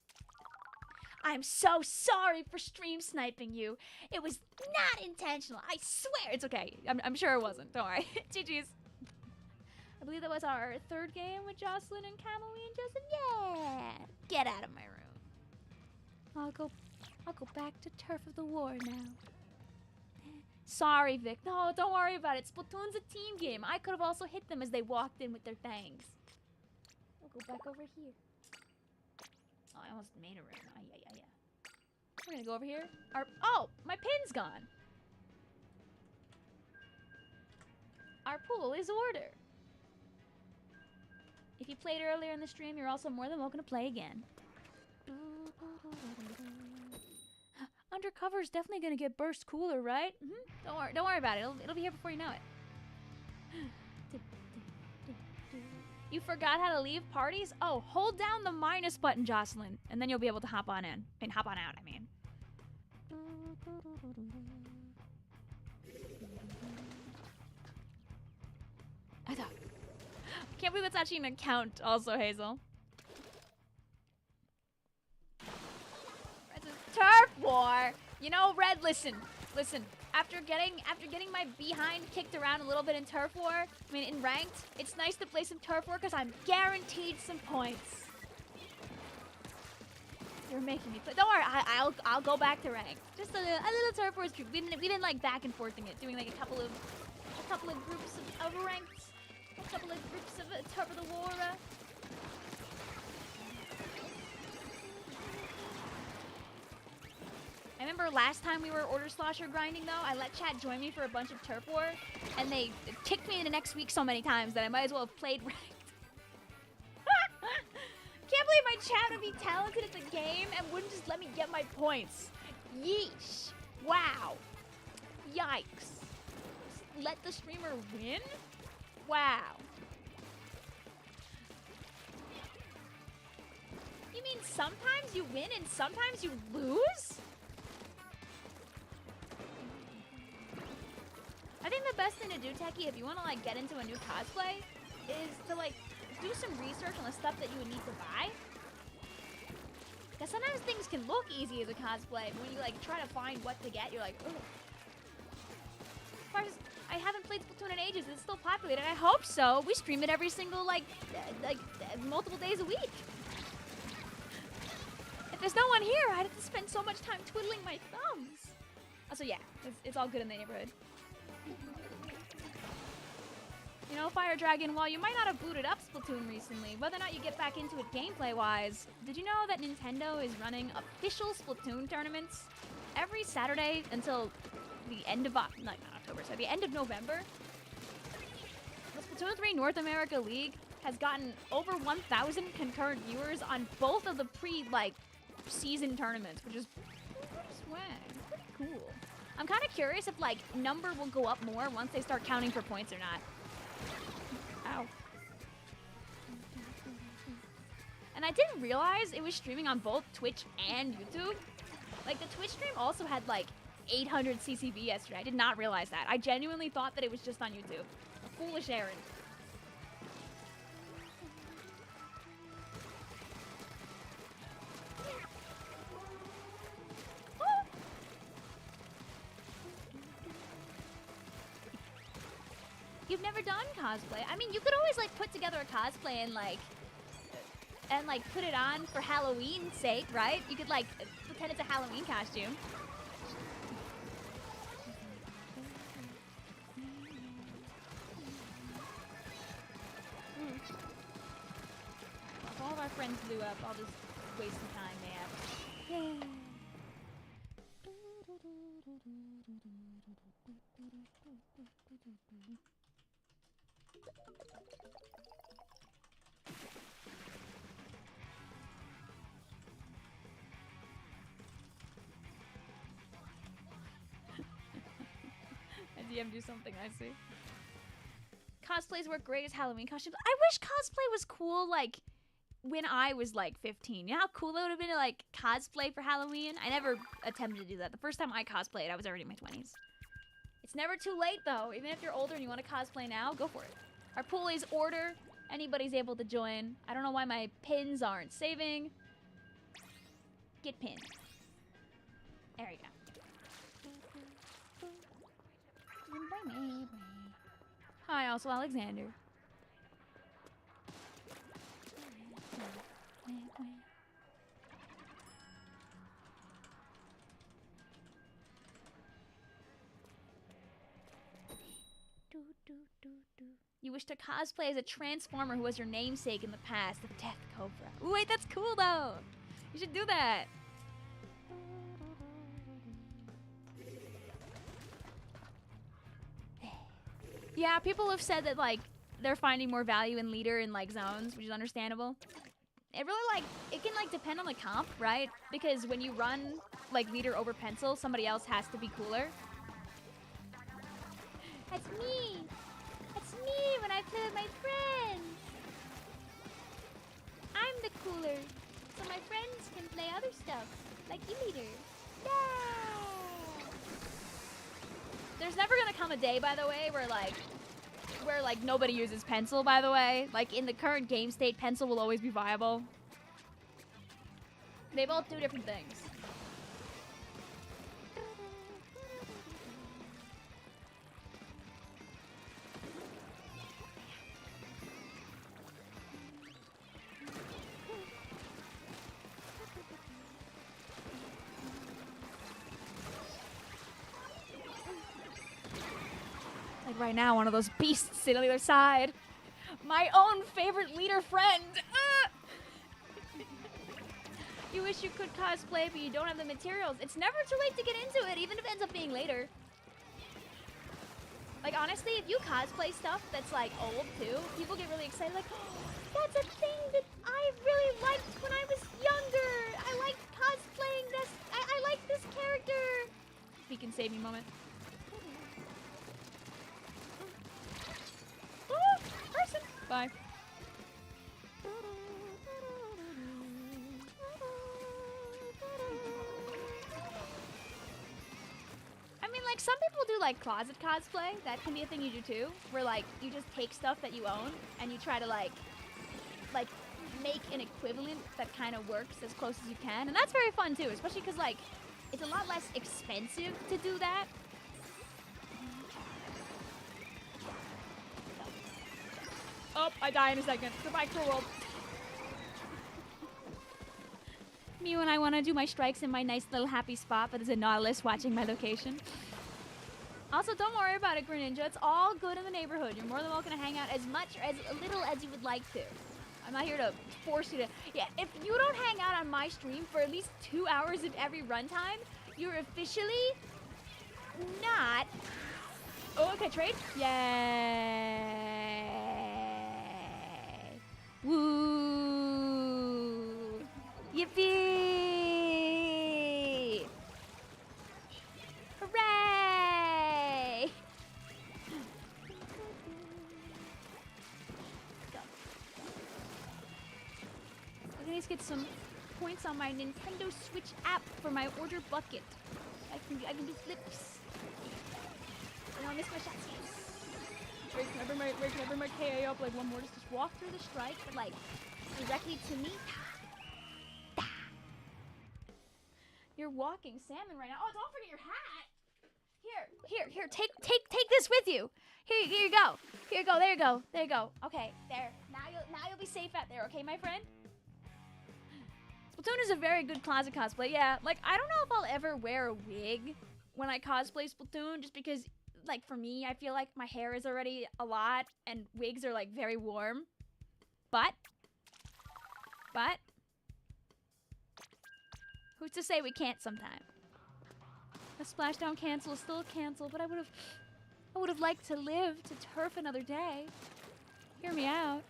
S1: I'm so sorry for stream sniping you. It was not intentional. I swear. It's okay. I'm sure it wasn't. Don't worry. GG's. I believe that was our 3rd game with Jocelyn and Camille and Justin. Yeah. Get out of my room. I'll go back to Turf of the War now. Sorry, Vic. No, don't worry about it. Splatoon's a team game. I could have also hit them as they walked in with their fangs. I'll go back over here. Oh, I almost made a room. Oh, yeah. We're gonna go over here. Oh, my pin's gone. Our pool is order. If you played earlier in the stream, you're also more than welcome to play again. Undercover's definitely gonna get burst cooler, right? Don't worry about it. It'll be here before you know it. You forgot how to leave parties? Oh, hold down the minus button, Jocelyn, and then you'll be able to hop on in. Hop on out, I mean. Can't believe that's actually an account also, Hazel. Red's a turf war. You know, Red, listen. After getting my behind kicked around a little bit in turf war, I mean in ranked, it's nice to play some turf war because I'm guaranteed some points. You're making me play. Don't worry, I'll go back to ranked. Just a little turf war is true. We didn't like back and forthing it, doing like a couple of groups of ranked, a couple of groups of turf of the war. I remember last time we were order slosher grinding though, I let chat join me for a bunch of turf war, and they kicked me in the next week so many times that I might as well have played ranked. Can't believe my chat would be talented at the game and wouldn't just let me get my points. Yeesh. Wow. Yikes. Let the streamer win? Wow. You mean sometimes you win and sometimes you lose? I think the best thing to do, Techie, if you want to like get into a new cosplay, is to like do some research on the stuff that you would need to buy. Because sometimes things can look easy as a cosplay, but when you like try to find what to get, you're like, ugh. As far as I haven't played Splatoon in ages, it's still populated. I hope so. We stream it every single multiple days a week. If there's no one here, I'd have to spend so much time twiddling my thumbs. Also, yeah, it's all good in the neighborhood. You know, Fire Dragon, while you might not have booted up Splatoon recently, whether or not you get back into it gameplay-wise, did you know that Nintendo is running official Splatoon tournaments every Saturday until the end of, not October, so the end of November? The Splatoon 3 North America League has gotten over 1,000 concurrent viewers on both of the season tournaments, which is pretty swag, pretty cool. I'm kind of curious if, number will go up more once they start counting for points or not. Ow. And I didn't realize it was streaming on both Twitch and YouTube. Like, the Twitch stream also had, 800 CCV yesterday. I did not realize that. I genuinely thought that it was just on YouTube. A foolish errand. You've never done cosplay? I mean, you could always put together a cosplay and put it on for Halloween's sake, right? You could pretend it's a Halloween costume. If all of our friends blew up, I'll just waste some time, man. Yay. DM do something, I see. Cosplays work great as Halloween costumes. I wish cosplay was cool, when I was, 15. You know how cool it would have been to, cosplay for Halloween? I never attempted to do that. The first time I cosplayed, I was already in my 20s. It's never too late, though. Even if you're older and you want to cosplay now, go for it. Our pool is order. Anybody's able to join. I don't know why my pins aren't saving. Get pinned. There you go. Hi, also Alexander. You wish to cosplay as a transformer who was your namesake in the past, the Death Cobra. Ooh, wait, that's cool though. You should do that. Yeah, people have said that they're finding more value in leader in zones, which is understandable. It really it can depend on the comp, right? Because when you run leader over pencil, somebody else has to be cooler. That's me. That's me when I play with my friends. I'm the cooler, so my friends can play other stuff like e-leader. Yay! There's never gonna come a day, by the way, where where like nobody uses pencil, by the way. Like in the current game state, pencil will always be viable. They both do different things. Like right now, one of those beasts sitting on the other side. My own favorite leader friend. You wish you could cosplay, but you don't have the materials. It's never too late to get into it, even if it ends up being later. Like, honestly, if you cosplay stuff that's, like, old, too, people get really excited, like, oh, that's a thing that I really liked when I was younger. I liked cosplaying this. I like this character. He can save me moment. Oh, person. Bye. Like, some people do, like, closet cosplay. That can be a thing you do, too. Where, like, you just take stuff that you own and you try to, like make an equivalent that kind of works as close as you can. And that's very fun, too. Especially because, like, it's a lot less expensive to do that. Oh, I die in a second. Goodbye, cruel world. Me when I want to do my strikes in my nice little happy spot, but there's a Nautilus watching my location. Also, don't worry about it, Greninja. It's all good in the neighborhood. You're more than welcome to hang out as much or as little as you would like to. I'm not here to force you to... Yeah, if you don't hang out on my stream for at least 2 hours of every runtime, you're officially not... Oh, okay, trade? Yay. Woo. Yippee. Hooray. I need to get some points on my Nintendo Switch app for my order bucket. I can do flips. I don't miss my shots. Wait, can I bring my KA up like one more? Just walk through the strike, but like directly to me. You're walking salmon right now. Oh, don't forget your hat. Here. Take this with you. Here you go. Here you go. There you go. There you go. Okay, there. Now you'll be safe out there. Okay, my friend. Splatoon is a very good closet cosplay. Yeah, like I don't know if I'll ever wear a wig when I cosplay Splatoon, just because, like, for me, I feel like my hair is already a lot, and wigs are like very warm. But who's to say we can't sometime? A splashdown cancel is still a cancel, but I would have liked to live to turf another day. Hear me out.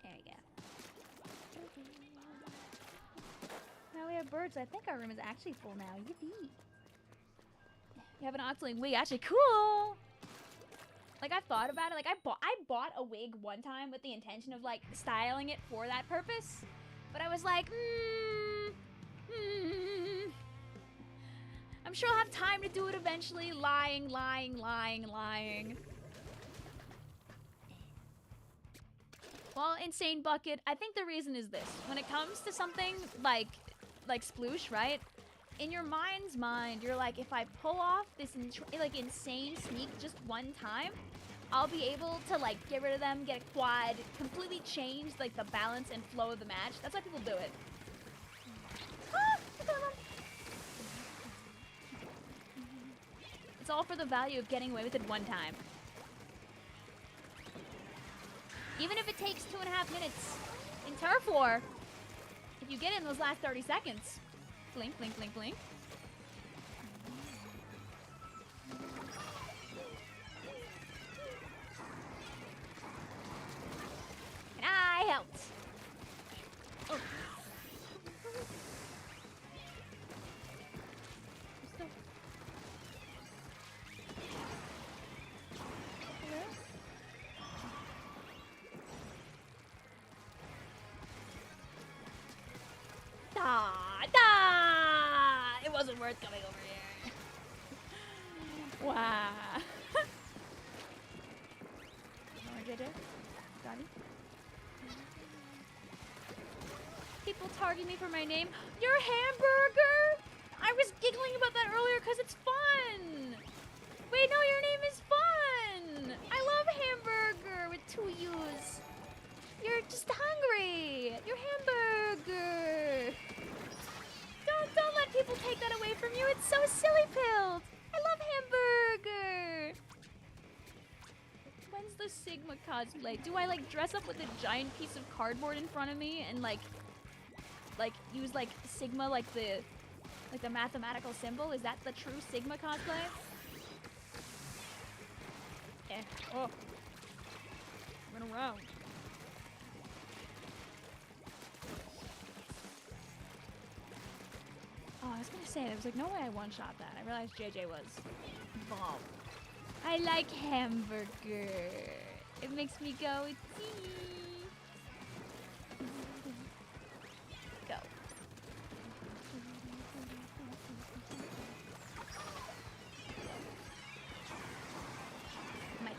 S1: There you go. Now we have birds. I think our room is actually full now. Yippee. You have an Octoling wig. Actually, cool. Like, I've thought about it. Like, I bought a wig one time with the intention of, like, styling it for that purpose. But I was like, I'm sure I'll have time to do it eventually. Lying. Well, Insane Bucket, I think the reason is this. When it comes to something like Sploosh, right? In your mind's mind, you're like, if I pull off this insane sneak just one time, I'll be able to, like, get rid of them, get a quad, completely change, like, the balance and flow of the match. That's why people do it. It's all for the value of getting away with it one time. Even if it takes 2.5 minutes in Turf War, if you get in those last 30 seconds, blink. And I helped. Oh. wasn't worth coming over here. Wow. JJ? Got it? People target me for my name. Your hamburger? I was giggling about that earlier because it's fun. Wait, no, your name is fun. I love hamburger with 2 U's. You're just hungry. Your hamburger. Don't let people take that away from you. It's so silly pilled. I love hamburger. When's the Sigma cosplay? Do I like dress up with a giant piece of cardboard in front of me and like use like Sigma like the mathematical symbol? Is that the true Sigma cosplay? Oh. Run around. Oh, I was gonna say, there was like no way I one-shot that. I realized JJ was bomb. I like hamburger. It makes me go, "Tee." Go. My turn.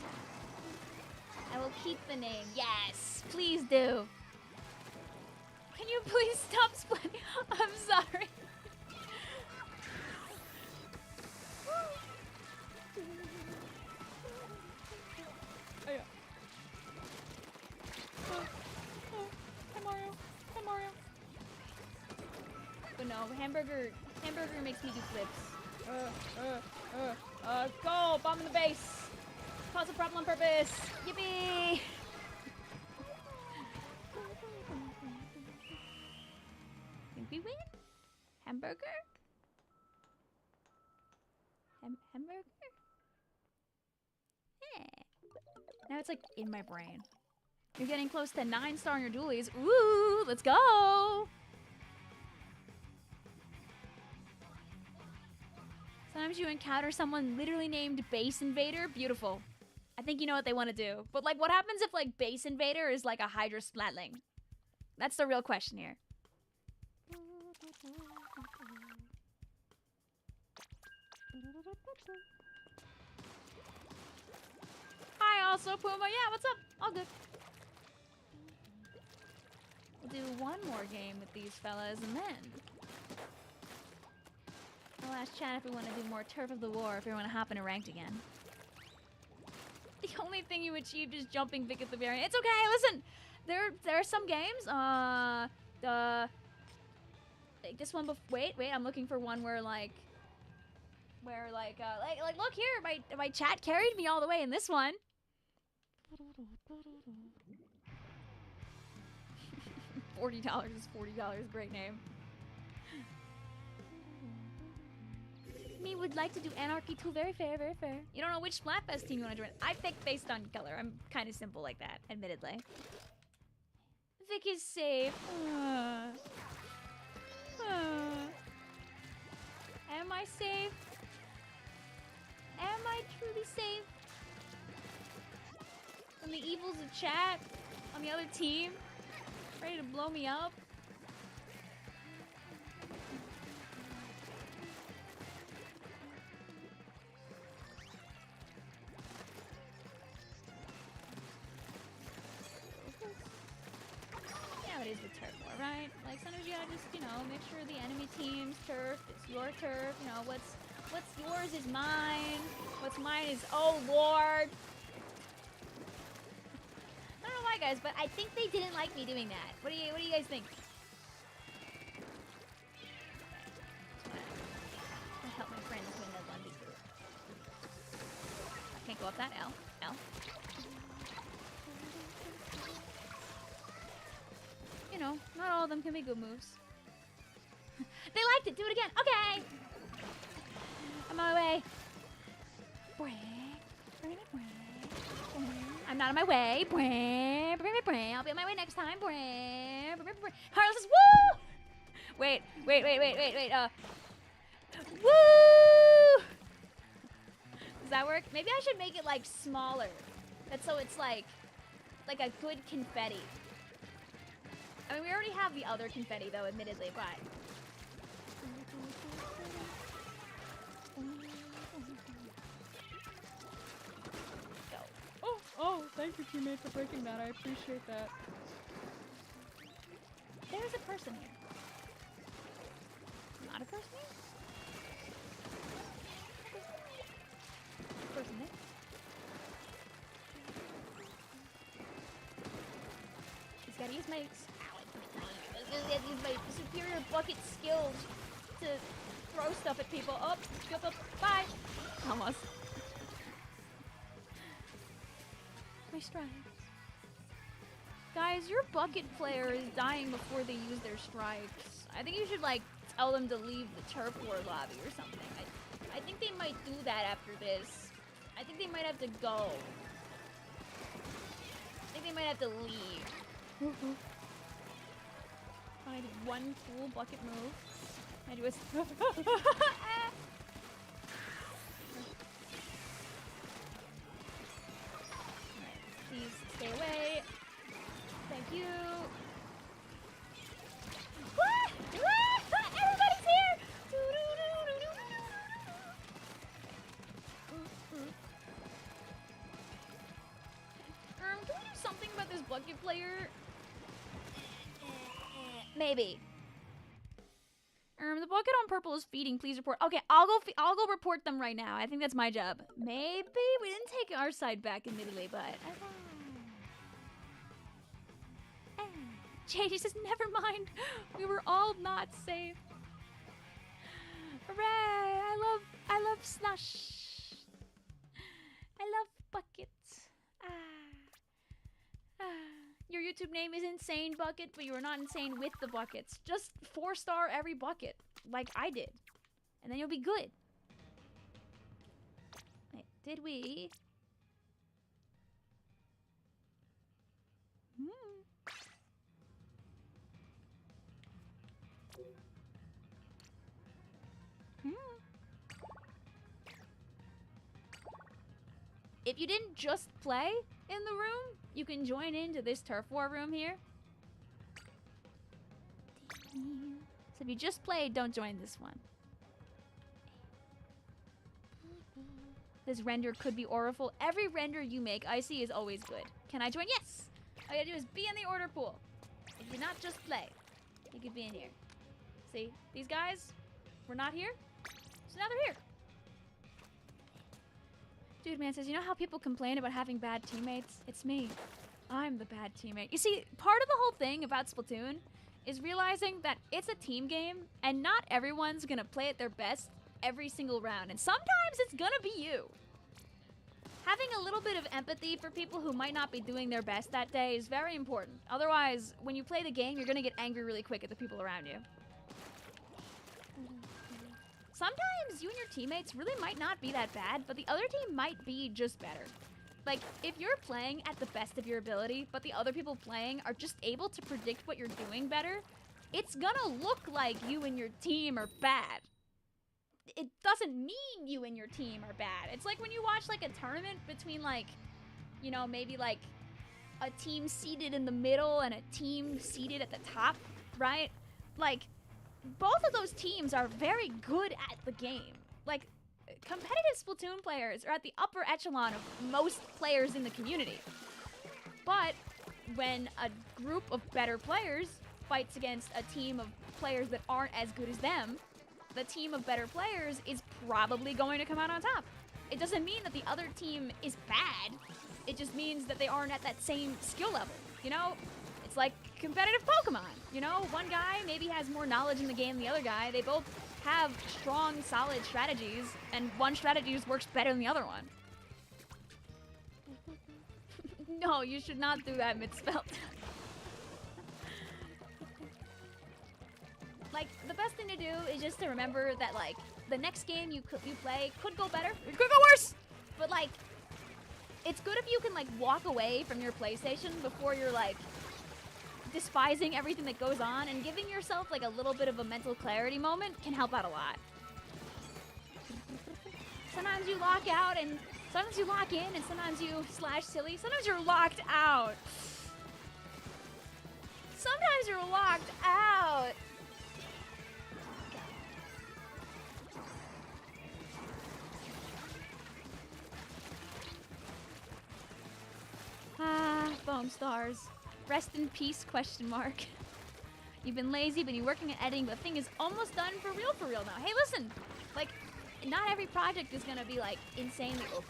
S1: I will keep the name. Yes, please do. Can you please stop splitting? I'm sorry. Oh, yeah. Hi Mario. Hi Mario. But no, hamburger makes me do flips. Go! Bomb in the base! Cause a problem on purpose! Yippee! Think we win? Hamburger? Hamburger? Yeah. Now it's like in my brain. You're getting close to 9-star on your dualies. Ooh, let's go! Sometimes you encounter someone literally named Base Invader. Beautiful. I think you know what they want to do. But like, what happens if like Base Invader is like a Hydra Splatling? That's the real question here. Hi, also Puma. Yeah, what's up? All good. We'll do one more game with these fellas, and then I'll ask chat if we want to do more Turf of the War, if we want to hop in a ranked again. The only thing you achieved is jumping Vic at the variant. It's okay. Listen, there are some games. Like this one. Wait. I'm looking for one where like look here, my chat carried me all the way in this one. $40 is $40. Great name. Me would like to do Anarchy too. Very fair, very fair. You don't know which Splatfest team you want to join. I picked based on color. I'm kind of simple like that, admittedly. Vic is safe. Am I safe? Am I truly safe from the evils of chat on the other team? Ready to blow me up? Yeah, it is with turf war, right? Like sometimes you gotta just, you know, make sure the enemy team's turf is your turf. You know, what's yours is mine. What's mine is, oh Lord. I don't know why, guys, but I think they didn't like me doing that. What do you guys think? I'll help my friends win the 1v group. I can't go up that L. You know, not all of them can be good moves. They liked it. Do it again. Okay. I'm on my way. I'm not on my way. I'll be on my way next time. Carlos says, woo! Wait. Woo! Does that work? Maybe I should make it like smaller. That's so it's like a good confetti. I mean, we already have the other confetti though, admittedly, but Go. Oh, thank you, teammate, for breaking that. I appreciate that. There's a person here. Not a person here? Person there? Just gotta use my superior bucket skills to throw stuff at people. Oh, skip up. Bye. Almost. My strides. Guys, your bucket player is dying before they use their strikes. I think you should, like, tell them to leave the turf war lobby or something. I think they might do that after this. I think they might have to go. I think they might have to leave. I did one cool bucket move. I do a... Alright, please stay away. Thank you. Everybody's here! Can we do something about this bucket player? Maybe. The bucket on purple is feeding. Please report. Okay, I'll go report them right now. I think that's my job. Maybe we didn't take our side back admittedly, but JJ says, never mind. We were all not safe. Hooray! I love slush. I love buckets. Your YouTube name is Insane Bucket, but you are not insane with the buckets. Just 4-star every bucket, like I did. And then you'll be good. Wait, did we? If you didn't just play in the room, you can join into this turf war room here. So if you just played, don't join this one. This render could be oriful. Every render you make, I see, is always good. Can I join? Yes! All you gotta do is be in the order pool. If you not just play, you could be in here. See, these guys were not here, so now they're here. Dude, man says, you know how people complain about having bad teammates? It's me. I'm the bad teammate. You see, part of the whole thing about Splatoon is realizing that it's a team game and not everyone's gonna play at their best every single round. And sometimes it's gonna be you. Having a little bit of empathy for people who might not be doing their best that day is very important. Otherwise, when you play the game, you're gonna get angry really quick at the people around you. Sometimes you and your teammates really might not be that bad, but the other team might be just better. Like, if you're playing at the best of your ability, but the other people playing are just able to predict what you're doing better, it's gonna look like you and your team are bad. It doesn't mean you and your team are bad. It's like when you watch, like, a tournament between, like, you know, maybe, like, a team seated in the middle and a team seated at the top, right? Like, both of those teams are very good at the game. Like, competitive Splatoon players are at the upper echelon of most players in the community. But when a group of better players fights against a team of players that aren't as good as them, the team of better players is probably going to come out on top. It doesn't mean that the other team is bad. It just means that they aren't at that same skill level, you know? It's like competitive Pokemon, you know? One guy maybe has more knowledge in the game than the other guy. They both have strong, solid strategies, and one strategy just works better than the other one. No, you should not do that mid-spell. Like, the best thing to do is just to remember that, like, the next game you play could go better, it could go worse, but, like, it's good if you can, like, walk away from your PlayStation before you're, like, despising everything that goes on, and giving yourself, like, a little bit of a mental clarity moment can help out a lot. Sometimes you lock out, and sometimes you lock in, and sometimes you slash silly. Sometimes you're locked out. Sometimes you're locked out. stars. Rest in peace, question mark. You've been lazy, but you're working on editing, but the thing is almost done for real now. Hey, listen! Like, not every project is gonna be, like, insanely... Oh.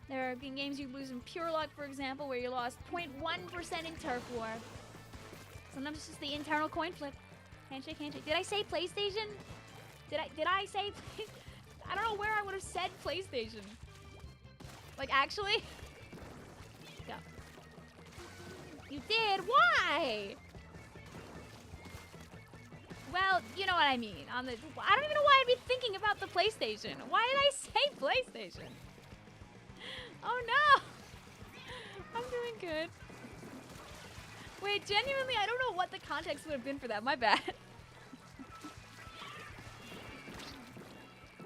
S1: There have been games you lose in pure luck, for example, where you lost 0.1% in turf war. Sometimes it's just the internal coin flip. Handshake, handshake. Did I say PlayStation? Did I say... I don't know where I would have said PlayStation. Like, actually? Go. You did? Why? Well, you know what I mean. I don't even know why I'd be thinking about the PlayStation. Why did I say PlayStation? Oh no! I'm doing good. Wait, genuinely, I don't know what the context would have been for that. My bad.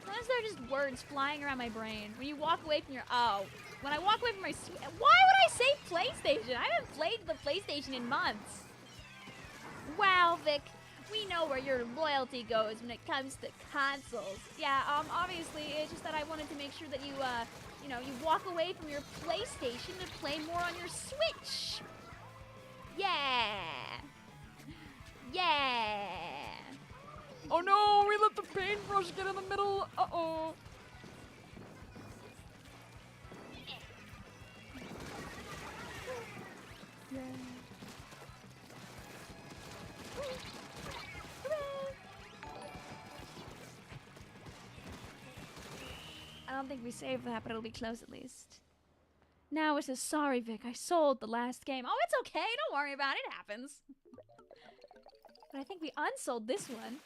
S1: Sometimes there are just words flying around my brain. When you walk away from your... Oh. When I walk away from my... Why would I say PlayStation? I haven't played the PlayStation in months. Wow, Vic. We know where your loyalty goes when it comes to consoles. Yeah, obviously, it's just that I wanted to make sure that you, you know, you walk away from your PlayStation to play more on your Switch. Yeah. Yeah. Oh no, we let the paintbrush get in the middle. Uh-oh. Yeah. I don't think we saved that, but it'll be close at least. Now it says, sorry, Vic, I sold the last game. Oh, it's okay. Don't worry about it. It happens. But I think we unsold this one.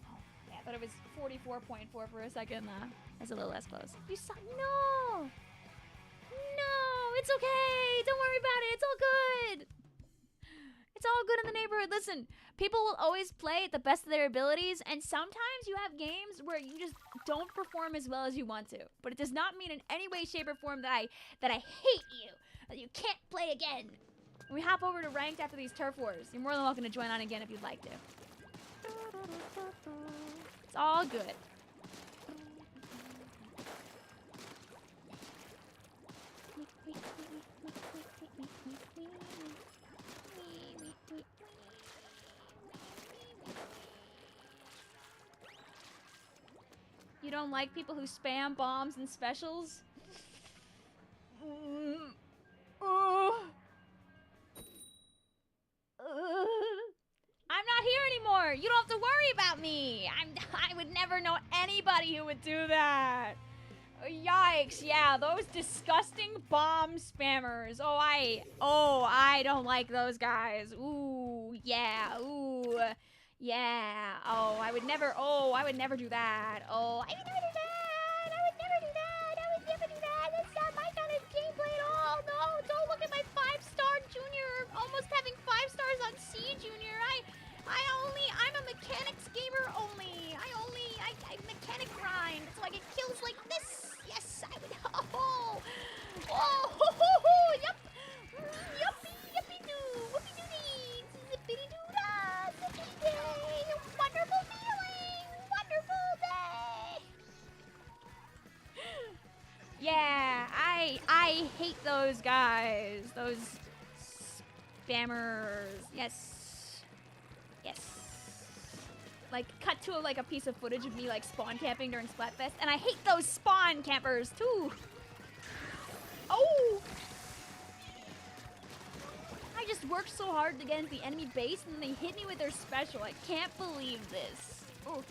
S1: Oh, yeah, I thought it was 44.4 for a second. That's a little less close. You saw... No! No! It's okay! Don't worry about it. It's all good! It's all good in the neighborhood. Listen, people will always play at the best of their abilities, and sometimes you have games where you just don't perform as well as you want to. But it does not mean in any way, shape, or form that I hate you, that you can't play again. When we hop over to ranked after these turf wars, you're more than welcome to join on again if you'd like to. It's all good. You don't like people who spam bombs and specials? I'm not here anymore. You don't have to worry about me. I would never know anybody who would do that. Yikes, yeah, those disgusting bomb spammers. Oh, I don't like those guys. Ooh, yeah, ooh. Yeah. Oh, I would never do that. Oh, I would never do that. I would never do that. I would never do that. That's not my kind of gameplay at all. No, don't look at my 5-star junior. Almost having 5 stars on C junior. I'm a mechanics gamer only. I mechanic grind. So I get kills like this. Yes, I would. Oh, oh, ho, ho, ho. Yup. Yuppie, yuppie doo. Whoopie doodie. Zippity doo da. Zippity day. Wonderful feeling. Wonderful day. Yeah, I hate those guys. Those spammers. Yes. Yes. Like, cut to like a piece of footage of me like spawn camping during Splatfest, and I hate those spawn campers too. Oh! I just worked so hard to get into the enemy base, and then they hit me with their special. I can't believe this. Oh.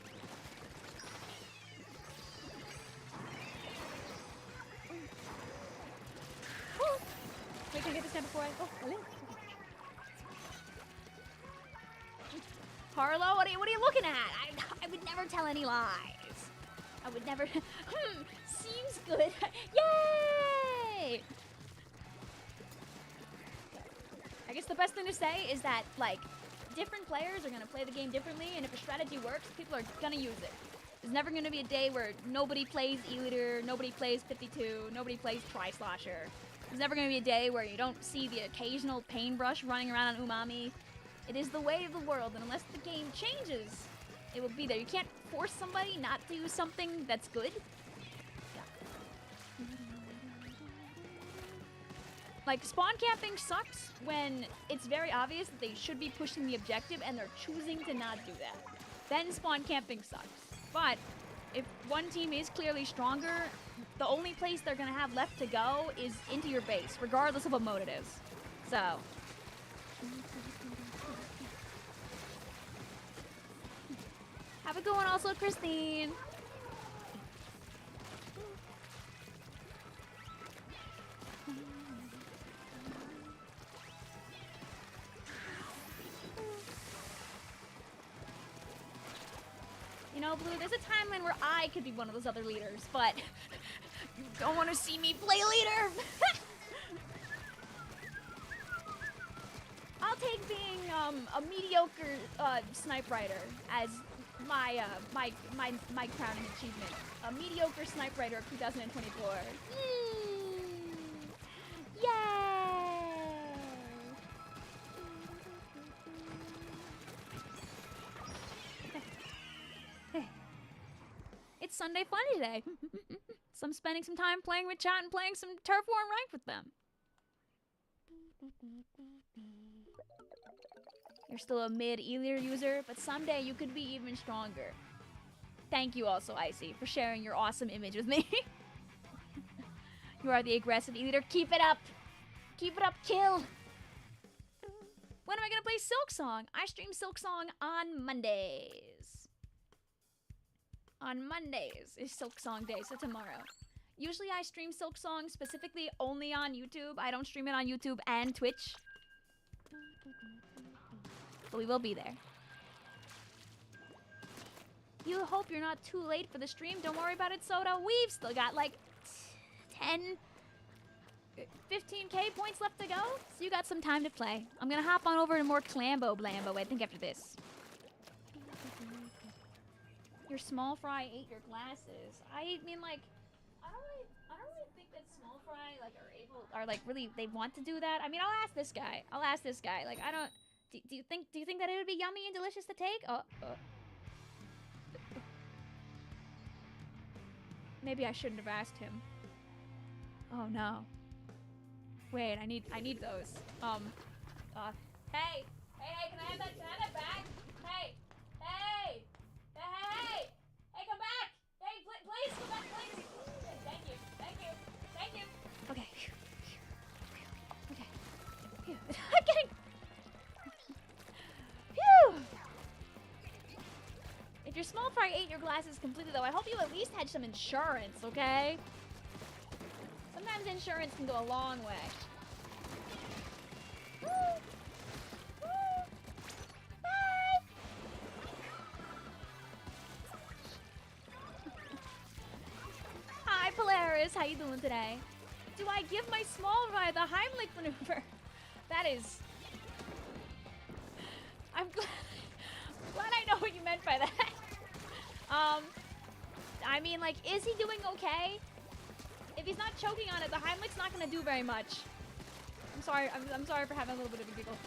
S1: Oh. Wait, can I get this guy before I... Oh, hello. Harlow, what are you looking at? I would never tell any lies. I would never... seems good. Yay! I guess the best thing to say is that, like, different players are going to play the game differently, and if a strategy works, people are going to use it. There's never going to be a day where nobody plays E-Liter, nobody plays 52, nobody plays Slosher. There's never going to be a day where you don't see the occasional paintbrush running around on Umami. It is the way of the world, and unless the game changes, it will be there. You can't force somebody not to do something that's good. Yeah. Like, spawn camping sucks when it's very obvious that they should be pushing the objective and they're choosing to not do that. Then spawn camping sucks. But if one team is clearly stronger, the only place they're gonna have left to go is into your base, regardless of what mode it is. So. Have a good one also, Christine. You know, Blue, there's a timeline where I could be one of those other leaders, but you don't want to see me play leader. I'll take being a mediocre snipe rider as my crowning achievement. A mediocre snipe rider of 2024. Yay! It's Sunday Funny Day. So I'm spending some time playing with chat and playing some Turf War and Ranked with them. You're still a mid-E-leader user, but someday you could be even stronger. Thank you also, Icy, for sharing your awesome image with me. You are the aggressive E-leader. Keep it up! Keep it up, kill! When am I gonna play Silksong? I stream Silksong on Mondays. On Mondays is Silksong Day, so tomorrow. Usually I stream Silksong specifically only on YouTube. I don't stream it on YouTube and Twitch. But we will be there. You hope you're not too late for the stream. Don't worry about it, Soda. We've still got like 10, 15k points left to go. So you got some time to play. I'm gonna hop on over to more Clambo Blambo, I think, after this. Your small fry ate your glasses. I mean, like, I don't really think that small fry are like really they want to do that. I mean, I'll ask this guy. Like, I don't. Do you think that it would be yummy and delicious to take? Maybe I shouldn't have asked him. Oh no. Wait, I need those. Hey, can I have that back? Hey, come back! Hey, please, come back, please! Thank you. Okay. Phew. I'm getting... Phew! If your small fry ate your glasses completely, though, I hope you at least had some insurance, okay? Sometimes insurance can go a long way. Woo! Bye! Hi, Polaris. How you doing today? Do I give my small fry the Heimlich maneuver? That is... I'm glad I know what you meant by that. I mean, like, is he doing okay? If he's not choking on it, the Heimlich's not gonna do very much. I'm sorry for having a little bit of a giggle.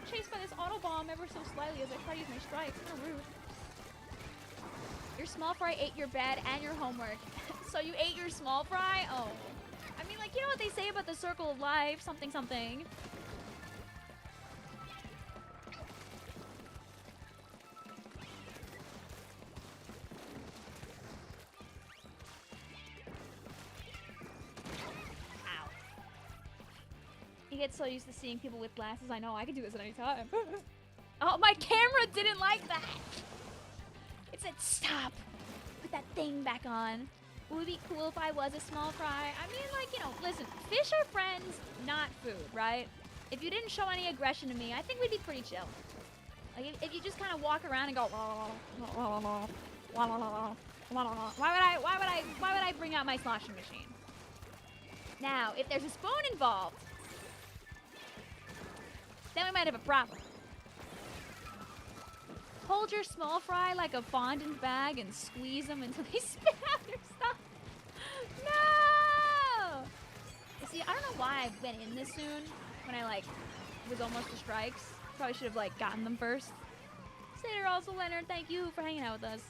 S1: Chased by this autobomb ever so slightly as I try to use my strikes. So rude. Your small fry ate your bed and your homework. So you ate your small fry? Oh. I mean, like, you know what they say about the circle of life? Something, something. Ow. You get so used to seeing people with glasses. I know, I can do this at any time. Oh, my camera didn't like that. It said stop. Put that thing back on. Would it be cool if I was a small fry? I mean, like, you know, listen, fish are friends, not food, right? If you didn't show any aggression to me, I think we'd be pretty chill. Like, if you just kind of walk around and go, why would I bring out my sloshing machine? Now, if there's a spoon involved, then we might have a problem. Hold your small fry like a fondant bag and squeeze them until they spit out their stuff. No! You see, I don't know why I went in this soon when I, like, was almost to strikes. Probably should have, like, gotten them first. Sater also, Leonard, thank you for hanging out with us.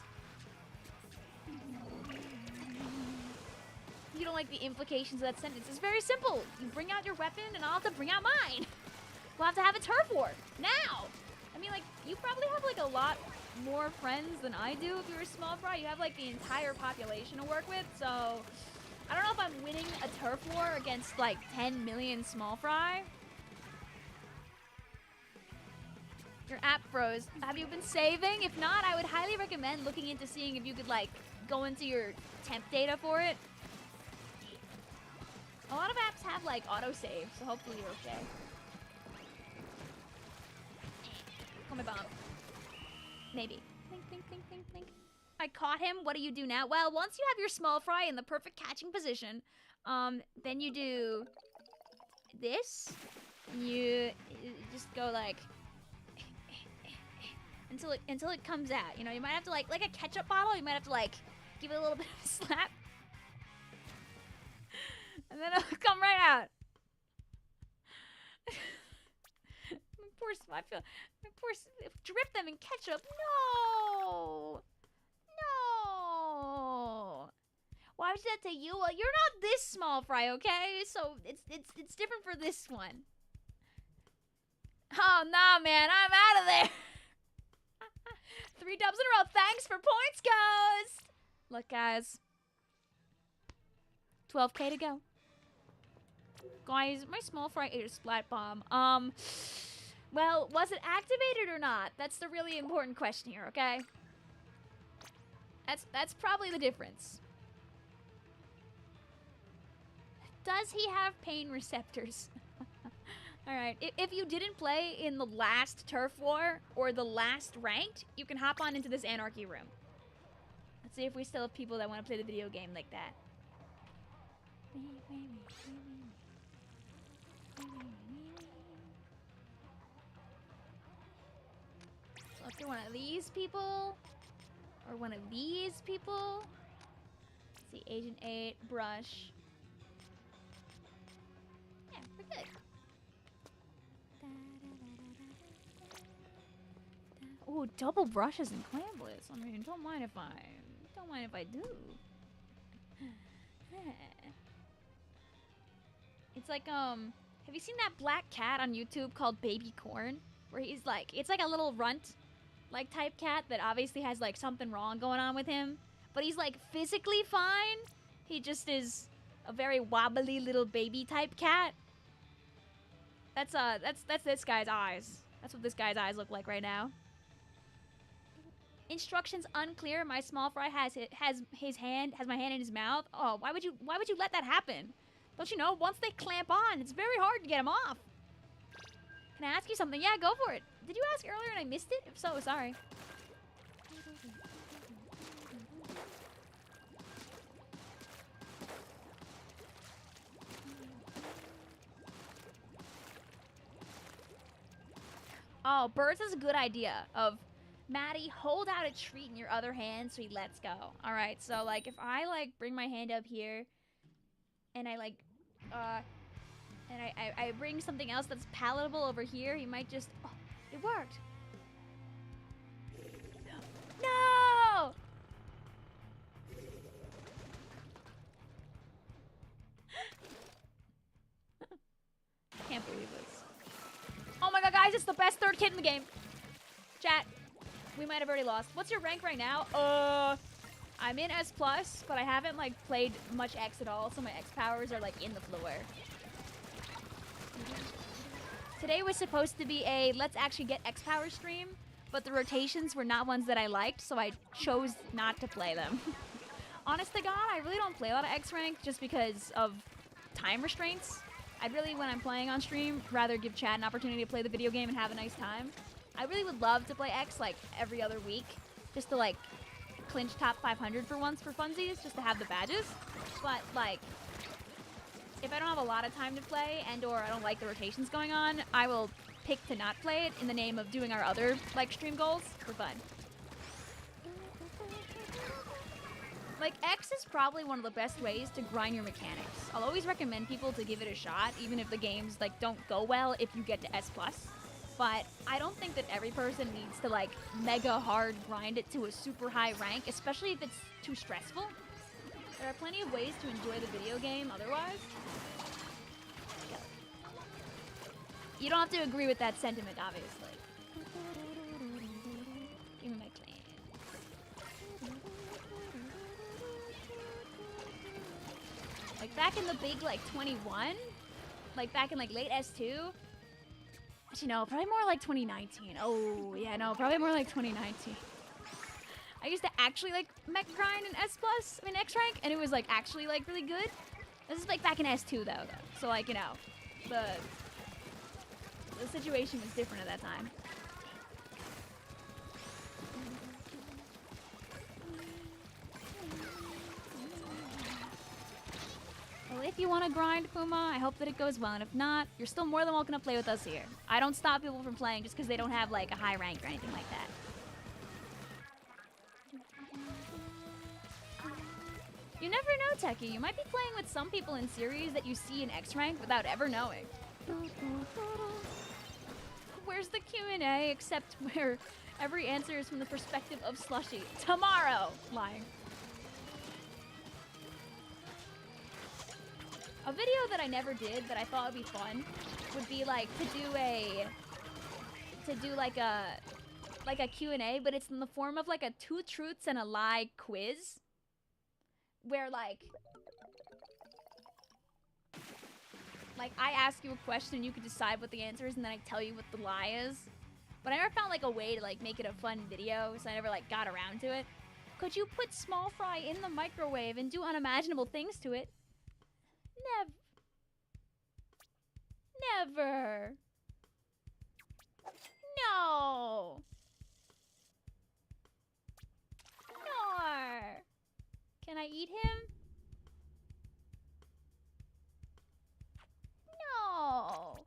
S1: like the implications of that sentence. It's very simple. You bring out your weapon, and I'll have to bring out mine. We'll have to have a turf war now. I mean, like, you probably have like a lot more friends than I do if you're a small fry. You have like the entire population to work with, so I don't know if I'm winning a turf war against like 10 million small fry. Your app froze. Have you been saving? If not, I would highly recommend looking into seeing if you could like go into your temp data for it. A lot of apps have like autosave, so hopefully you're okay. Call me bomb. Maybe. Think, think, think, think, think. I caught him. What do you do now? Well, once you have your small fry in the perfect catching position, then you do this. You just go like until it comes out. You know, you might have to like a ketchup bottle. You might have to like give it a little bit of a slap, and then it'll come right out. I feel my poor drip them in ketchup. No, no. Why would that to you? Well, you're not this small fry, okay? So it's different for this one. Oh nah, man, I'm out of there. 3 dubs in a row. Thanks for points, Ghost. Look, guys. 12K to go. Guys, my small fry ate a splat bomb. Well, was it activated or not? That's the really important question here, okay? That's probably the difference. Does he have pain receptors? Alright, if you didn't play in the last turf war or the last ranked, you can hop on into this anarchy room. Let's see if we still have people that want to play the video game like that. So if you're one of these people, or one of these people, let's see, Agent 8, Brush. Yeah, we're good. Oh, double brushes and clambless. I mean, don't mind if I do. It's like, have you seen that black cat on YouTube called Baby Corn? Where he's like, it's like a little runt, like, type cat that obviously has, like, something wrong going on with him. But he's, like, physically fine. He just is a very wobbly little baby type cat. That's this guy's eyes. That's what this guy's eyes look like right now. Instructions unclear. My small fry has my hand in his mouth. Oh, why would you let that happen? Don't you know, once they clamp on, it's very hard to get them off. Can I ask you something? Yeah, go for it. Did you ask earlier and I missed it? If so, sorry. Oh, birds is a good idea of Maddie, hold out a treat in your other hand so he lets go. Alright, so like if I like bring my hand up here and I like and I bring something else that's palatable over here, he might just it worked. No! Can't believe this. Oh my god, guys, it's the best third kid in the game. Chat, we might have already lost. What's your rank right now? I'm in S+, but I haven't like played much X at all, so my X powers are like in the floor. Today was supposed to be a let's actually get X power stream, but the rotations were not ones that I liked, so I chose not to play them. Honest to God, I really don't play a lot of X rank just because of time restraints. I'd really, when I'm playing on stream, rather give chat an opportunity to play the video game and have a nice time. I really would love to play X like every other week, just to like clinch top 500 for once for funsies, just to have the badges. But like, if I don't have a lot of time to play and or I don't like the rotations going on, I will pick to not play it in the name of doing our other like stream goals for fun. Like, X is probably one of the best ways to grind your mechanics. I'll always recommend people to give it a shot, even if the games like don't go well if you get to S+. But I don't think that every person needs to like mega hard grind it to a super high rank, especially if it's too stressful. There are plenty of ways to enjoy the video game otherwise. You don't have to agree with that sentiment, obviously. Give me my clan. Like back in the big like 21, like back in like late S2. Actually, no, probably more like 2019. Oh yeah, no, probably more like 2019. I used to actually like mech grind in S+, I mean X rank, and it was like actually like really good. This is like back in S2 though. So like, you know, the situation was different at that time. Well, if you want to grind, Puma, I hope that it goes well, and if not, you're still more than welcome to play with us here. I don't stop people from playing just because they don't have like a high rank or anything like that. You never know, Techie. You might be playing with some people in series that you see in X rank without ever knowing. Where's the Q&A except where every answer is from the perspective of Slushy? Tomorrow! Lying. A video that I never did that I thought would be fun would be like to do like a Q&A, but it's in the form of like a 2 truths and a lie quiz. Where like I ask you a question and you can decide what the answer is, and then I tell you what the lie is. But I never found like a way to like make it a fun video, so I never like got around to it. Could you put small fry in the microwave and do unimaginable things to it? Never. No. No. Can I eat him? No.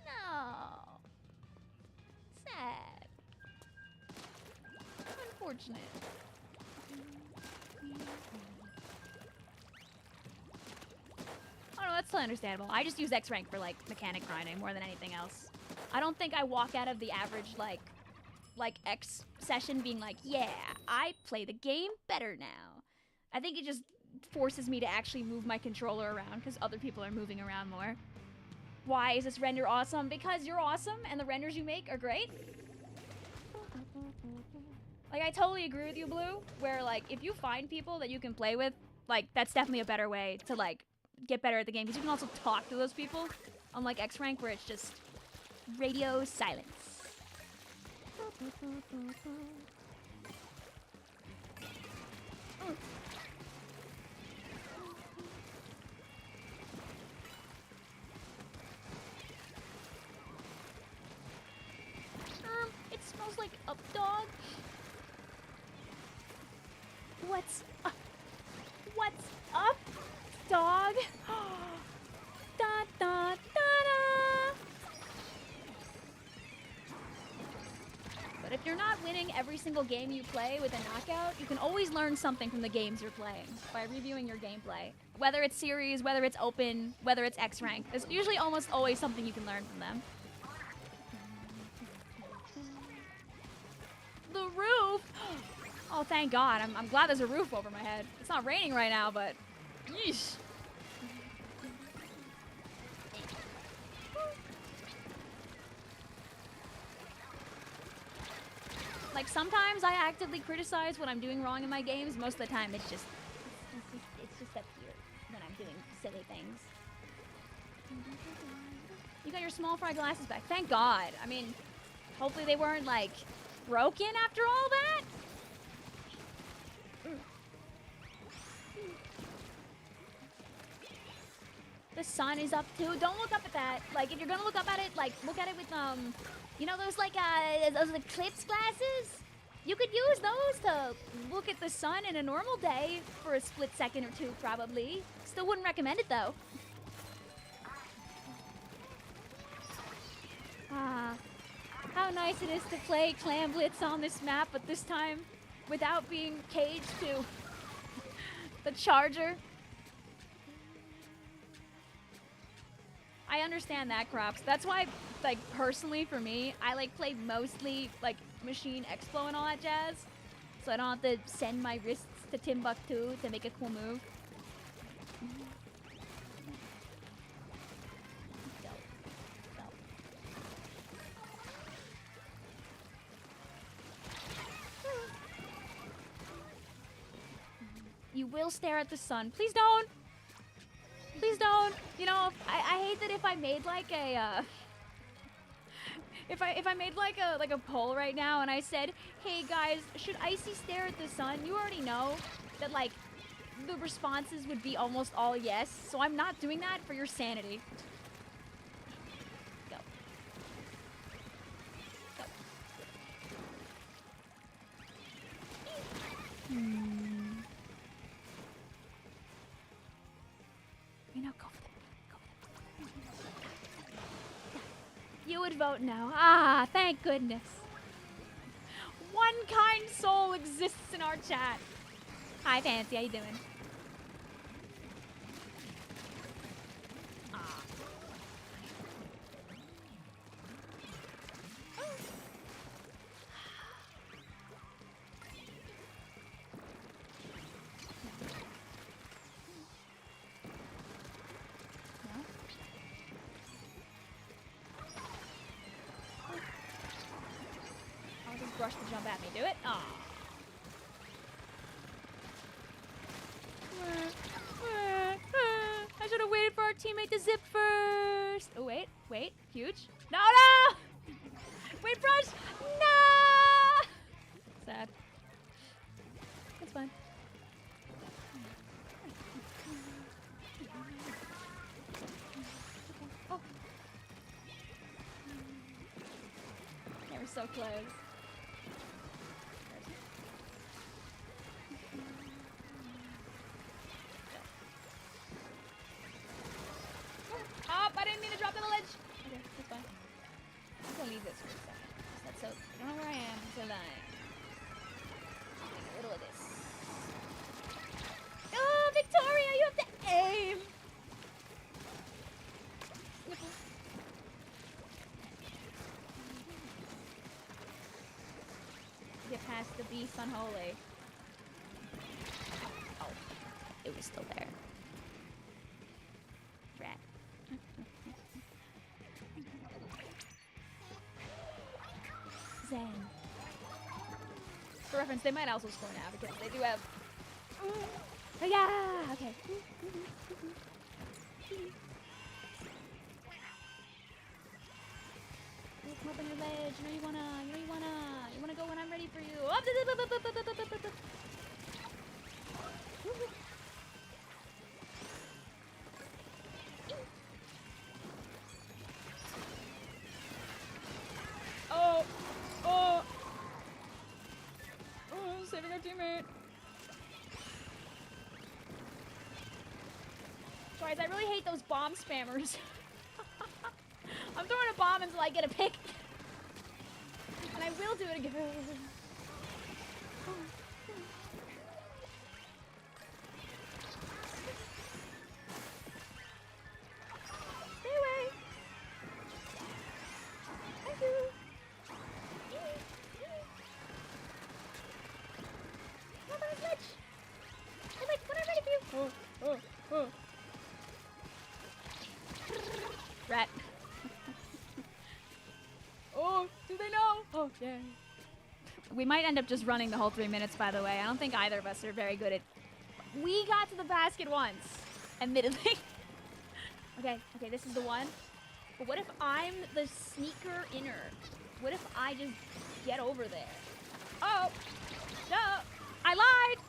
S1: No. Sad. Unfortunate. Oh no, that's totally understandable. I just use X rank for like mechanic grinding more than anything else. I don't think I walk out of the average like X session being like, yeah, I play the game better now. I think it just forces me to actually move my controller around because other people are moving around more. Why is this render awesome? Because you're awesome and the renders you make are great. Like, I totally agree with you, Blue, where like if you find people that you can play with, like that's definitely a better way to like get better at the game, because you can also talk to those people, unlike X rank where it's just radio silence. It smells like up, dog. What's up? What's up, dog? Da da da da. But if you're not winning every single game you play with a knockout, you can always learn something from the games you're playing by reviewing your gameplay. Whether it's series, whether it's open, whether it's X rank, there's usually almost always something you can learn from them. The roof! Oh, thank God. I'm glad there's a roof over my head. It's not raining right now, but yeesh. Like, sometimes I actively criticize what I'm doing wrong in my games. Most of the time, it's just up here when I'm doing silly things. You got your small fry glasses back. Thank God. I mean, hopefully they weren't, like, broken after all that. The sun is up too. Don't look up at that. Like, if you're gonna look up at it, like, look at it with, you know those, like, those eclipse glasses? You could use those to look at the sun in a normal day for a split second or two, probably. Still wouldn't recommend it, though. Ah, how nice it is to play Clam Blitz on this map, but this time without being caged to the charger. I understand that, Crops. That's why, like, personally for me, I, like, play mostly, like, Machine Expo and all that jazz. so I don't have to send my wrists to Timbuktu to make a cool move. You will stare at the sun. Please don't. Please don't. You know, I hate that if I made like a if I made like a poll right now and I said, "Hey guys, should Icy stare at the sun?" You already know that like the responses would be almost all yes. So I'm not doing that for your sanity. Go. Go. You know, go for it. Go for it. You would vote no. Ah, thank goodness. One kind soul exists in our chat. Hi, Fancy. How you doing? Ah. I'll just brush the jump at me. Do it? Aw. I should have waited for our teammate to zip first. Oh, wait. Wait. Huge. No, no! Wait, brush! No! Sad. It's fine. Oh. They were so close. Oh, I didn't mean to drop in the ledge. Okay, that's fine. I'm gonna leave this for a second. That's so I don't know where I am until I take a little of this. Oh, Victoria, you have to aim. Get past the beast unholy. Oh, it was still there. Rat. Zen. For reference, they might also score now because they do have. Oh yeah. Okay. Come up on your ledge. You know you wanna go when I'm ready for you. Oh, oh, oh, saving our teammate. Guys, I really hate those bomb spammers. I'm throwing a bomb until I get a pick. And I will do it again. Stay away. Thank you. Come on, Switch. I'm like, when I'm ready for you. Oh, oh, oh. Rat. Oh, do they know? Oh, yeah. We might end up just running the whole 3 minutes, by the way. I don't think either of us are very good at... We got to the basket once, admittedly. Okay, this is the one. But what if I'm the sneaker inner? What if I just get over there? Oh, no, I lied.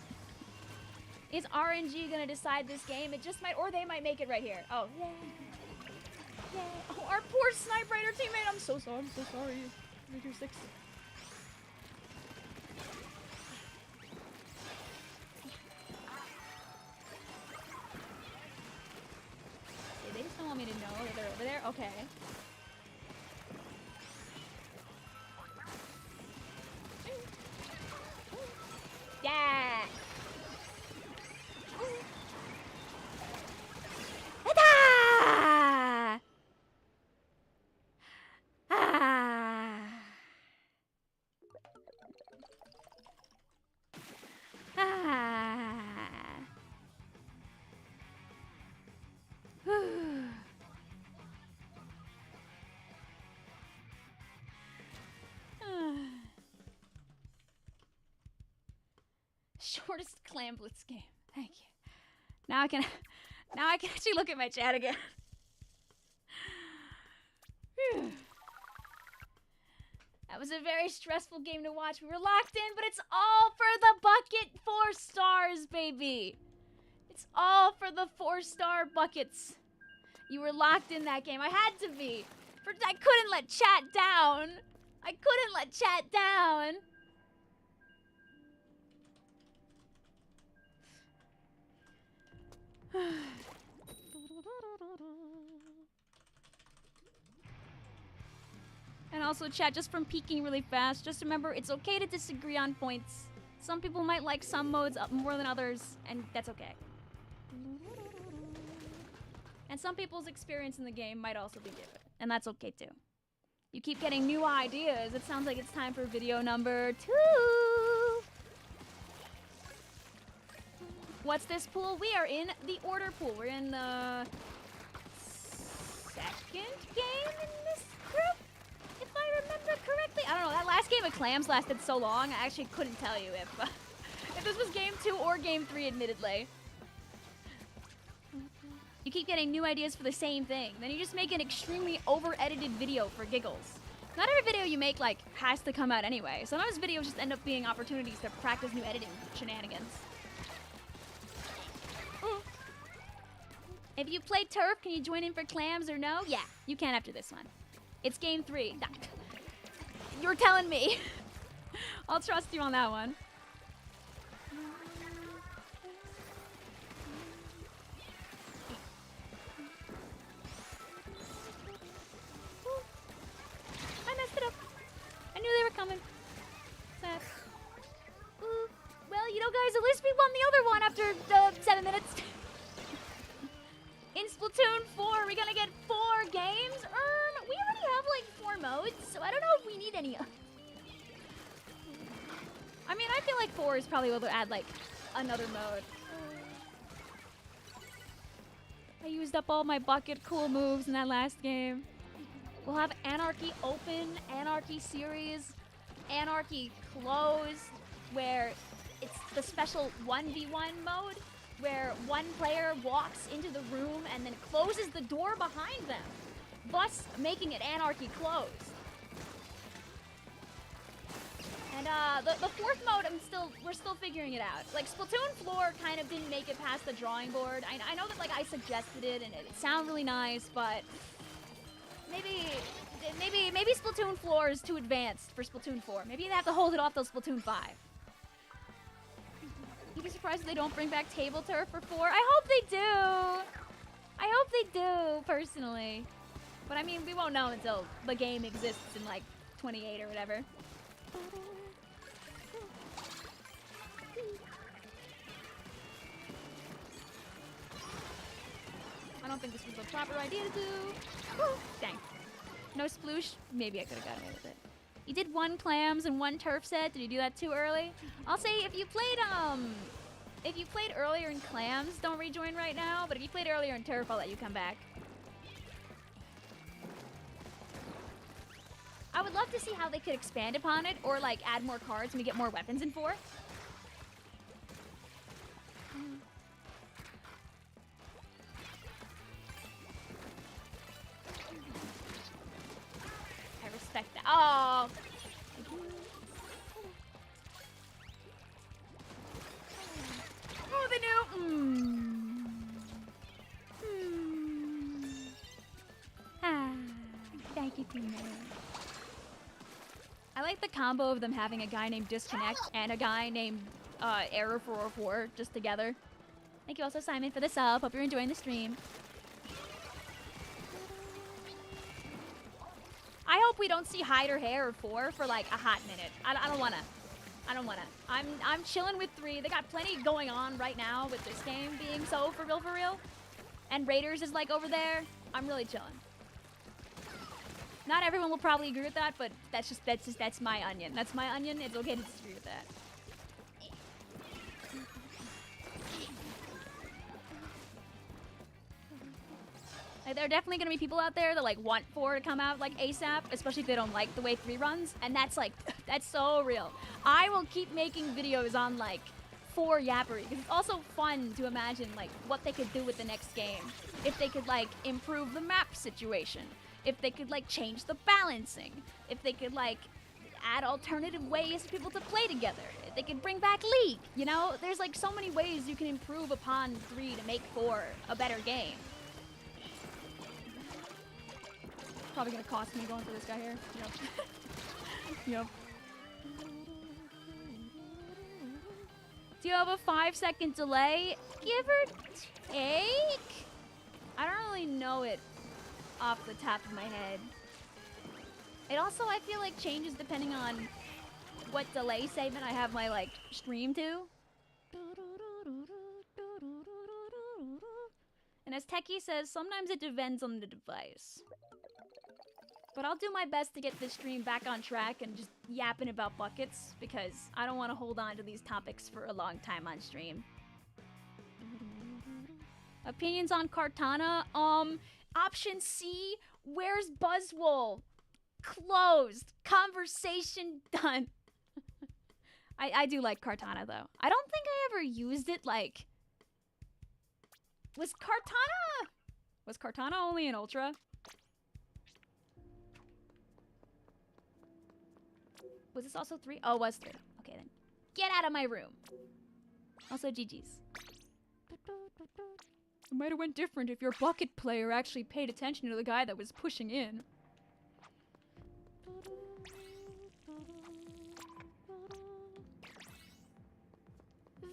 S1: Is RNG gonna decide this game? It just might, or they might make it right here. Oh, yeah. Yeah. Oh, our poor Snipe Raider teammate. I'm so sorry. 326. Yeah, they just don't want me to know that they're over there. Okay. Yeah. Ta-da! Ah. Shortest clam blitz game. Thank you. Now I can actually look at my chat again. That was a very stressful game to watch. We were locked in, but it's all for the bucket 4 stars, baby. It's all for the 4-star buckets. You were locked in that game. I had to be. I couldn't let chat down. I couldn't let chat down. And also, chat, just from peeking really fast, just remember, it's okay to disagree on points. Some people might like some modes more than others, and that's okay. And some people's experience in the game might also be different, and that's okay too. You keep getting new ideas. It sounds like it's time for video number 2. What's this pool? We are in the order pool. We're in the 2nd game in this group, if I remember correctly. I don't know, that last game of clams lasted so long, I actually couldn't tell you if this was game 2 or game 3, admittedly. You keep getting new ideas for the same thing. Then you just make an extremely over-edited video for giggles. Not every video you make, like, has to come out anyway. Sometimes videos just end up being opportunities to practice new editing shenanigans. If you play turf, can you join in for clams or no? Yeah, you can after this one. It's game 3. You're telling me. I'll trust you on that one. I messed it up. I knew they were coming. Sad. Ooh. Well, you know, guys, at least we won the other one after 7 minutes. In Splatoon 4, we're gonna get 4 games. We already have like 4 modes, so I don't know if we need any. I mean, I feel like 4 is probably able to add like another mode. I used up all my bucket cool moves in that last game. We'll have Anarchy Open, Anarchy Series, Anarchy Closed, where it's the special 1v1 mode, where one player walks into the room and then closes the door behind them, thus making it Anarchy Closed. And the 4th mode, we're still figuring it out. Like, Splatoon 4 kind of didn't make it past the drawing board. I know that, like, I suggested it and it sounded really nice, but maybe Splatoon 4 is too advanced for Splatoon 4. Maybe they have to hold it off till Splatoon 5. You'd be surprised if they don't bring back table turf for 4. I hope they do. I hope they do, personally. But I mean, we won't know until the game exists in like 28 or whatever. I don't think this was the proper idea to do. Woo, dang. No sploosh? Maybe I could have gotten away with it. You did 1 clams and 1 turf set. Did you do that too early? I'll say if you played earlier in clams, don't rejoin right now. But if you played earlier in turf, I'll let you come back. I would love to see how they could expand upon it, or like add more cards and we get more weapons in 4. I respect that. Oh. Oh, they knew. Thank you, teammate. I like the combo of them having a guy named Disconnect and a guy named Error404 just together. Thank you also, Simon, for the sub. Hope you're enjoying the stream. I hope we don't see Hide or Hair or 4 for like a hot minute. I don't wanna. I'm chilling with 3. They got plenty going on right now with this game being so for real. And Raiders is like over there. I'm really chilling. Not everyone will probably agree with that, but that's my onion. That's my onion. It's okay to disagree with that. Like, there are definitely gonna be people out there that like want 4 to come out like ASAP, especially if they don't like the way 3 runs, and that's like that's so real. I will keep making videos on like for Yappery, because it's also fun to imagine like what they could do with the next game. If they could like improve the map situation, if they could like change the balancing, if they could like add alternative ways for people to play together, if they could bring back League, you know? There's like so many ways you can improve upon 3 to make 4 a better game. Probably gonna cost me going for this guy here. Yep. Yep. Do you have a 5-second delay? Give or take? I don't really know it off the top of my head. It also, I feel like, changes depending on what delay segment I have my, like, stream to. And as Techie says, sometimes it depends on the device. But I'll do my best to get this stream back on track and just yapping about buckets, because I don't want to hold on to these topics for a long time on stream. Opinions on Cortana? Option C, where's Buzzwole? Closed. Conversation done. I do like Cortana, though. I don't think I ever used it, like... Was Cortana only in Ultra? Was this also 3? Oh, it was 3. Okay, then. Get out of my room. Also, GG's. It might have went different if your bucket player actually paid attention to the guy that was pushing in.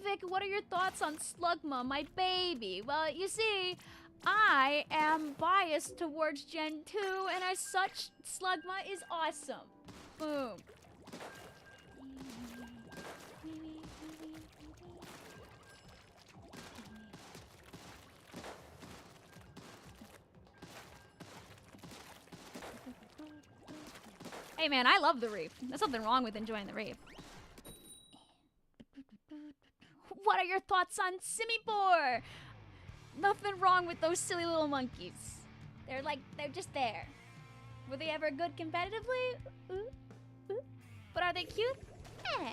S1: Vic, what are your thoughts on Slugma, my baby? Well, you see, I am biased towards Gen 2, and as such, Slugma is awesome. Boom. Hey man, I love the Reef. There's nothing wrong with enjoying the Reef. What are your thoughts on Simibor? Nothing wrong with those silly little monkeys. They're just there. Were they ever good competitively? But are they cute? Eh.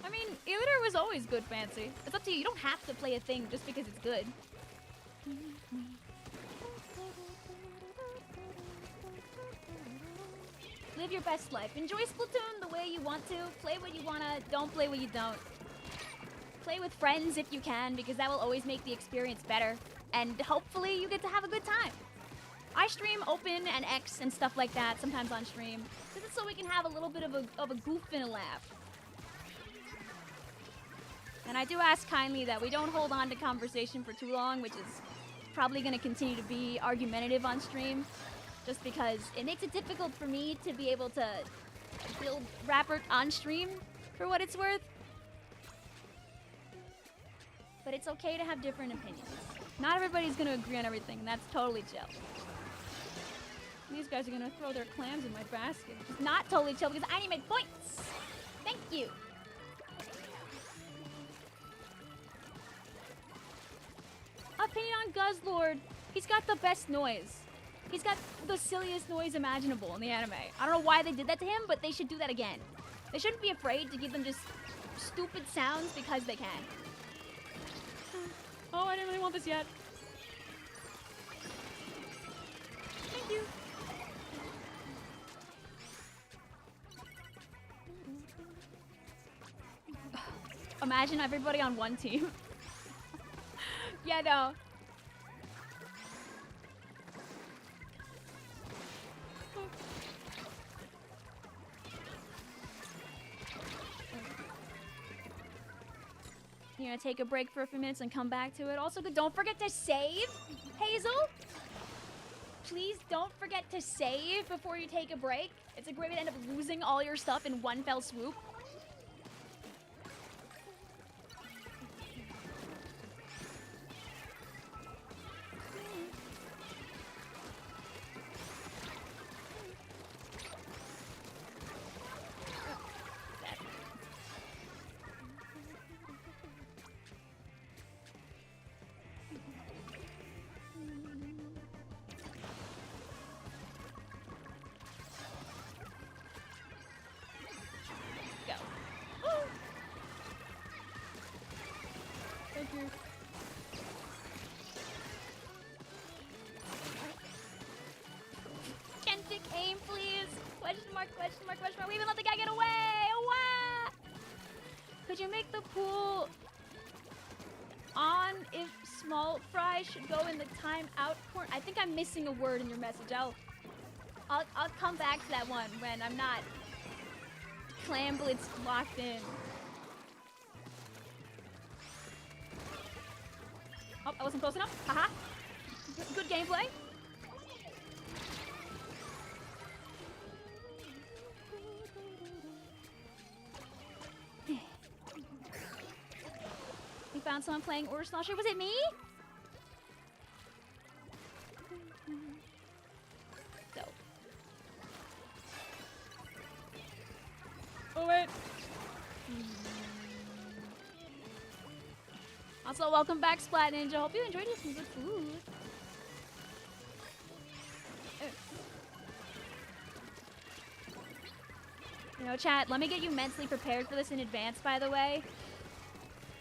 S1: I mean, Eliter was always good, Fancy. It's up to you. You don't have to play a thing just because it's good. Live your best life. Enjoy Splatoon the way you want to. Play what you wanna. Don't play what you don't. Play with friends if you can, because that will always make the experience better. And hopefully you get to have a good time. I stream Open and X and stuff like that sometimes on stream. This is so we can have a little bit of a goof and a laugh. And I do ask kindly that we don't hold on to conversation for too long, which is probably going to continue to be argumentative on stream, just because it makes it difficult for me to be able to build rapport on stream, for what it's worth. But it's okay to have different opinions. Not everybody's going to agree on everything, and that's totally chill. These guys are going to throw their clams in my basket, which is not totally chill because I need my points. Thank you. Opinion on Guzzlord. He's got the best noise. He's got the silliest noise imaginable in the anime. I don't know why they did that to him, but they should do that again. They shouldn't be afraid to give them just stupid sounds because they can. Oh, I didn't really want this yet. Thank you. Imagine everybody on one team. Yeah, no. You're gonna take a break for a few minutes and come back to it. Also, don't forget to save, Hazel. Please don't forget to save before you take a break. It's a great way to end up losing all your stuff in one fell swoop. question mark, question mark, question mark. We even let the guy get away. Wow. Could you make the pool on if small fry should go in the timeout corner? I think I'm missing a word in your message. I'll come back to that one when I'm not clam blitz locked in. Oh, I wasn't close enough. Haha. Good gameplay. We found someone playing Order Slosher. Was it me? Dope. Oh, wait. Also, welcome back, Splat Ninja. Hope you enjoyed some good food. You know, chat, let me get you mentally prepared for this in advance, by the way.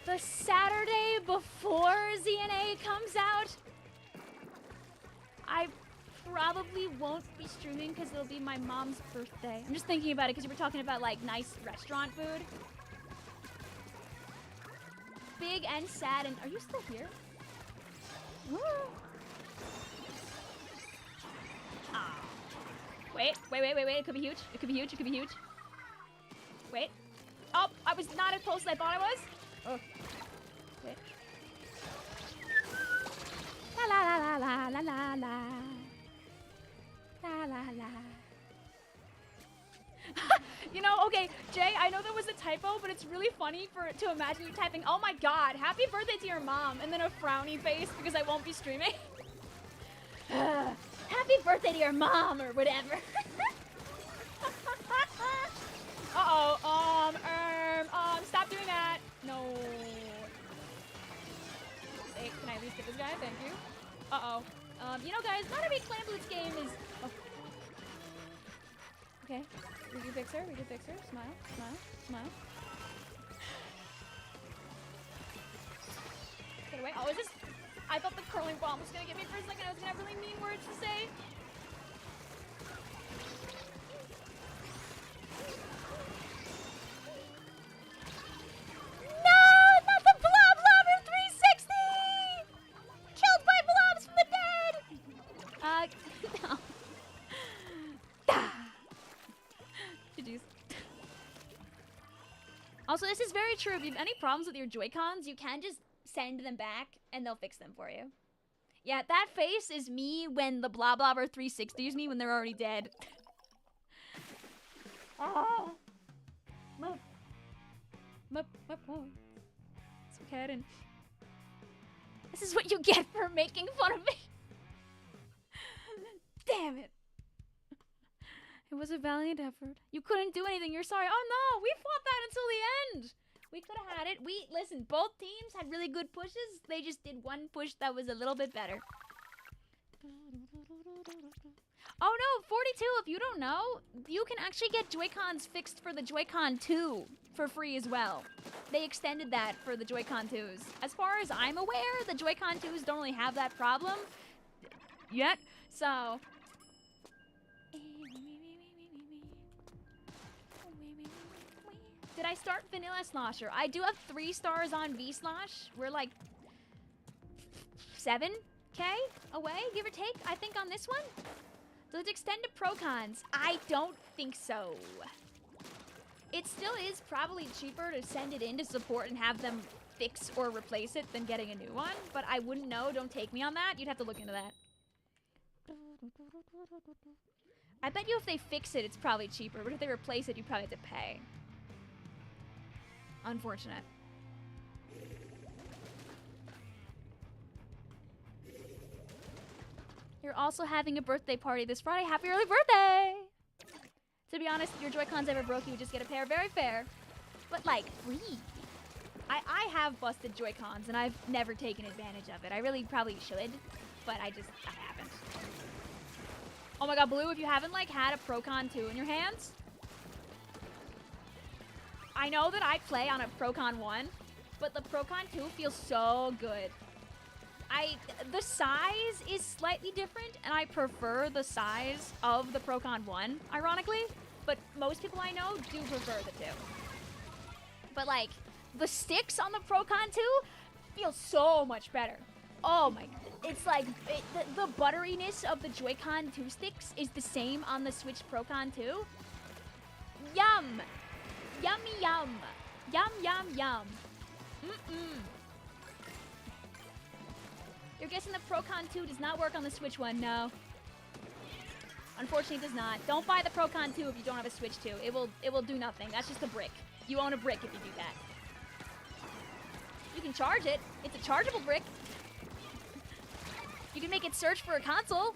S1: The Saturday before ZNA comes out, I probably won't be streaming because it'll be my mom's birthday. I'm just thinking about it because you were talking about, like, nice restaurant food. Big and sad and... Are you still here? Woo. Ah. Wait. It could be huge. It could be huge. It could be huge. Wait. Oh, I was not as close as I thought I was. Oh. Wait. La la la la la la la. La la la. You know, okay, Jay, I know there was a typo, but it's really funny to imagine you typing, oh my god, happy birthday to your mom, and then a frowny face because I won't be streaming. Happy birthday to your mom, or whatever. Uh-oh, stop doing that. No. Hey, can I at least get this guy? Thank you. Uh-oh. You know, guys, not every Clan Blitz game is... Oh. Okay. We can fix her. We can fix her. Smile. Smile. Smile. Get away. Oh, is this... I thought the curling bomb was gonna get me for a second. I was gonna have really mean words to say. No! Not the Blob Lobber 360! Killed by blobs from the dead! No. GG's. Also, this is very true. If you have any problems with your Joy-Cons, you can just send them back and they'll fix them for you. Yeah, that face is me when the Blah Blobber 360s me when they're already dead. Oh. Move. It's okay, I didn't. This is what you get for making fun of me. Damn it. It was a valiant effort. You couldn't do anything. You're sorry. Oh no, we fought that until the end. We could have had it. Listen, both teams had really good pushes. They just did one push that was a little bit better. Oh no, 42, if you don't know, you can actually get Joy-Cons fixed for the Joy-Con 2 for free as well. They extended that for the Joy-Con 2s. As far as I'm aware, the Joy-Con 2s don't really have that problem yet, so... Did I start Vanilla Slosher? I do have 3 stars on V-Slosh. We're like 7K away, give or take, I think, on this one. Does it extend to Pro-Cons? I don't think so. It still is probably cheaper to send it in to support and have them fix or replace it than getting a new one, but I wouldn't know. Don't take me on that. You'd have to look into that. I bet you if they fix it, it's probably cheaper, but if they replace it, you probably have to pay. Unfortunate. You're also having a birthday party this Friday. Happy early birthday! To be honest, if your Joy-Cons ever broke, you would just get a pair. Very fair. But, like, free. I have busted Joy-Cons, and I've never taken advantage of it. I really probably should, but I haven't. Oh my god, Blue, if you haven't, like, had a Pro-Con 2 in your hands... I know that I play on a Pro-Con 1, but the Pro-Con 2 feels so good. The size is slightly different, and I prefer the size of the Pro-Con 1, ironically. but most people I know do prefer the 2. But like, the sticks on the Pro-Con 2 feel so much better. Oh my, it's like, the butteriness of the Joy-Con 2 sticks is the same on the Switch Pro-Con 2. Yum! Yummy yum! Yum, yum, yum. Mm-mm. You're guessing the Pro-Con 2 does not work on the Switch one? No. Unfortunately, it does not. Don't buy the Pro-Con 2 if you don't have a Switch 2. It will do nothing. That's just a brick. You own a brick if you do that. You can charge it. It's a chargeable brick. You can make it search for a console.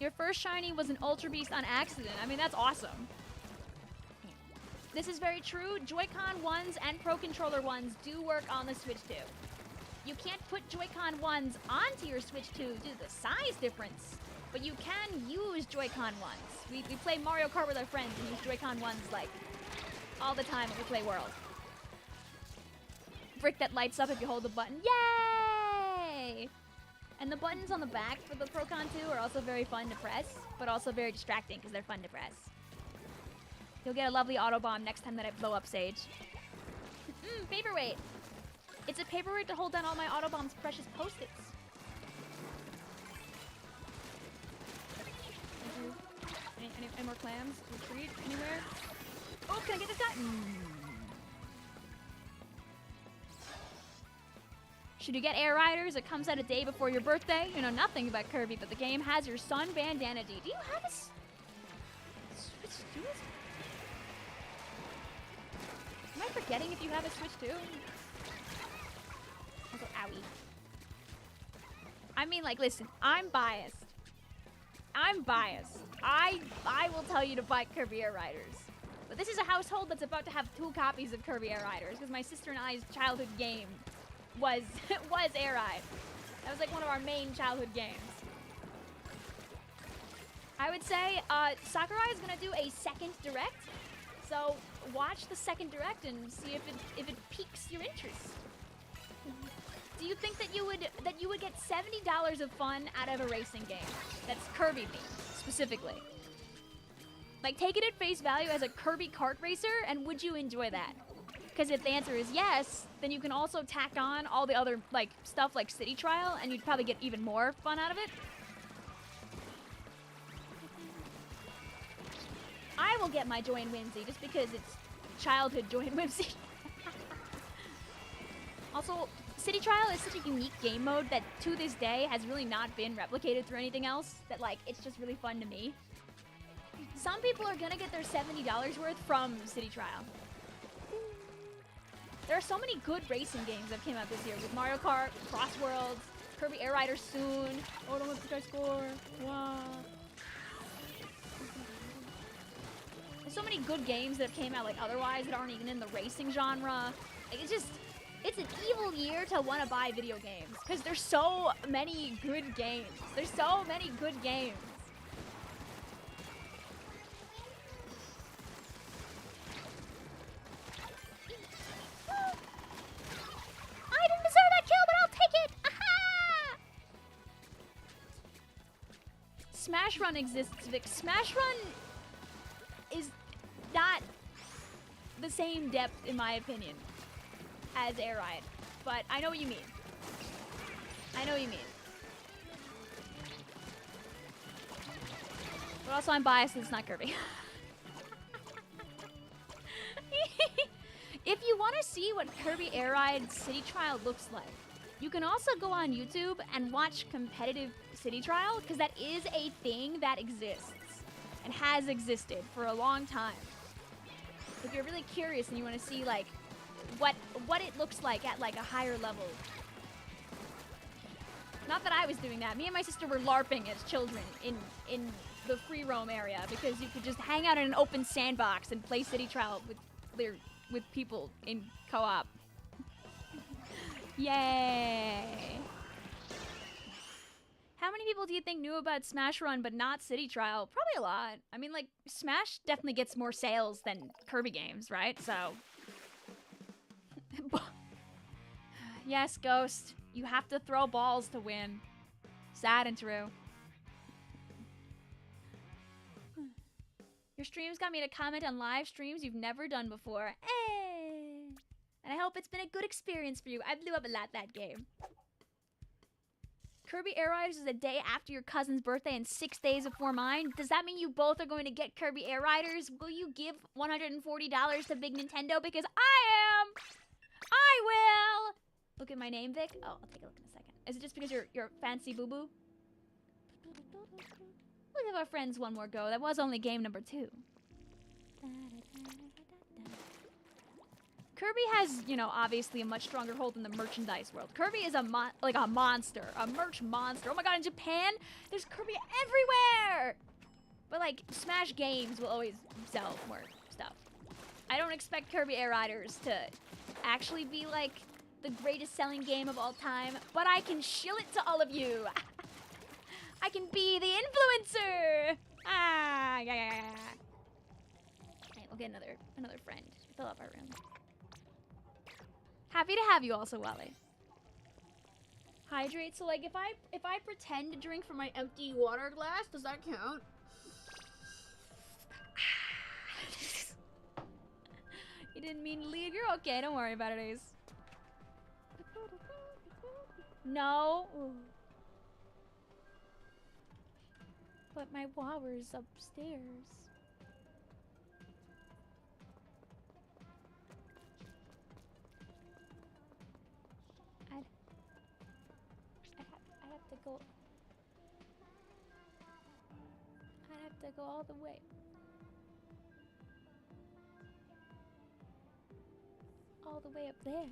S1: Your first shiny was an Ultra Beast on accident. I mean, that's awesome. This is very true. Joy-Con 1s and Pro Controller 1s do work on the Switch 2. You can't put Joy-Con 1s onto your Switch 2 due to the size difference, but you can use Joy-Con 1s. We play Mario Kart with our friends and use Joy-Con 1s like all the time when we play World. Brick that lights up if you hold the button. Yay! And the buttons on the back for the Pro-Con 2 are also very fun to press, but also very distracting because they're fun to press. You'll get a lovely auto bomb next time that I blow up Sage. Paperweight. It's a paperweight to hold down all my auto bomb's precious post-its. Any more clams? Retreat anywhere? Oh, can I get this guy? Should you get Air Riders? It comes out a day before your birthday. You know nothing about Kirby, but the game has your Sun Bandana D. Do you have a Switch 2? Am I forgetting if you have a Switch 2? Also, owie. I mean, like, listen, I'm biased. I'm biased. I will tell you to buy Kirby Air Riders. But this is a household that's about to have 2 copies of Kirby Air Riders because my sister and I's childhood game was Air Ride. That was like one of our main childhood games. I would say Sakurai is gonna do a second direct, so watch the second direct and see if it piques your interest. Do you think that you would get $70 of fun out of a racing game that's Kirby themed specifically? Like, take it at face value as a Kirby kart racer, and would you enjoy that? Because if the answer is yes, then you can also tack on all the other like stuff like City Trial, and you'd probably get even more fun out of it. I will get my Joy and Whimsy just because it's childhood Joy and Whimsy. Also, City Trial is such a unique game mode that to this day has really not been replicated through anything else, that like it's just really fun to me. Some people are gonna get their $70 worth from City Trial. There are so many good racing games that came out this year with Mario Kart, Cross Worlds, Kirby Air Riders soon. Oh, don't let the guy score. Wow. There's so many good games that came out like otherwise that aren't even in the racing genre. Like, it's an evil year to want to buy video games because there's so many good games. There's so many good games. I didn't deserve that kill, but I'll take it! Aha! Smash Run exists, Vic. Smash Run is not the same depth, in my opinion, as Air Ride. But I know what you mean. I know what you mean. But also, I'm biased and it's not Kirby. If you want to see what Kirby Air Ride City Trial looks like, you can also go on YouTube and watch competitive City Trial, because that is a thing that exists and has existed for a long time. If you're really curious and you want to see like what it looks like at like a higher level. Not that I was doing that. Me and my sister were LARPing as children in the free roam area because you could just hang out in an open sandbox and play City Trial with people in co-op. Yay! How many people do you think knew about Smash Run but not City Trial? Probably a lot. I mean, like, Smash definitely gets more sales than Kirby games, right? So... Yes, Ghost. You have to throw balls to win. Sad and true. Your streams got me to comment on live streams you've never done before. Hey! And I hope it's been a good experience for you. I blew up a lot that game. Kirby Air Riders is a day after your cousin's birthday and 6 days before mine. Does that mean you both are going to get Kirby Air Riders? Will you give $140 to Big Nintendo? Because I am! I will! Look at my name, Vic. Oh, I'll take a look in a second. Is it just because you're fancy boo-boo? We'll give our friends one more go. That was only game number 2. Kirby has, you know, obviously a much stronger hold in the merchandise world. Kirby is a monster, a merch monster. Oh my god, in Japan, there's Kirby everywhere! But like, Smash games will always sell more stuff. I don't expect Kirby Air Riders to actually be like the greatest selling game of all time, but I can shill it to all of you. I can be the influencer! Ah, yeah. Okay, we'll get another friend. Fill up our room. Happy to have you also, Wally. Hydrate. So like, if I pretend to drink from my empty water glass, does that count? You didn't mean to leave. You're okay. Don't worry about it, Ace. No. But my water's upstairs. I'd have to go all the way. All the way up there.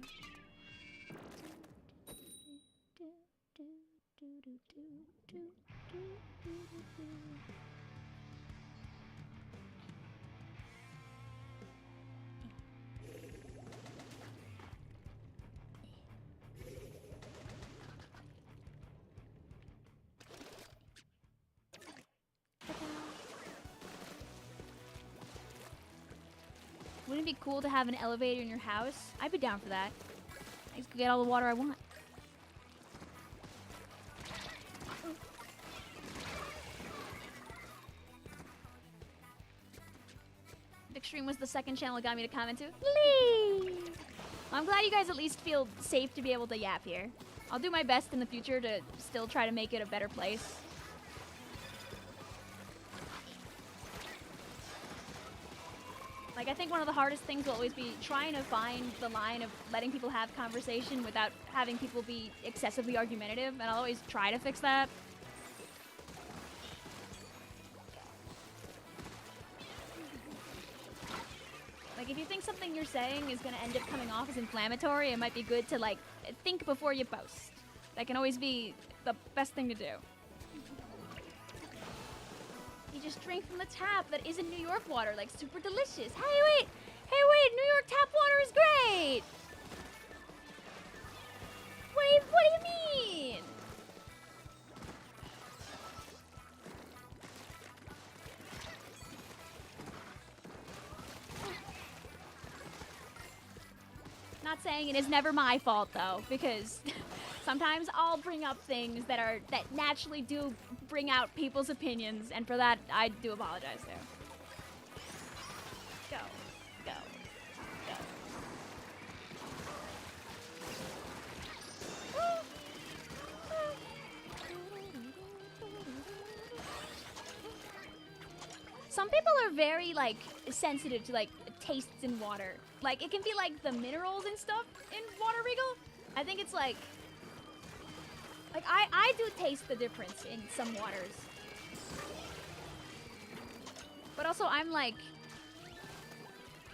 S1: Wouldn't it be cool to have an elevator in your house? I'd be down for that. I just could get all the water I want. Big Stream was the second channel that got me to comment to. Please. I'm glad you guys at least feel safe to be able to yap here. I'll do my best in the future to still try to make it a better place. Like, I think one of the hardest things will always be trying to find the line of letting people have conversation without having people be excessively argumentative, and I'll always try to fix that. Like, if you think something you're saying is going to end up coming off as inflammatory, it might be good to, like, think before you post. That can always be the best thing to do. You just drink from the tap that isn't New York water, like super delicious. Hey wait, New York tap water is great. Wait, what do you mean? Not saying it is never my fault though, because sometimes I'll bring up things that naturally do bring out people's opinions, and for that I do apologize there. Go. Some people are very like sensitive to like tastes in water. Like it can be like the minerals and stuff in Water Regal. I think it's like I do taste the difference in some waters. But also I'm like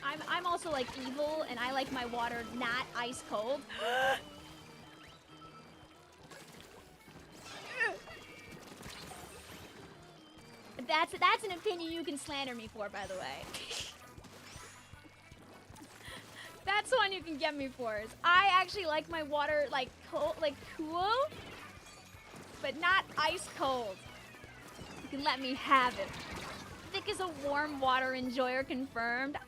S1: I'm also like evil, and I like my water not ice cold. That's an opinion you can slander me for, by the way. That's one you can get me for. Is I actually like my water like cool, but not ice cold. You can let me have it. Vic is a warm water enjoyer, confirmed.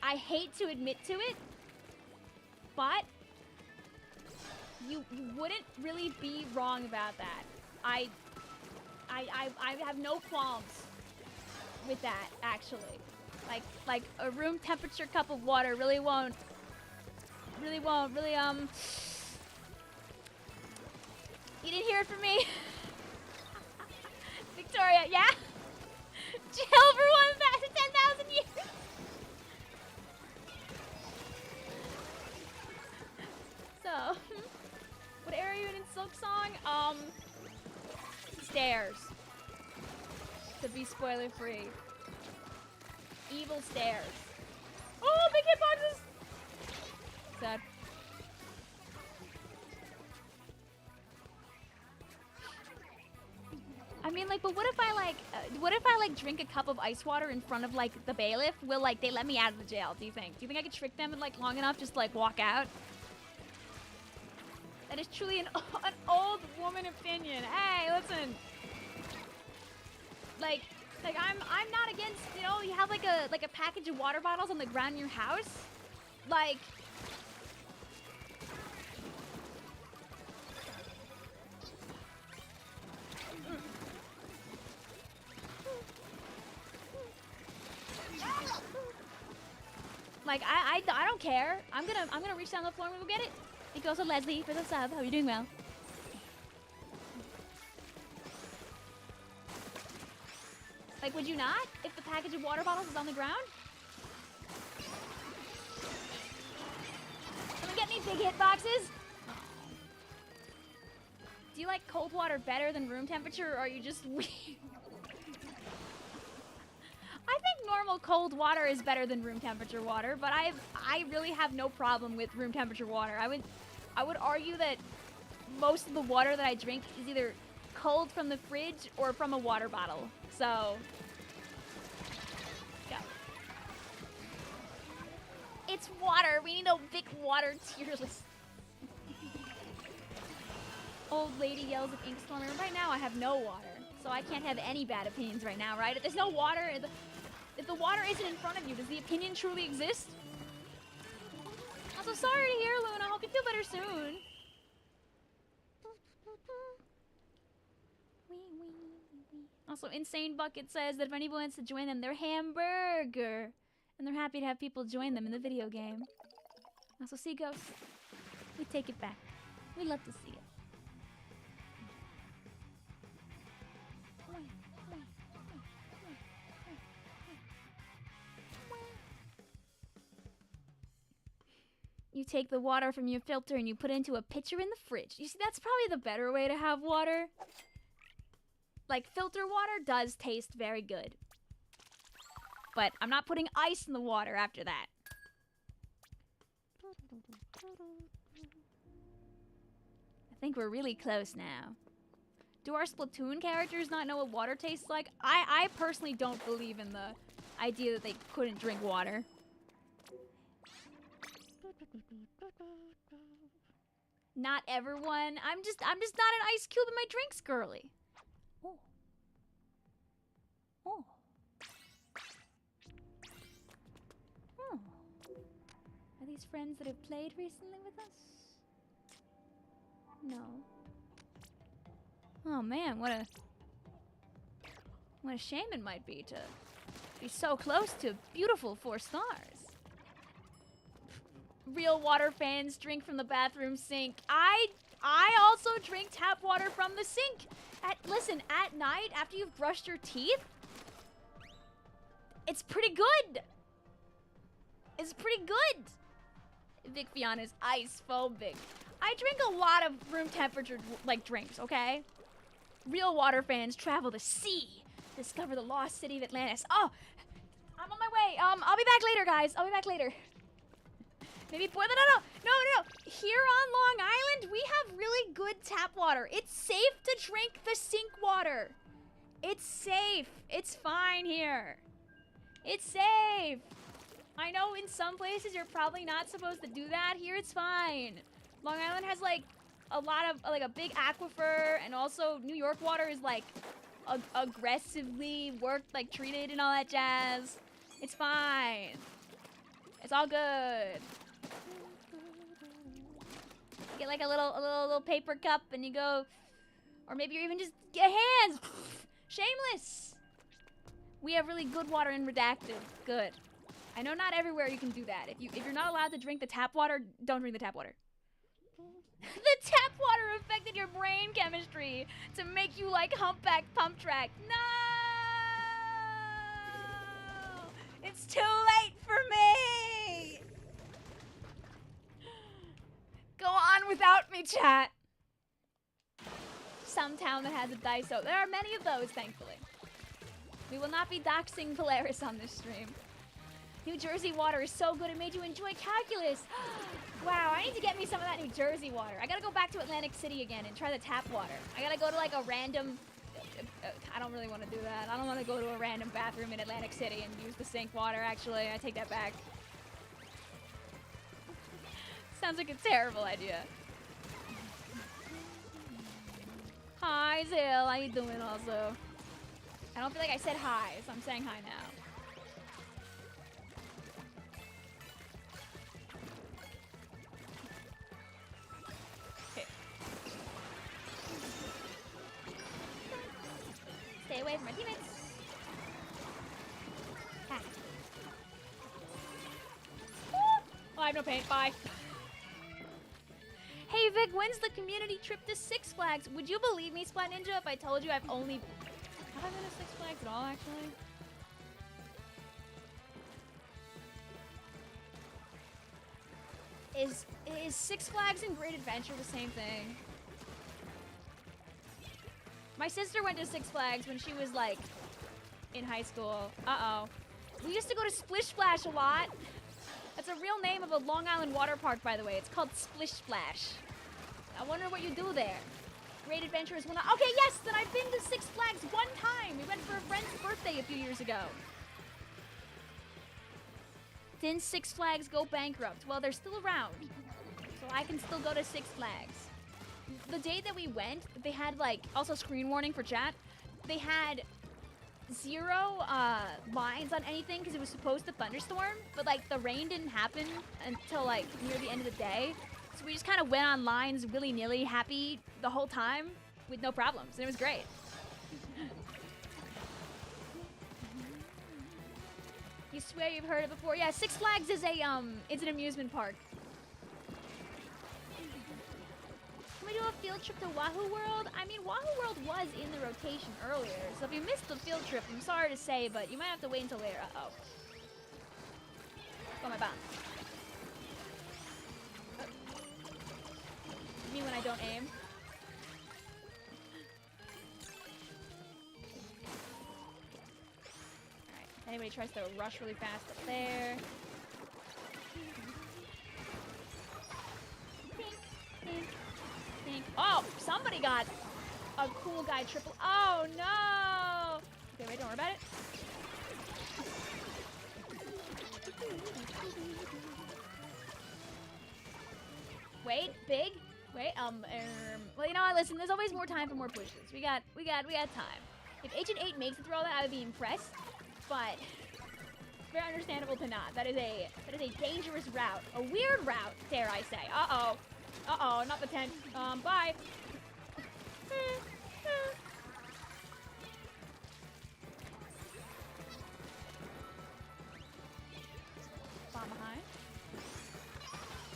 S1: I hate to admit to it, but You wouldn't really be wrong about that. I have no qualms with that, actually. Like a room temperature cup of water really won't, you didn't hear it from me. Victoria, yeah? Chill for 10,000 years. So, what area are you in Silk Song? Stairs. To be spoiler free. Evil stairs. Oh, big hitboxes! Sad. I mean, like, but what if I like drink a cup of ice water in front of like the bailiff? Will like they let me out of the jail? Do you think? Do you think I could trick them and like long enough just to, like walk out? That is truly an old woman opinion. Hey, listen. Like I'm not against, you know, you have like a package of water bottles on the ground in your house. Like I don't care. I'm gonna reach down the floor and we'll get it. Thank you also Leslie for the sub. Hope you're doing well. Like, would you not? If the package of water bottles is on the ground? Someone get me big hit boxes? Do you like cold water better than room temperature, or are you just weird? I think normal cold water is better than room temperature water, but I really have no problem with room temperature water. I would argue that most of the water that I drink is either cold from the fridge or from a water bottle. So, go. It's water. We need a big water tier list. Old lady yells at Inkstorm. And right now I have no water, so I can't have any bad opinions right now, right? If there's no water, if the water isn't in front of you, does the opinion truly exist? Also, sorry to hear, Luna. Hope you feel better soon. Also, Insane Bucket says that if anyone wants to join them, they're hamburger. And they're happy to have people join them in the video game. Also, Sea Ghost, we take it back. We love to see it. You take the water from your filter and you put it into a pitcher in the fridge. You see, that's probably the better way to have water. Like, filter water does taste very good. But I'm not putting ice in the water after that. I think we're really close now. Do our Splatoon characters not know what water tastes like? I personally don't believe in the idea that they couldn't drink water. Not everyone. I'm just not an ice cube in my drinks, girly. Oh. Oh. Oh. Are these friends that have played recently with us? No. Oh man, what a shame it might be to be so close to beautiful 4 stars. Real water fans drink from the bathroom sink. I also drink tap water from the sink. Listen, at night after you've brushed your teeth, it's pretty good. It's pretty good. Vicvillon is ice phobic. I drink a lot of room temperature like drinks, okay? Real water fans travel the sea, discover the lost city of Atlantis. Oh, I'm on my way. I'll be back later, guys. I'll be back later. Maybe boil it. No. Here on Long Island, we have really good tap water. It's safe to drink the sink water. It's safe. It's fine here. It's safe. I know in some places you're probably not supposed to do that. Here it's fine. Long Island has like a lot of like a big aquifer, and also New York water is like aggressively treated and all that jazz. It's fine. It's all good. Get like a little paper cup and you go, or maybe you even just get hands. Shameless. We have really good water in Redacted. Good. I know not everywhere you can do that. If you're not allowed to drink the tap water, don't drink the tap water. The tap water affected your brain chemistry to make you like humpback pump track. No! It's too late for me! Go on without me, chat. Some town that has a Daiso. There are many of those, thankfully. We will not be doxing Polaris on this stream. New Jersey water is so good it made you enjoy calculus. Wow, I need to get me some of that New Jersey water. I gotta go back to Atlantic City again and try the tap water. I gotta go to like a random... I don't really want to do that. I don't want to go to a random bathroom in Atlantic City and use the sink water, actually. I take that back. Sounds like a terrible idea. Hi, Zale. How you doing also? I don't feel like I said hi, so I'm saying hi now. Okay. Stay away from my teammates. Ah. Oh, I have no paint. Bye. Hey Vic, when's the community trip to Six Flags? Would you believe me, Splat Ninja, if I told you I've only... Have I been to Six Flags at all, actually? Is Six Flags and Great Adventure the same thing? My sister went to Six Flags when she was, like, in high school. Uh-oh. We used to go to Splish Splash a lot. That's a real name of a Long Island water park, by the way. It's called Splish Splash. I wonder what you do there. Great Adventure is one of... Okay, yes! Then I've been to Six Flags one time! We went for a friend's birthday a few years ago. Didn't Six Flags go bankrupt? Well, they're still around. So I can still go to Six Flags. The day that we went, they had, like... Also, screen warning for chat. They had... 0 lines on anything because it was supposed to thunderstorm, but like the rain didn't happen until like near the end of the day. So we just kind of went on lines willy-nilly, happy the whole time with no problems, and it was great. You swear you've heard it before? Yeah, Six Flags is a it's an amusement park. Can we do a field trip to Wahoo World? I mean, Wahoo World was in the rotation earlier, so if you missed the field trip, I'm sorry to say, but you might have to wait until later. Uh-oh. Oh, my bomb. You mean when I don't aim? Alright, if anybody tries to rush really fast up there. Oh, somebody got a cool guy triple. Oh, no. Okay, wait, don't worry about it. Wait, big. Wait, well, you know what? Listen, there's always more time for more pushes. We got time. If Agent 8 makes it through all that, I would be impressed. But it's very understandable to not. That is a dangerous route. A weird route, dare I say. Uh-oh. Uh-oh, not the tent. Bye. Bomb behind.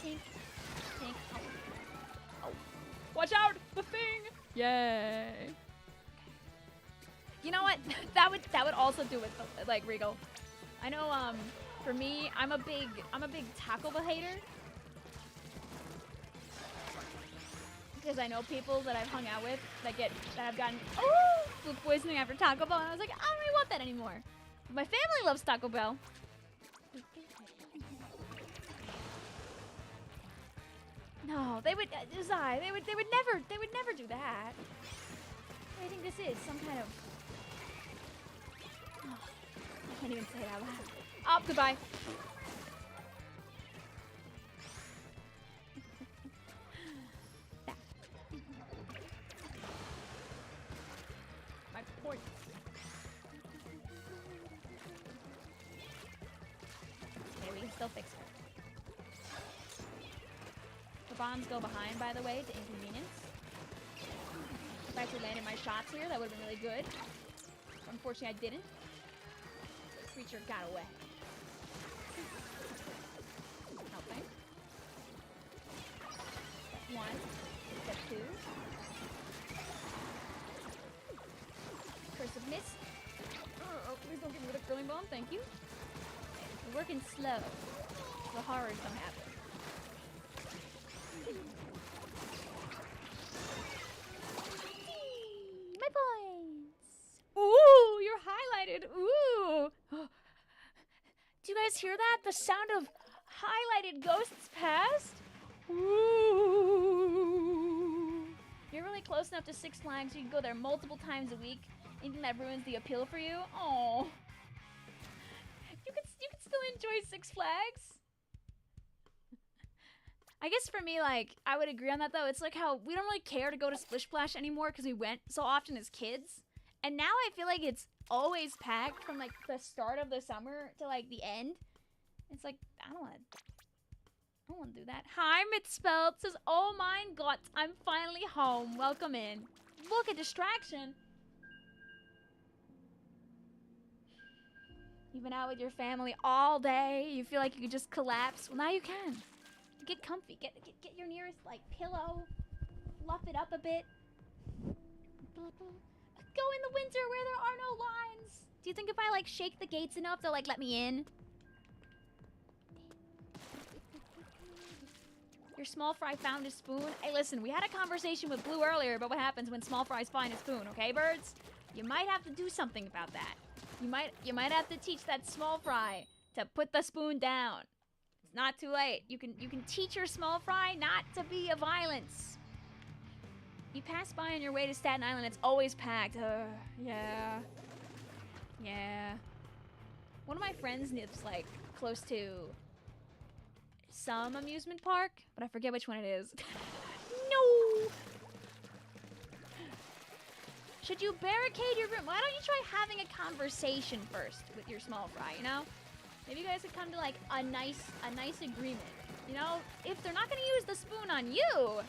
S1: Tink. Tink. Oh. Oh. Watch out! The thing! Yay. You know what? that would also do it, like, Regal. I know, for me, I'm a big Taco Bell hater. Because I know people that I've hung out with that have gotten food poisoning after Taco Bell, and I was like, I don't really want that anymore. My family loves Taco Bell. No, they would never do that. What do you think this is? Some kind of... Oh, I can't even say it out loud. Oh, goodbye. Point. Okay, we can still fix it. The bombs go behind, by the way, to inconvenience. If I actually landed my shots here, that would have been really good. Unfortunately, I didn't. The creature got away. Helping. Step 1. Step 2. Curse of Mist. Oh, please don't give me the curling bomb. Thank you. We're working slow. The horrors don't happen. My points. Ooh, you're highlighted. Ooh. Do you guys hear that? The sound of highlighted ghosts past? Ooh. You're really close enough to Six Flags so you can go there multiple times a week. Anything that ruins the appeal for you? Oh. You can still enjoy Six Flags. I guess for me, like, I would agree on that, though. It's like how we don't really care to go to Splish Splash anymore because we went so often as kids. And now I feel like it's always packed from, like, the start of the summer to, like, the end. It's like, I don't want to do that. Hi, Mitspelt says, oh my god, I'm finally home. Welcome in. Look, a distraction. You've been out with your family all day. You feel like you could just collapse. Well, now you can. Get comfy. Get your nearest, like, pillow. Fluff it up a bit. Go in the winter where there are no lines. Do you think if I, like, shake the gates enough, they'll, like, let me in? Your small fry found a spoon. Hey, listen, we had a conversation with Blue earlier about what happens when small fries find a spoon, okay, birds? You might have to do something about that. You might have to teach that small fry to put the spoon down. It's not too late. You can teach your small fry not to be a violence. You pass by on your way to Staten Island, it's always packed. Yeah. One of my friends lives, like, close to some amusement park, but I forget which one it is. No! Should you barricade your room? Why don't you try having a conversation first with your small fry, you know? Maybe you guys could come to, like, a nice agreement. You know, if they're not gonna use the spoon on you,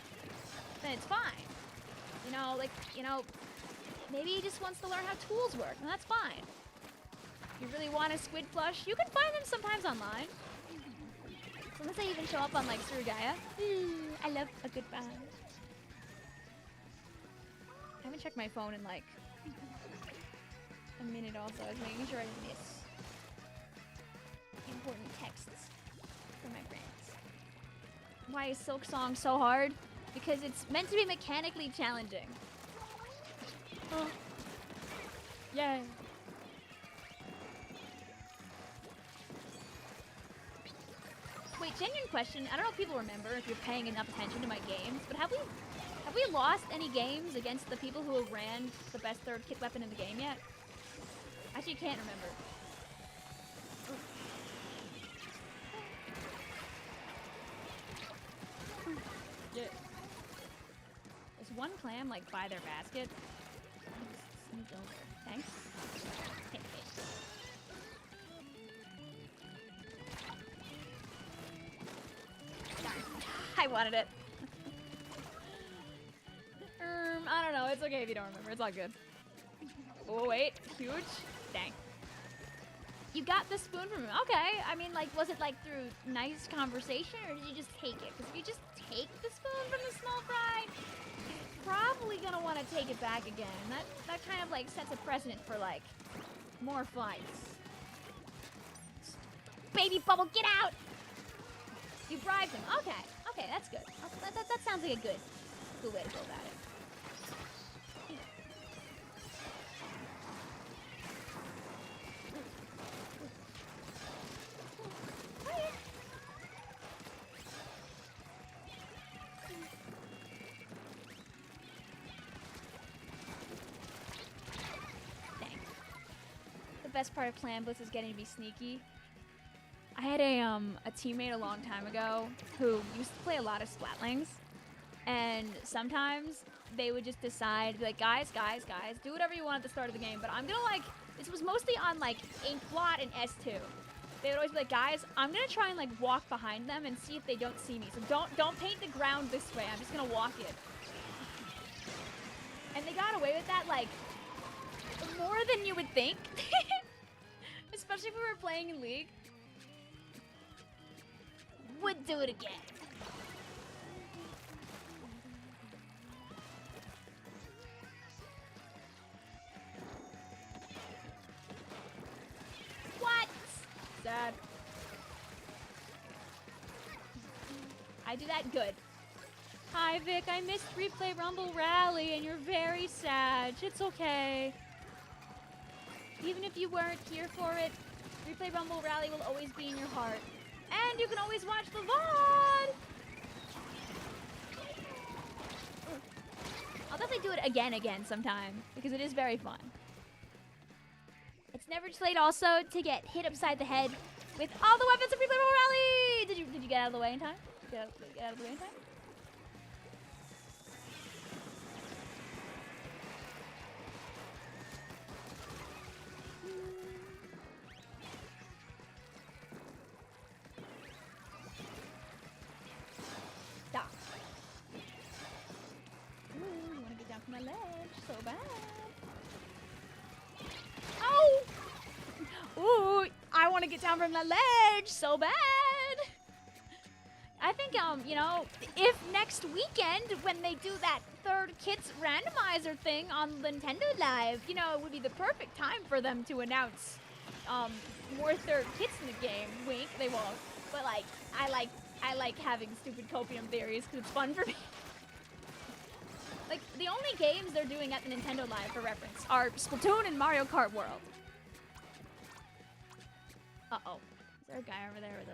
S1: then it's fine. You know, like, you know, maybe he just wants to learn how tools work, and that's fine. You really want a squid plush? You can find them sometimes online. Sometimes they even show up on, like, Surugaya. I love a good find. I haven't checked my phone in, like, a minute also. I was making sure I didn't miss important texts from my friends. Why is Silk Song so hard? Because it's meant to be mechanically challenging. Oh. Yay. Wait, genuine question. I don't know if people remember if you're paying enough attention to my games, but have we lost any games against the people who have ran the best third kit weapon in the game yet? Actually, can't remember. Yeah. There's one clam, like, by their basket. Sneak over. Thanks. Hey. I wanted it. I don't know. It's okay if you don't remember. It's all good. Oh, wait. Huge. Dang. You got the spoon from him. Okay. I mean, like, was it, like, through nice conversation, or did you just take it? Because if you just take the spoon from the small fry, you're probably gonna want to take it back again. That kind of, like, sets a precedent for, like, more fights. Baby Bubble, get out! You bribed him. Okay. Okay, that's good. That sounds like a good way to go about it. Dang. The best part of Clan Blitz is getting to be sneaky. I had a teammate a long time ago who used to play a lot of Splatlings, and sometimes they would just decide, be like, guys, do whatever you want at the start of the game, but I'm gonna, like, this was mostly on, like, Inkblot and S2, they would always be like, guys, I'm gonna try and like walk behind them and see if they don't see me. So don't paint the ground this way. I'm just gonna walk it. And they got away with that like more than you would think. Especially if we were playing in League. Would do it again. What? Sad. I do that good. Hi, Vic. I missed Replay Rumble Rally, and you're very sad. It's okay. Even if you weren't here for it, Replay Rumble Rally will always be in your heart. And you can always watch the VOD! I'll definitely do it again sometime, because it is very fun. It's never too late also to get hit upside the head with all the weapons of Replay Rumble Rally! Did you get out of the way in time? Get out of the way in time? Stop. Ooh, you want to get down from my ledge so bad. Oh! Ooh, I want to get down from the ledge so bad. I think, you know, if next weekend, when they do that third kits randomizer thing on Nintendo Live, you know, it would be the perfect time for them to announce, more third kits in the game. Wink, they won't. But, like, I like having stupid copium theories because it's fun for me. Like, the only games they're doing at the Nintendo Live, for reference, are Splatoon and Mario Kart World. Uh-oh. Is there a guy over there with a...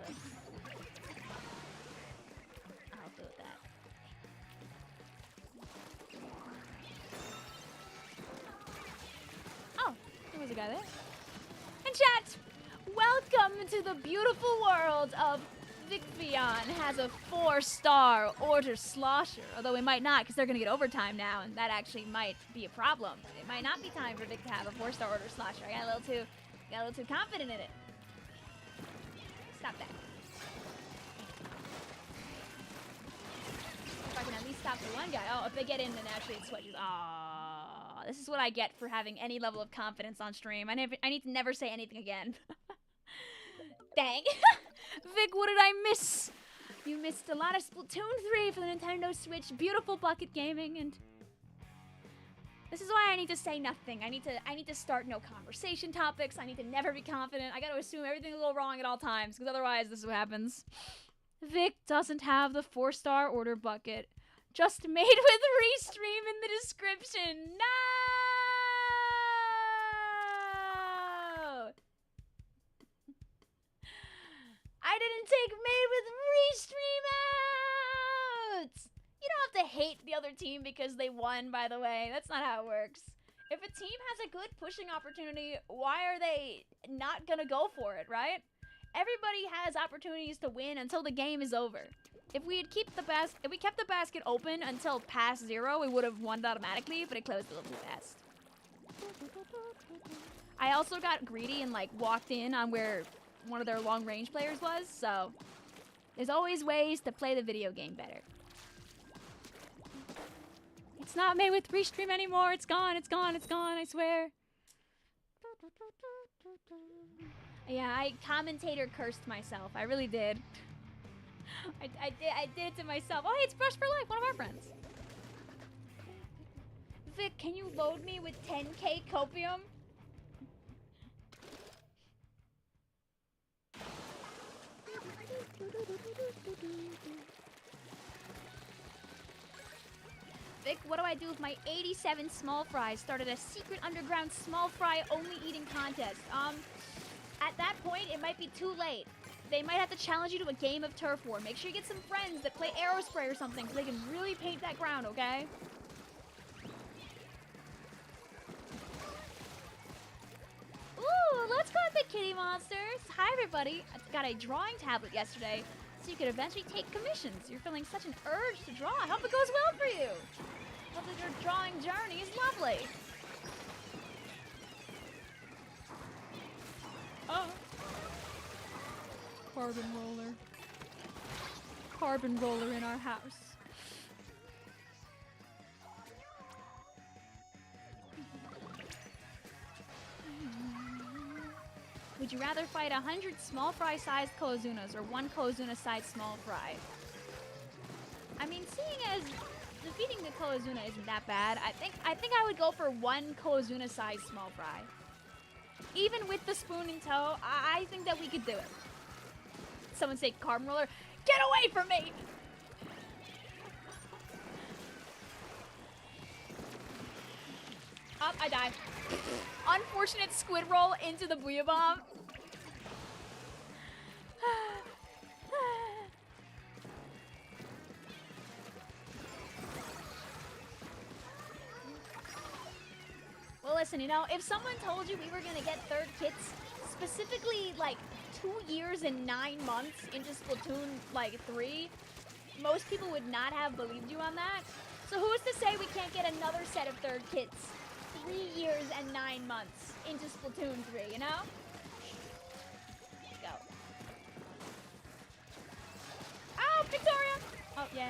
S1: I'll deal with that. Oh, there was a guy there. And chat, welcome to the beautiful world of Vicvillon has a 4-star order Slosher. Although we might not, because they're going to get overtime now, and that actually might be a problem. It might not be time for Vic to have a 4-star order Slosher. I got a little too confident in it. Stop that. If I can at least stop the one guy. Oh, if they get in, then actually it switches. Aww. This is what I get for having any level of confidence on stream. I need to never say anything again. Dang. Vic, what did I miss? You missed a lot of Splatoon 3 for the Nintendo Switch. Beautiful bucket gaming, and this is why I need to say nothing. I need to start no conversation topics. I need to never be confident. I gotta assume everything will go wrong at all times, because otherwise this is what happens. Vic doesn't have the 4-star order bucket. Just made with restream in the description. No! I didn't take made with restream out! You don't have to hate the other team because they won, by the way. That's not how it works. If a team has a good pushing opportunity, why are they not gonna go for it, right? Everybody has opportunities to win until the game is over. If we kept the basket open until past 0, we would have won automatically, but it closed a little too fast. I also got greedy and like walked in on where one of their long-range players was, so there's always ways to play the video game better. It's not made with restream anymore. It's gone, it's gone, it's gone, I swear. Yeah, I commentator cursed myself. I really did. I did it to myself. Oh, hey, it's Brush for Life, one of our friends. Vic, can you load me with 10k copium? Vic, what do I do if my 87 small fries started a secret underground small fry only eating contest? At that point, it might be too late. They might have to challenge you to a game of turf war. Make sure you get some friends that play Aerospray or something so they can really paint that ground, okay? Ooh, let's go with the kitty monsters. Hi, everybody. I got a drawing tablet yesterday, so you could eventually take commissions. You're feeling such an urge to draw. I hope it goes well for you. Hope that your drawing journey is lovely. Oh. Carbon roller. Carbon roller in our house. Would you rather fight 100 small fry-sized Kozunas or 1 Kozuna-sized small fry? I mean, seeing as defeating the Kozuna isn't that bad, I think I would go for 1 Kozuna-sized small fry. Even with the spoon in tow, I think that we could do it. Someone say carbon roller. Get away from me! Oh, I died. Unfortunate squid roll into the booyah bomb. Well, listen, you know, if someone told you we were gonna get third kits, specifically like 2 years and 9 months into Splatoon like 3, most people would not have believed you on that. So who's to say we can't get another set of third kits 3 years and 9 months into Splatoon 3, you know? Go. Oh, Victoria! Oh, yay.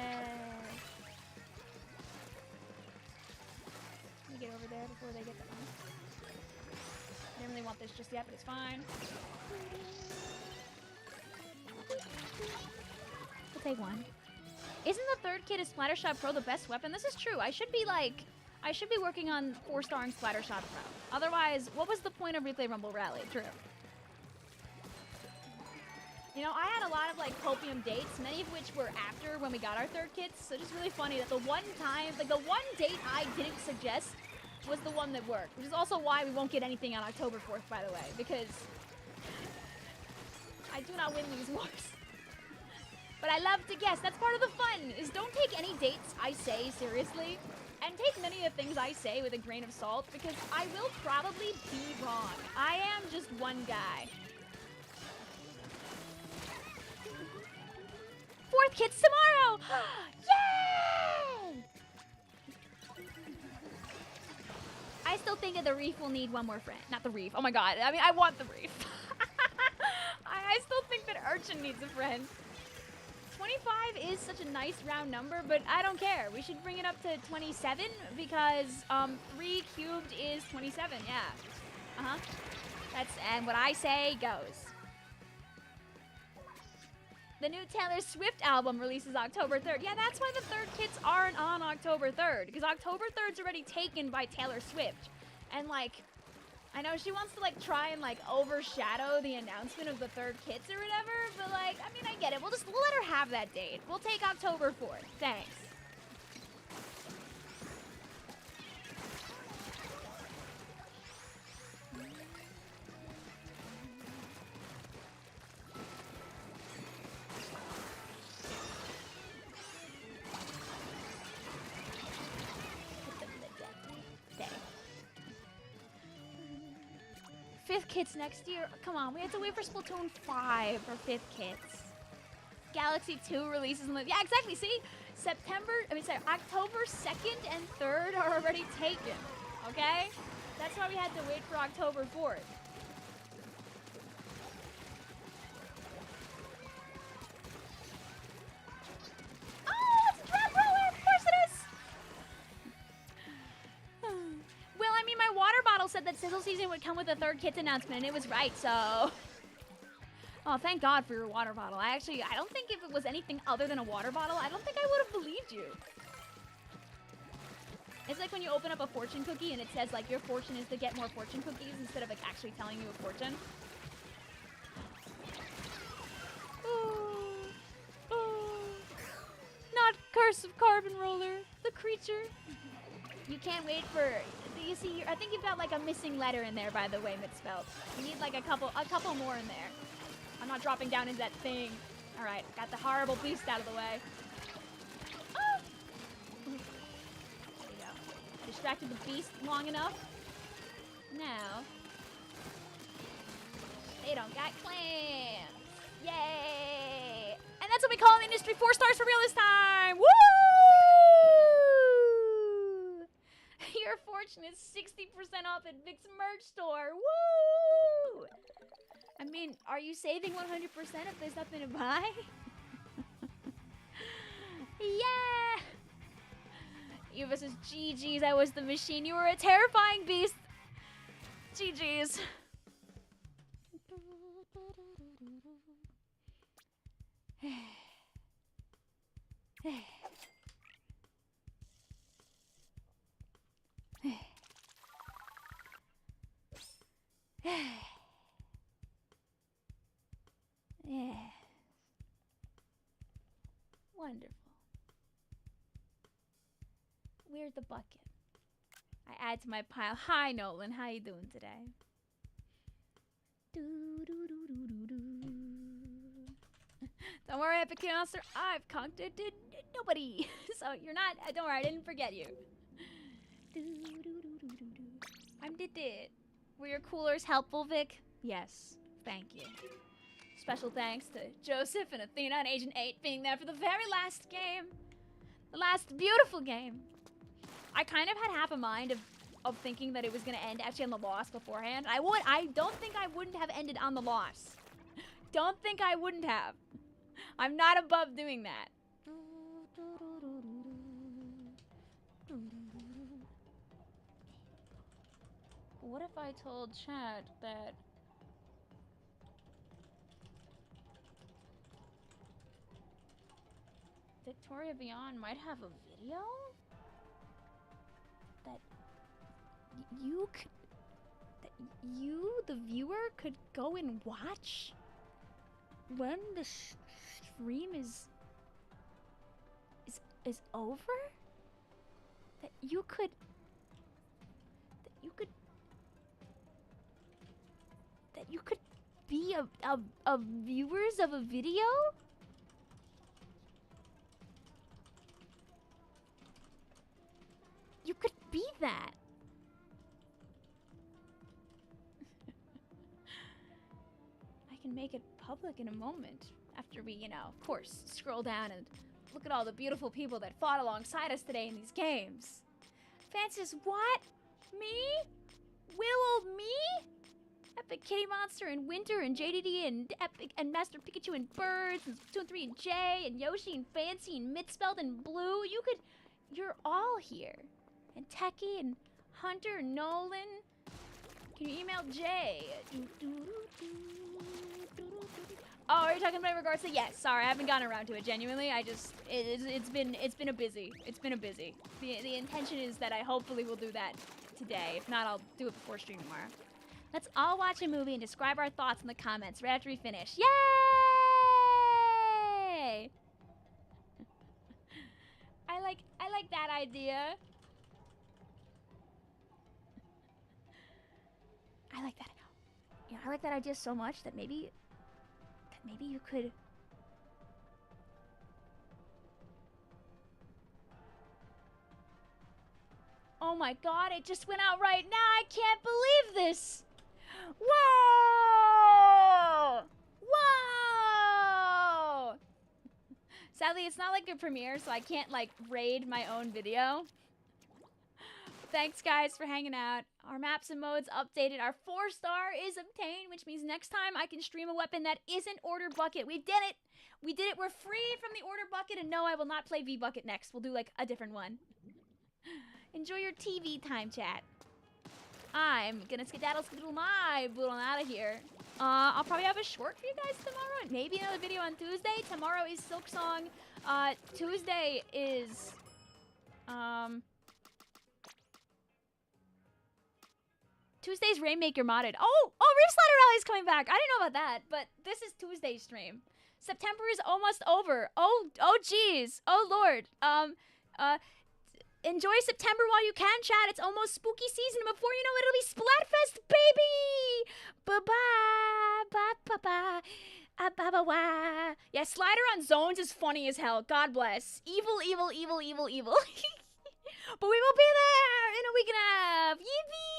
S1: Let me get over there before they get the I don't really want this just yet, but it's fine. We'll take one. Isn't the third kit of Splattershot Pro the best weapon? This is true. I should be working on 4-starring Splattershot Pro. Otherwise, what was the point of Replay Rumble Rally? True. You know, I had a lot of like copium dates, many of which were after when we got our third kits. So just really funny that the one time, like the one date I didn't suggest was the one that worked. Which is also why we won't get anything on October 4th, by the way, because I do not win these wars. But I love to guess. That's part of the fun, is don't take any dates I say seriously. And take many of the things I say with a grain of salt, because I will probably be wrong. I am just one guy. 4th kits tomorrow! Yay! I still think that the reef will need one more friend. Not the reef. Oh my god. I mean, I want the reef. I still think that Urchin needs a friend. 25 is such a nice round number, but I don't care. We should bring it up to 27 because 3 cubed is 27. Yeah. Uh-huh. And what I say goes. The new Taylor Swift album releases October 3rd. Yeah, that's why the third kits aren't on October 3rd, because October 3rd's already taken by Taylor Swift. And like, I know she wants to like try and like overshadow the announcement of the third kits or whatever, but like, I mean, I get it. We'll let her have that date. We'll take October 4th. Thanks. Fifth kits next year. Come on, we have to wait for Splatoon 5 for 5th kits. Galaxy 2 releases in the... Yeah, exactly, see? October 2nd and 3rd are already taken, okay? That's why we had to wait for October 4th. Oh, it's a drop roller! Of course it is! Well, I mean, my water bottle said that Sizzle Season would come with a third kits announcement, and it was right, so... Oh, thank God for your water bottle. I don't think if it was anything other than a water bottle, I don't think I would have believed you. It's like when you open up a fortune cookie and it says, like, your fortune is to get more fortune cookies instead of, like, actually telling you a fortune. Oh, oh. Not Curse of Carbon Roller, the creature. You can't wait for... You see, I think you've got, like, a missing letter in there, by the way, Mitspelt. You need, like, a couple more in there. I'm not dropping down into that thing. All right, got the horrible beast out of the way. Oh! There we go. Distracted the beast long enough. Now, they don't got clams. Yay! And that's what we call in the industry 4 stars for real this time. Woo! Your fortune is 60% off at Vic's merch store. Woo! I mean, are you saving 100% if there's nothing to buy? Yeah! You versus GG's, I was the machine. You were a terrifying beast. GG's. Yeah. Wonderful. Where's the bucket? I add to my pile. Hi, Nolan. How you doing today? Don't worry, Epic Monster. I've conquered nobody. So you're not. Don't worry, I didn't forget you. I'm did it. Were your coolers helpful, Vic? Yes. Thank you. Special thanks to Joseph and Athena and Agent 8 being there for the very last game. The last beautiful game. I kind of had half a mind of thinking that it was gonna end actually on the loss beforehand. I don't think I wouldn't have ended on the loss. Don't think I wouldn't have. I'm not above doing that. What if I told chat that Victoria Beyond might have a video that you, the viewer, could go and watch when the stream is over? That you could be a viewers of a video? You could be that. I can make it public in a moment after we, you know, of course, scroll down and look at all the beautiful people that fought alongside us today in these games. Francis, what? Me? Willow, me? Epic Kitty Monster and Winter and JDD and Epic and Master Pikachu and Birds and 2 and 3 and Jay and Yoshi and Fancy and Mitspelled and Blue. You're all here. And Techie and Hunter and Nolan. Can you email Jay? Oh, are you talking about in regards to? Yes. Sorry, I haven't gotten around to it. Genuinely, it's been a busy. The intention is that I hopefully will do that today. If not, I'll do it before stream tomorrow. Let's all watch a movie and describe our thoughts in the comments right after we finish. Yay! I like that idea. I like that. Yeah, I like that idea so much that maybe you could. Oh my god, it just went out right now. I can't believe this. Whoa! Whoa! Sadly, it's not like a premiere, so I can't like raid my own video. Thanks guys for hanging out. Our maps and modes updated. Our 4-star is obtained, which means next time I can stream a weapon that isn't Order Bucket. We did it. We did it. We're free from the Order Bucket, and no, I will not play V-Bucket next. We'll do like a different one. Enjoy your TV time, chat. I'm gonna skedaddle my boodle out of here. I'll probably have a short for you guys tomorrow, and maybe another video on Tuesday. Tomorrow is Silk Song. Tuesday is Tuesday's Rainmaker modded. Oh, Reef Slider Rally is coming back. I didn't know about that, but this is Tuesday's stream. September is almost over. Oh geez. Oh Lord. Enjoy September while you can, chat. It's almost spooky season. Before you know it, it'll be Splatfest, baby! Ba-ba, ba-ba-ba, ba-ba-ba. Yeah, Slider on Zones is funny as hell. God bless. Evil, evil, evil, evil, evil. But we will be there in a week and a half. Yippee!